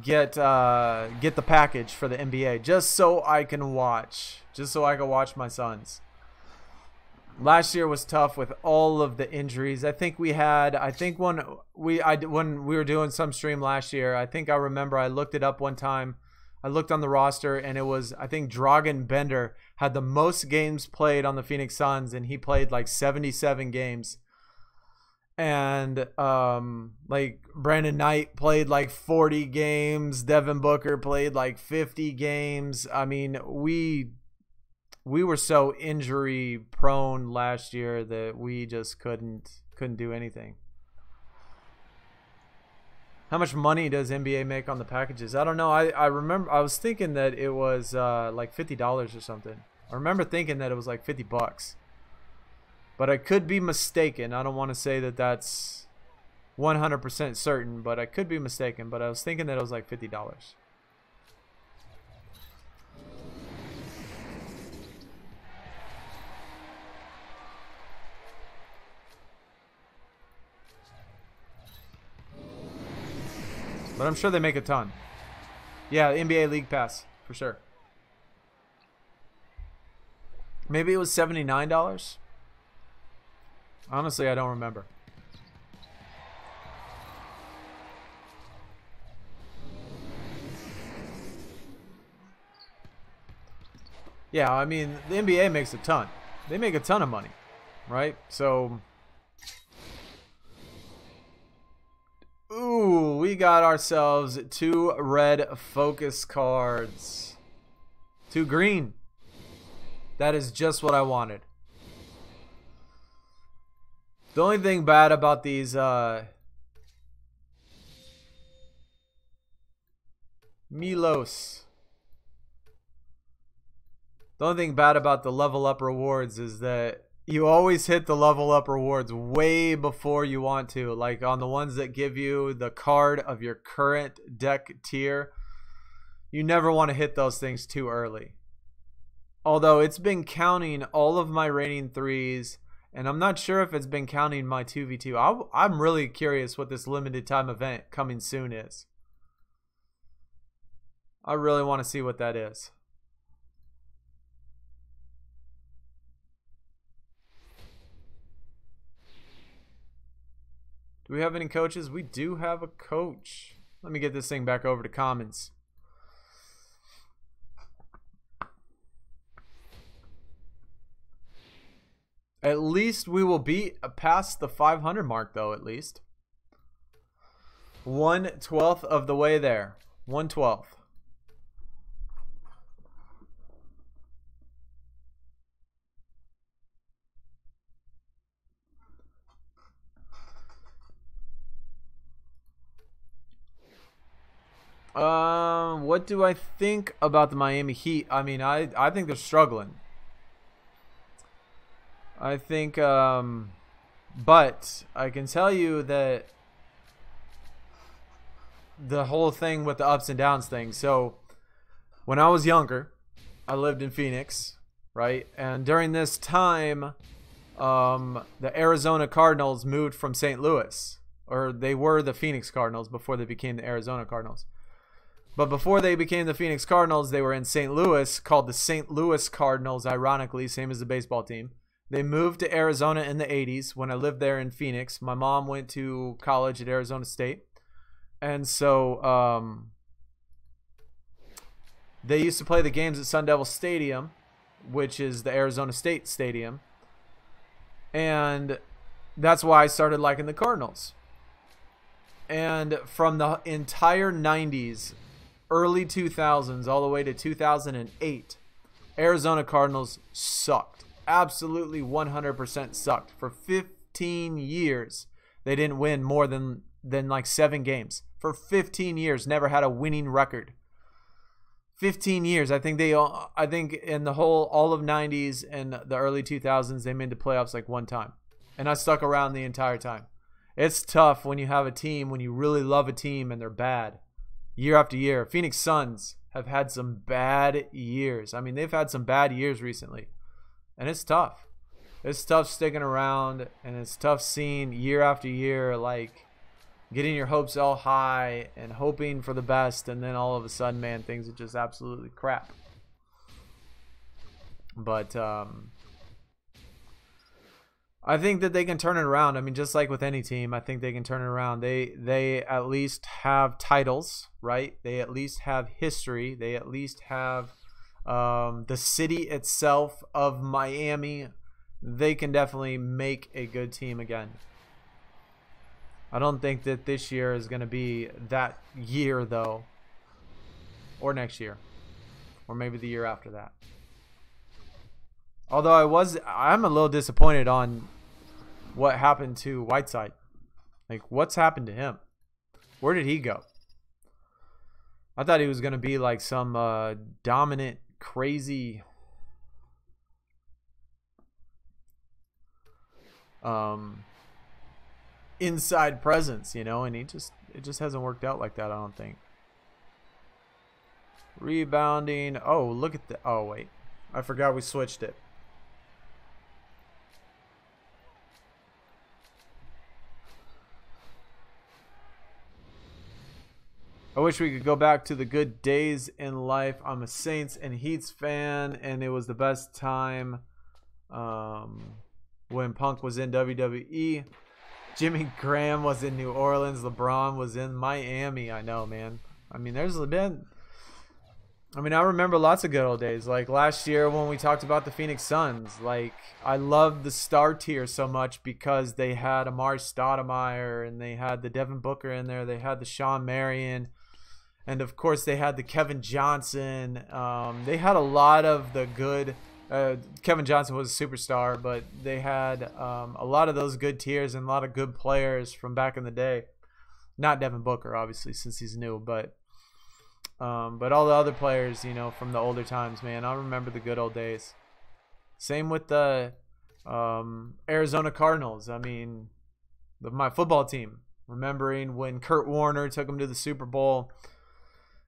[SPEAKER 1] get the package for the NBA just so I can watch. Just so I can watch my Suns. Last year was tough with all of the injuries. I think when we were doing some stream last year, I remember I looked it up one time. I looked on the roster and it was, I think Dragan Bender had the most games played on the Phoenix Suns and he played like 77 games. And like Brandon Knight played like 40 games. Devin Booker played like 50 games. I mean, we were so injury prone last year that we just couldn't do anything. How much money does NBA make on the packages? I don't know. I remember I was thinking that it was like $50 or something. I remember thinking that it was like $50. But I could be mistaken. I don't want to say that that's 100% certain, but I could be mistaken. But I was thinking that it was like $50. But I'm sure they make a ton. Yeah, NBA League Pass, for sure. Maybe it was $79? Honestly, I don't remember. Yeah, I mean, the NBA makes a ton. They make a ton of money, right? So, ooh, we got ourselves 2 red focus cards. 2 green. That is just what I wanted. The only thing bad about these Milos. The only thing bad about the level up rewards is that You always hit the level up rewards way before you want to. Like on the ones that give you the card of your current deck tier, you never want to hit those things too early. Although it's been counting all of my Reigning 3s, and I'm not sure if it's been counting my 2v2. I'm really curious what this limited time event coming soon is. I really want to see what that is. Do we have any coaches? We do have a coach. Let me get this thing back over to comments. At least we will be past the 500 mark, though, at least. 1/12 of the way there. 1/12. What do I think about the Miami Heat? I mean, I think they're struggling. I think, but I can tell you that the whole thing with the ups and downs thing. So, when I was younger, I lived in Phoenix, right? And during this time, the Arizona Cardinals moved from St. Louis, or they were the Phoenix Cardinals before they became the Arizona Cardinals. But before they became the Phoenix Cardinals, they were in St. Louis, called the St. Louis Cardinals, ironically, same as the baseball team. They moved to Arizona in the 80s when I lived there in Phoenix. My mom went to college at Arizona State. And so they used to play the games at Sun Devil Stadium, which is the Arizona State Stadium. And that's why I started liking the Cardinals. And from the entire 90s, early 2000s, all the way to 2008, Arizona Cardinals sucked. Absolutely 100% sucked. For 15 years, they didn't win more than like 7 games. For 15 years, never had a winning record. 15 years. I think in the whole all of 90s and the early 2000s, they made the playoffs like one time. And I stuck around the entire time. It's tough when you have a team, when you really love a team and they're bad. Year after year. Phoenix Suns have had some bad years. I mean, they've had some bad years recently. And it's tough. It's tough sticking around, and it's tough seeing year after year, like, getting your hopes all high and hoping for the best, and then all of a sudden, man, things are just absolutely crap. But I think that they can turn it around. I mean, just like with any team, I think they can turn it around. They at least have titles, right? They at least have history. They at least have the city itself of Miami. They can definitely make a good team again. I don't think that this year is going to be that year, though. Or next year. Or maybe the year after that. Although I'm a little disappointed on what happened to Whiteside. Like, what's happened to him? Where did he go? I thought he was going to be like some dominant, crazy inside presence, you know, and it just hasn't worked out like that, I don't think. Rebounding. Oh, look at the... Oh, wait. I forgot we switched it. I wish we could go back to the good days in life. I'm a Saints and Heats fan, and it was the best time when Punk was in WWE. Jimmy Graham was in New Orleans. LeBron was in Miami. I know, man. I mean, there's been... I mean, I remember lots of good old days. Like last year when we talked about the Phoenix Suns. Like, I loved the star tier so much because they had Amari Stoudemire and they had the Devin Booker in there. They had the Sean Marion. And, of course, they had the Kevin Johnson. They had a lot of the good... Kevin Johnson was a superstar, but they had a lot of those good tiers and a lot of good players from back in the day. Not Devin Booker, obviously, since he's new, but all the other players, you know, from the older times, man. I remember the good old days. Same with the Arizona Cardinals. I mean, my football team. Remembering when Kurt Warner took them to the Super Bowl.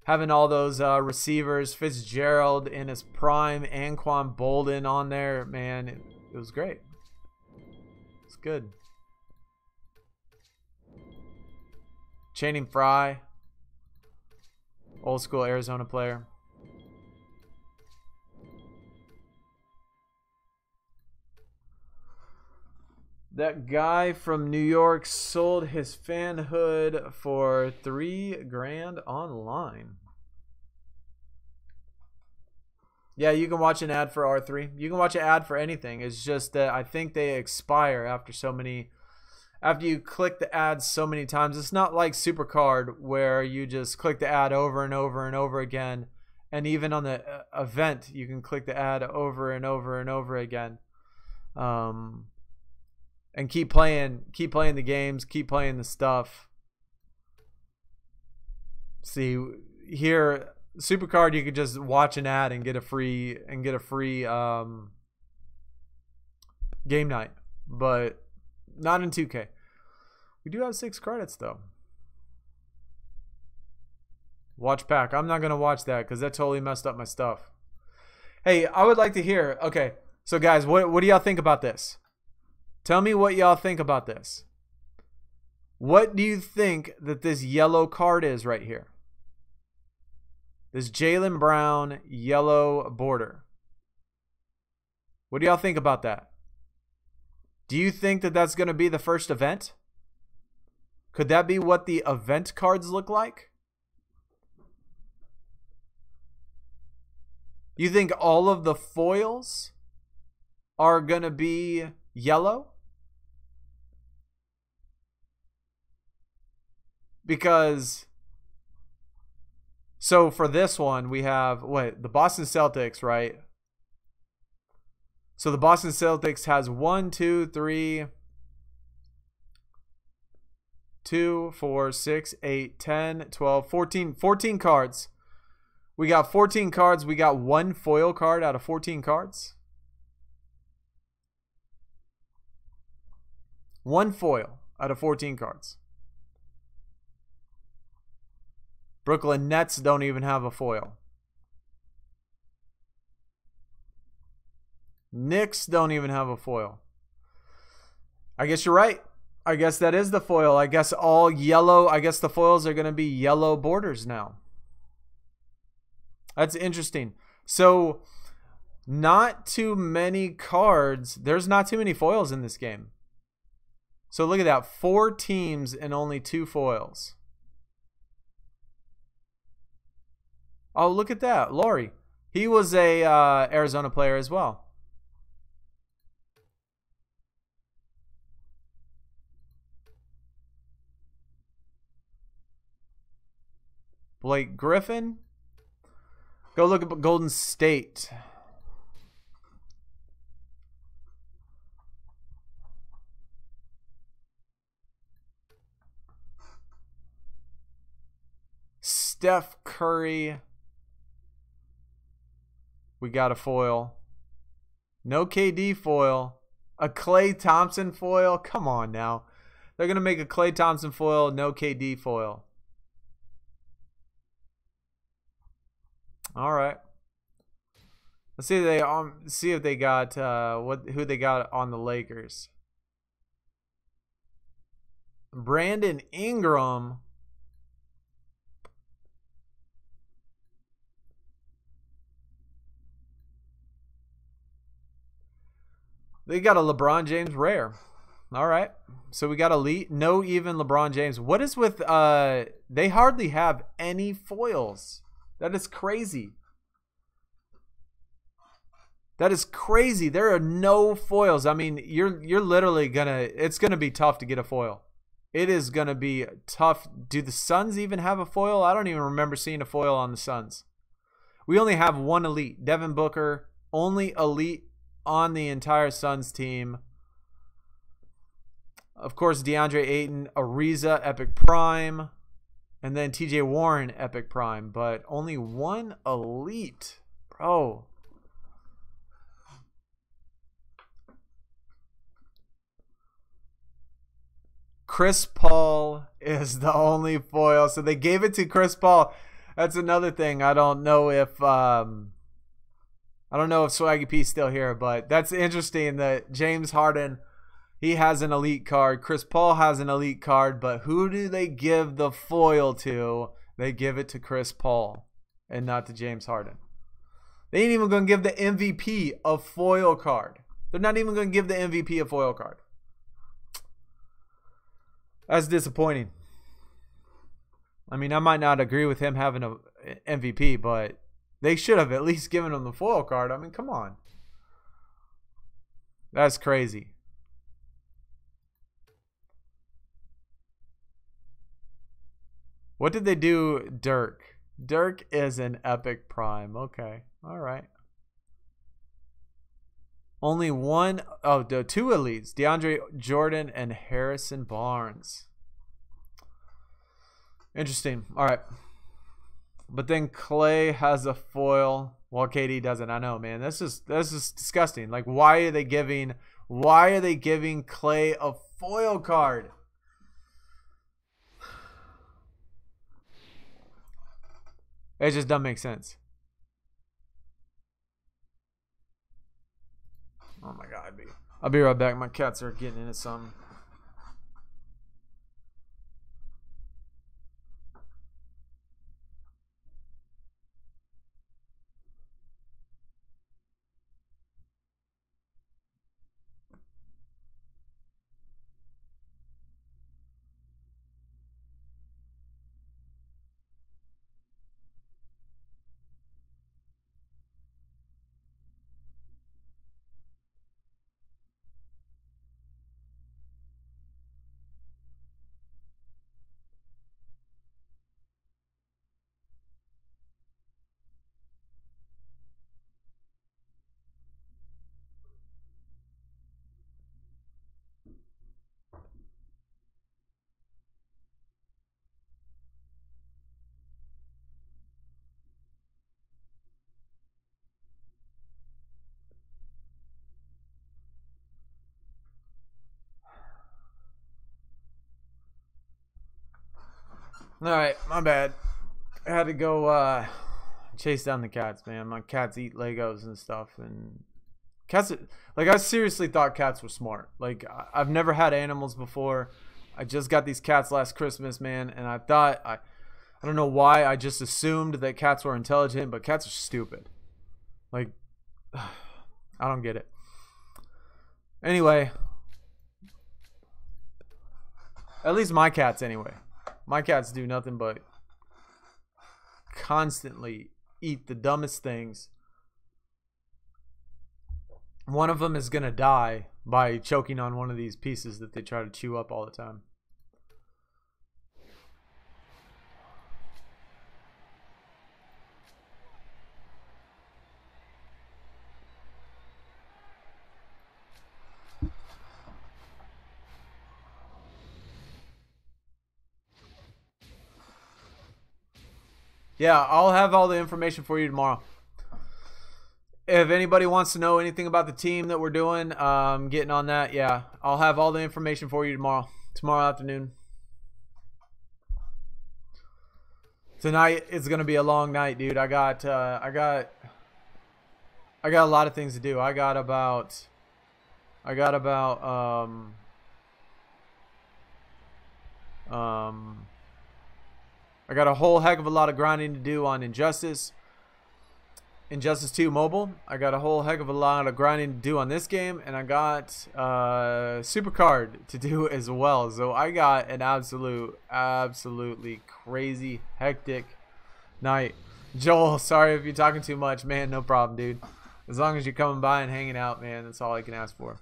[SPEAKER 1] Having all those receivers, Fitzgerald in his prime, Anquan Bolden on there. Man, it was great. It's good. Channing Frye. Old school Arizona player. That guy from New York sold his fanhood for $3 grand online. Yeah, you can watch an ad for R3. You can watch an ad for anything. It's just that I think they expire after so many. After you click the ad so many times. It's not like Supercard where you just click the ad over and over and over again. And even on the event, you can click the ad over and over and over again. And keep playing the games, keep playing the stuff. See here, Supercard, you could just watch an ad and get a free game night, but not in 2K. We do have 6 credits though. Watch pack. I'm not gonna watch that because that totally messed up my stuff. Hey, I would like to hear. Okay, so guys, what do y'all think about this? Tell me what y'all think about this. What do you think that this yellow card is right here? This Jaylen Brown yellow border. What do y'all think about that? Do you think that that's going to be the first event? Could that be what the event cards look like? You think all of the foils are going to be yellow? Because, so for this one, we have, the Boston Celtics, right? So the Boston Celtics has 1, 2, 3, 2, 4, 6, 8, 10, 12, 14 cards. We got 14 cards. We got 1 foil card out of 14 cards. 1 foil out of 14 cards. Brooklyn Nets don't even have a foil. Knicks don't even have a foil. I guess you're right. I guess that is the foil. I guess all yellow. I guess the foils are going to be yellow borders now. That's interesting. So, not too many cards. There's not too many foils in this game. So, look at that. 4 teams and only 2 foils. Oh, look at that. Laurie. He was a Arizona player as well. Blake Griffin. Go look at Golden State. Steph Curry. We got a foil. No KD foil. A Klay Thompson foil. Come on now. They're going to make a Klay Thompson foil. No KD foil. All right. Let's see if they got who they got on the Lakers. Brandon Ingram. They got a LeBron James rare. All right. So we got elite. No even LeBron James. What is with they hardly have any foils. That is crazy. That is crazy. There are no foils. I mean, you're literally it's gonna be tough to get a foil. It is gonna be tough. Do the Suns even have a foil? I don't even remember seeing a foil on the Suns. We only have 1 elite. Devin Booker, only elite on the entire Suns team. Of course, DeAndre Ayton, Ariza, Epic Prime, and then TJ Warren, Epic Prime, but only 1 elite. Bro. Chris Paul is the only foil. So they gave it to Chris Paul. That's another thing. I don't know if Swaggy P's still here, but that's interesting that James Harden, he has an elite card. Chris Paul has an elite card, but who do they give the foil to? They give it to Chris Paul and not to James Harden. They ain't even going to give the MVP a foil card. They're not even going to give the MVP a foil card. That's disappointing. I mean, I might not agree with him having an MVP, but they should have at least given him the foil card. I mean, come on. That's crazy. What did they do, Dirk? Dirk is an epic prime. Okay. All right. Only one. Oh, the two elites. DeAndre Jordan and Harrison Barnes. Interesting. All right. But then Clay has a foil while KD doesn't. I know, man. This is disgusting. Like, why are they giving Clay a foil card? It just doesn't make sense. Oh my God, I'll be right back. My cats are getting into something. Alright, my bad. I had to go chase down the cats, man. My cats eat Legos and stuff, and cats, like, I seriously thought cats were smart. Like, I've never had animals before. I just got these cats last Christmas, man, and I thought, I don't know why, I just assumed that cats were intelligent, but cats are stupid. Like, I don't get it. Anyway, at least my cats, anyway. My cats do nothing but constantly eat the dumbest things. One of them is going to die by choking on one of these pieces that they try to chew up all the time. Yeah, I'll have all the information for you tomorrow. If anybody wants to know anything about the team that we're doing, getting on that, yeah, I'll have all the information for you tomorrow afternoon. Tonight is gonna be a long night, dude. I got a lot of things to do. I got about I got a whole heck of a lot of grinding to do on Injustice 2 Mobile. I got a whole heck of a lot of grinding to do on this game, and I got Supercard to do as well. So I got an absolutely crazy, hectic night. Joel, sorry if you're talking too much, man. No problem, dude. As long as you're coming by and hanging out, man, that's all I can ask for.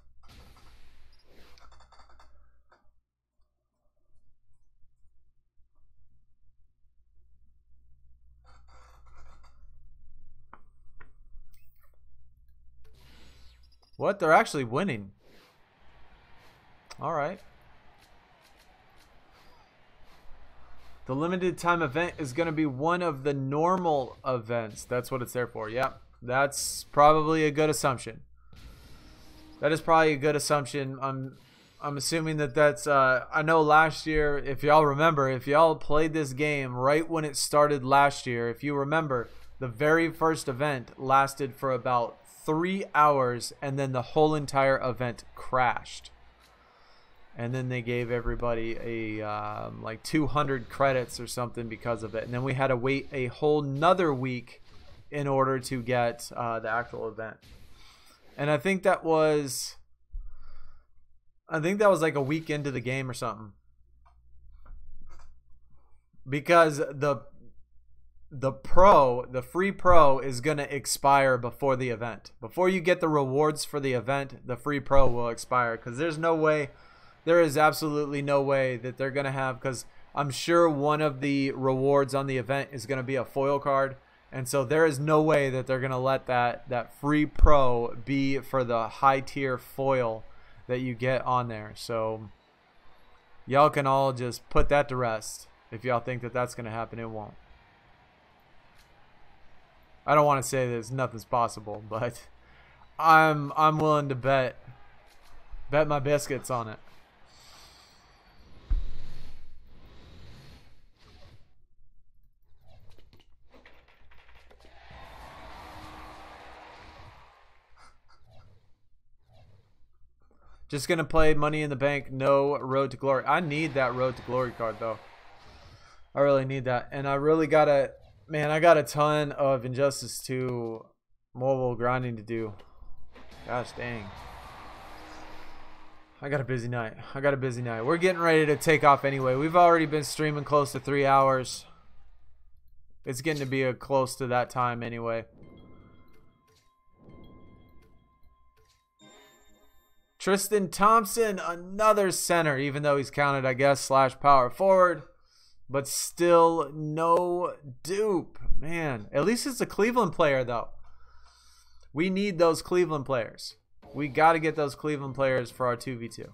[SPEAKER 1] What? They're actually winning. Alright. The limited time event is going to be one of the normal events. That's what it's there for. Yep. That's probably a good assumption. That is probably a good assumption. I'm I'm assuming that that's, I know last year, if y'all remember, if y'all played this game right when it started last year, if you remember, the very first event lasted for about 3 hours, and then the whole entire event crashed. And then they gave everybody a like 200 credits or something because of it. And then we had to wait a whole nother week in order to get the actual event. And I think that was like a week into the game or something. Because the free pro is going to expire before the event. Before you get the rewards for the event, the free pro will expire. Because there's no way, there is absolutely no way that they're going to have, because I'm sure one of the rewards on the event is going to be a foil card. And so there is no way that they're going to let that free pro be for the high tier foil that you get on there. So y'all can all just put that to rest. If y'all think that that's going to happen, it won't. I don't want to say that nothing's possible, but I'm willing to bet my biscuits on it. Just gonna play Money in the Bank, no Road to Glory. I need that Road to Glory card though. I really need that, and I really gotta, man, I got a ton of Injustice 2 mobile grinding to do. Gosh dang. I got a busy night. We're getting ready to take off anyway. We've already been streaming close to 3 hours. It's getting to be close to that time anyway. Tristan Thompson, another center, even though he's counted, I guess, slash power forward. But still no dupe. Man, at least it's a Cleveland player, though. We need those Cleveland players. We got to get those Cleveland players for our 2v2.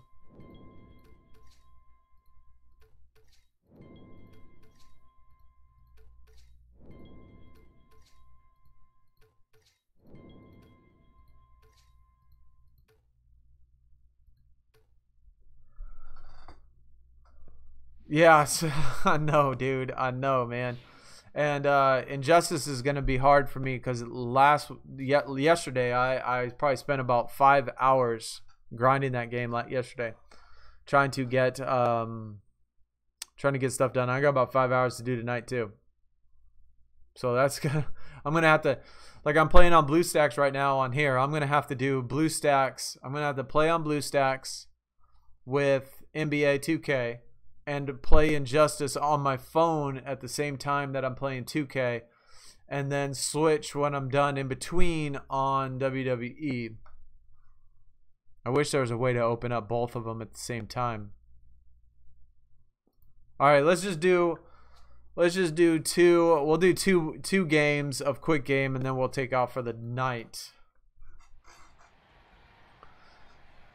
[SPEAKER 1] Yeah, I know, dude. I know, man. And Injustice is going to be hard for me because yesterday I probably spent about 5 hours grinding that game yesterday, trying to get stuff done. I got about 5 hours to do tonight too. So that's I'm gonna have to, like, I'm playing on BlueStacks right now on here. I'm gonna have to do BlueStacks. I'm gonna have to play on BlueStacks with NBA 2K. And play Injustice on my phone at the same time that I'm playing 2K, and then switch when I'm done in between on WWE. I wish there was a way to open up both of them at the same time. All right, let's just do two. We'll do two games of quick game, and then we'll take off for the night.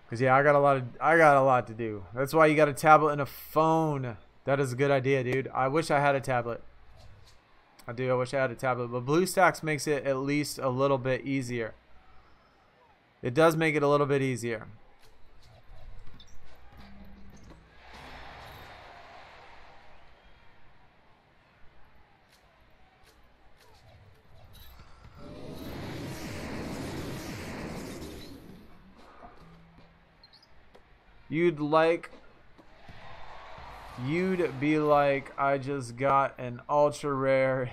[SPEAKER 1] Cause yeah, I got a lot to do. That's why you got a tablet and a phone. That is a good idea, dude. I wish I had a tablet. I do. I wish I had a tablet. But BlueStacks makes it at least a little bit easier. It does make it a little bit easier. You'd be like, I just got an ultra rare.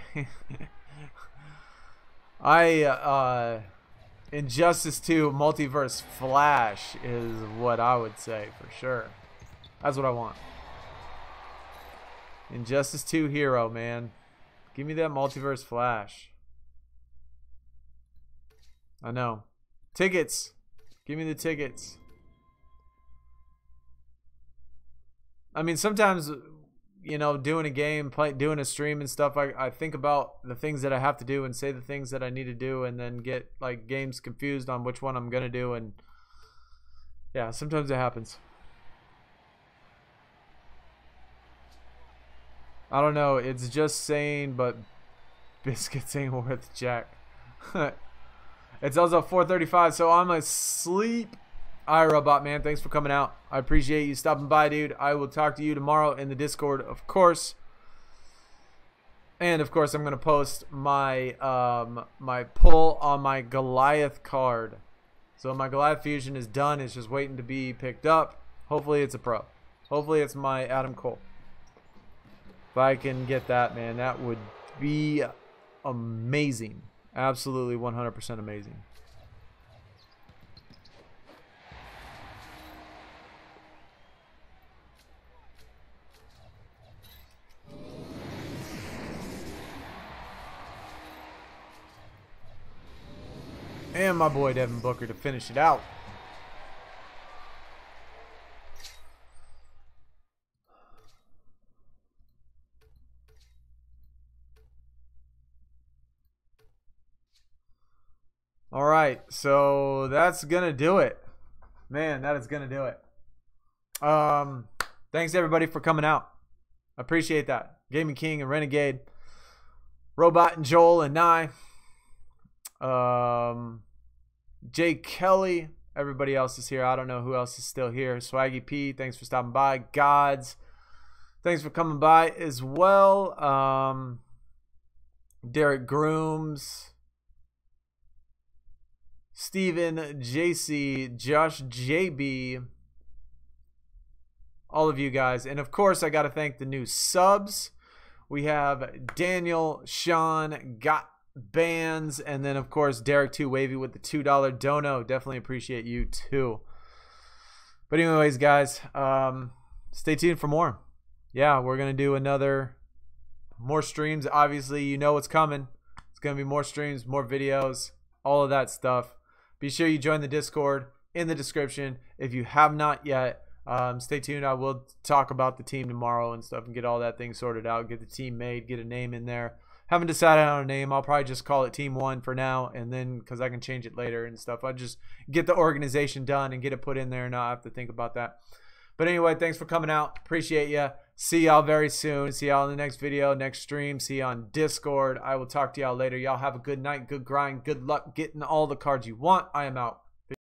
[SPEAKER 1] Injustice 2 Multiverse Flash is what I would say for sure. That's what I want. Injustice 2 Hero, man. Give me that Multiverse Flash. I know. Tickets. Give me the tickets. I mean, sometimes, you know, doing a game, doing a stream and stuff, I think about the things that I have to do and say the things that I need to do, and then get like games confused on which one I'm gonna do, and yeah, sometimes it happens. I don't know. It's just saying, but biscuits ain't worth jack. It's also 4:35, so I'm asleep. All right, Robot Man, thanks for coming out. I appreciate you stopping by, dude. I will talk to you tomorrow in the Discord, of course. And of course, I'm gonna post my my pull on my Goliath card. So my Goliath fusion is done. It's just waiting to be picked up. Hopefully, it's a pro. Hopefully, it's my Adam Cole. If I can get that, man, that would be amazing. Absolutely, 100% amazing. And my boy Devin Booker to finish it out. All right, so that's gonna do it. Man, that is gonna do it. Thanks everybody for coming out. I appreciate that. Gaming King and Renegade, Robot and Joel and Nye. Jay Kelly, everybody else is here. I don't know who else is still here. Swaggy P, thanks for stopping by. Gods, thanks for coming by as well. Derek Grooms, Steven, JC, Josh JB, all of you guys. And of course, I got to thank the new subs. We have Daniel, Sean, Got Bands, and then of course Derek 2 Wavy with the $2 dono. Definitely appreciate you too. But anyways, guys, stay tuned for more. Yeah, we're gonna do more streams. Obviously, you know what's coming. It's gonna be more streams, more videos, all of that stuff. Be sure you join the Discord in the description if you have not yet. Stay tuned. I will talk about the team tomorrow and stuff and get all that thing sorted out, get the team made, get a name in there. Haven't decided on a name. I'll probably just call it Team 1 for now, and then because I can change it later and stuff. I'll just get the organization done and get it put in there and not have to think about that. But anyway, thanks for coming out. Appreciate you. See y'all very soon. See y'all in the next video, next stream. See you on Discord. I will talk to y'all later. Y'all have a good night, good grind, good luck getting all the cards you want. I am out.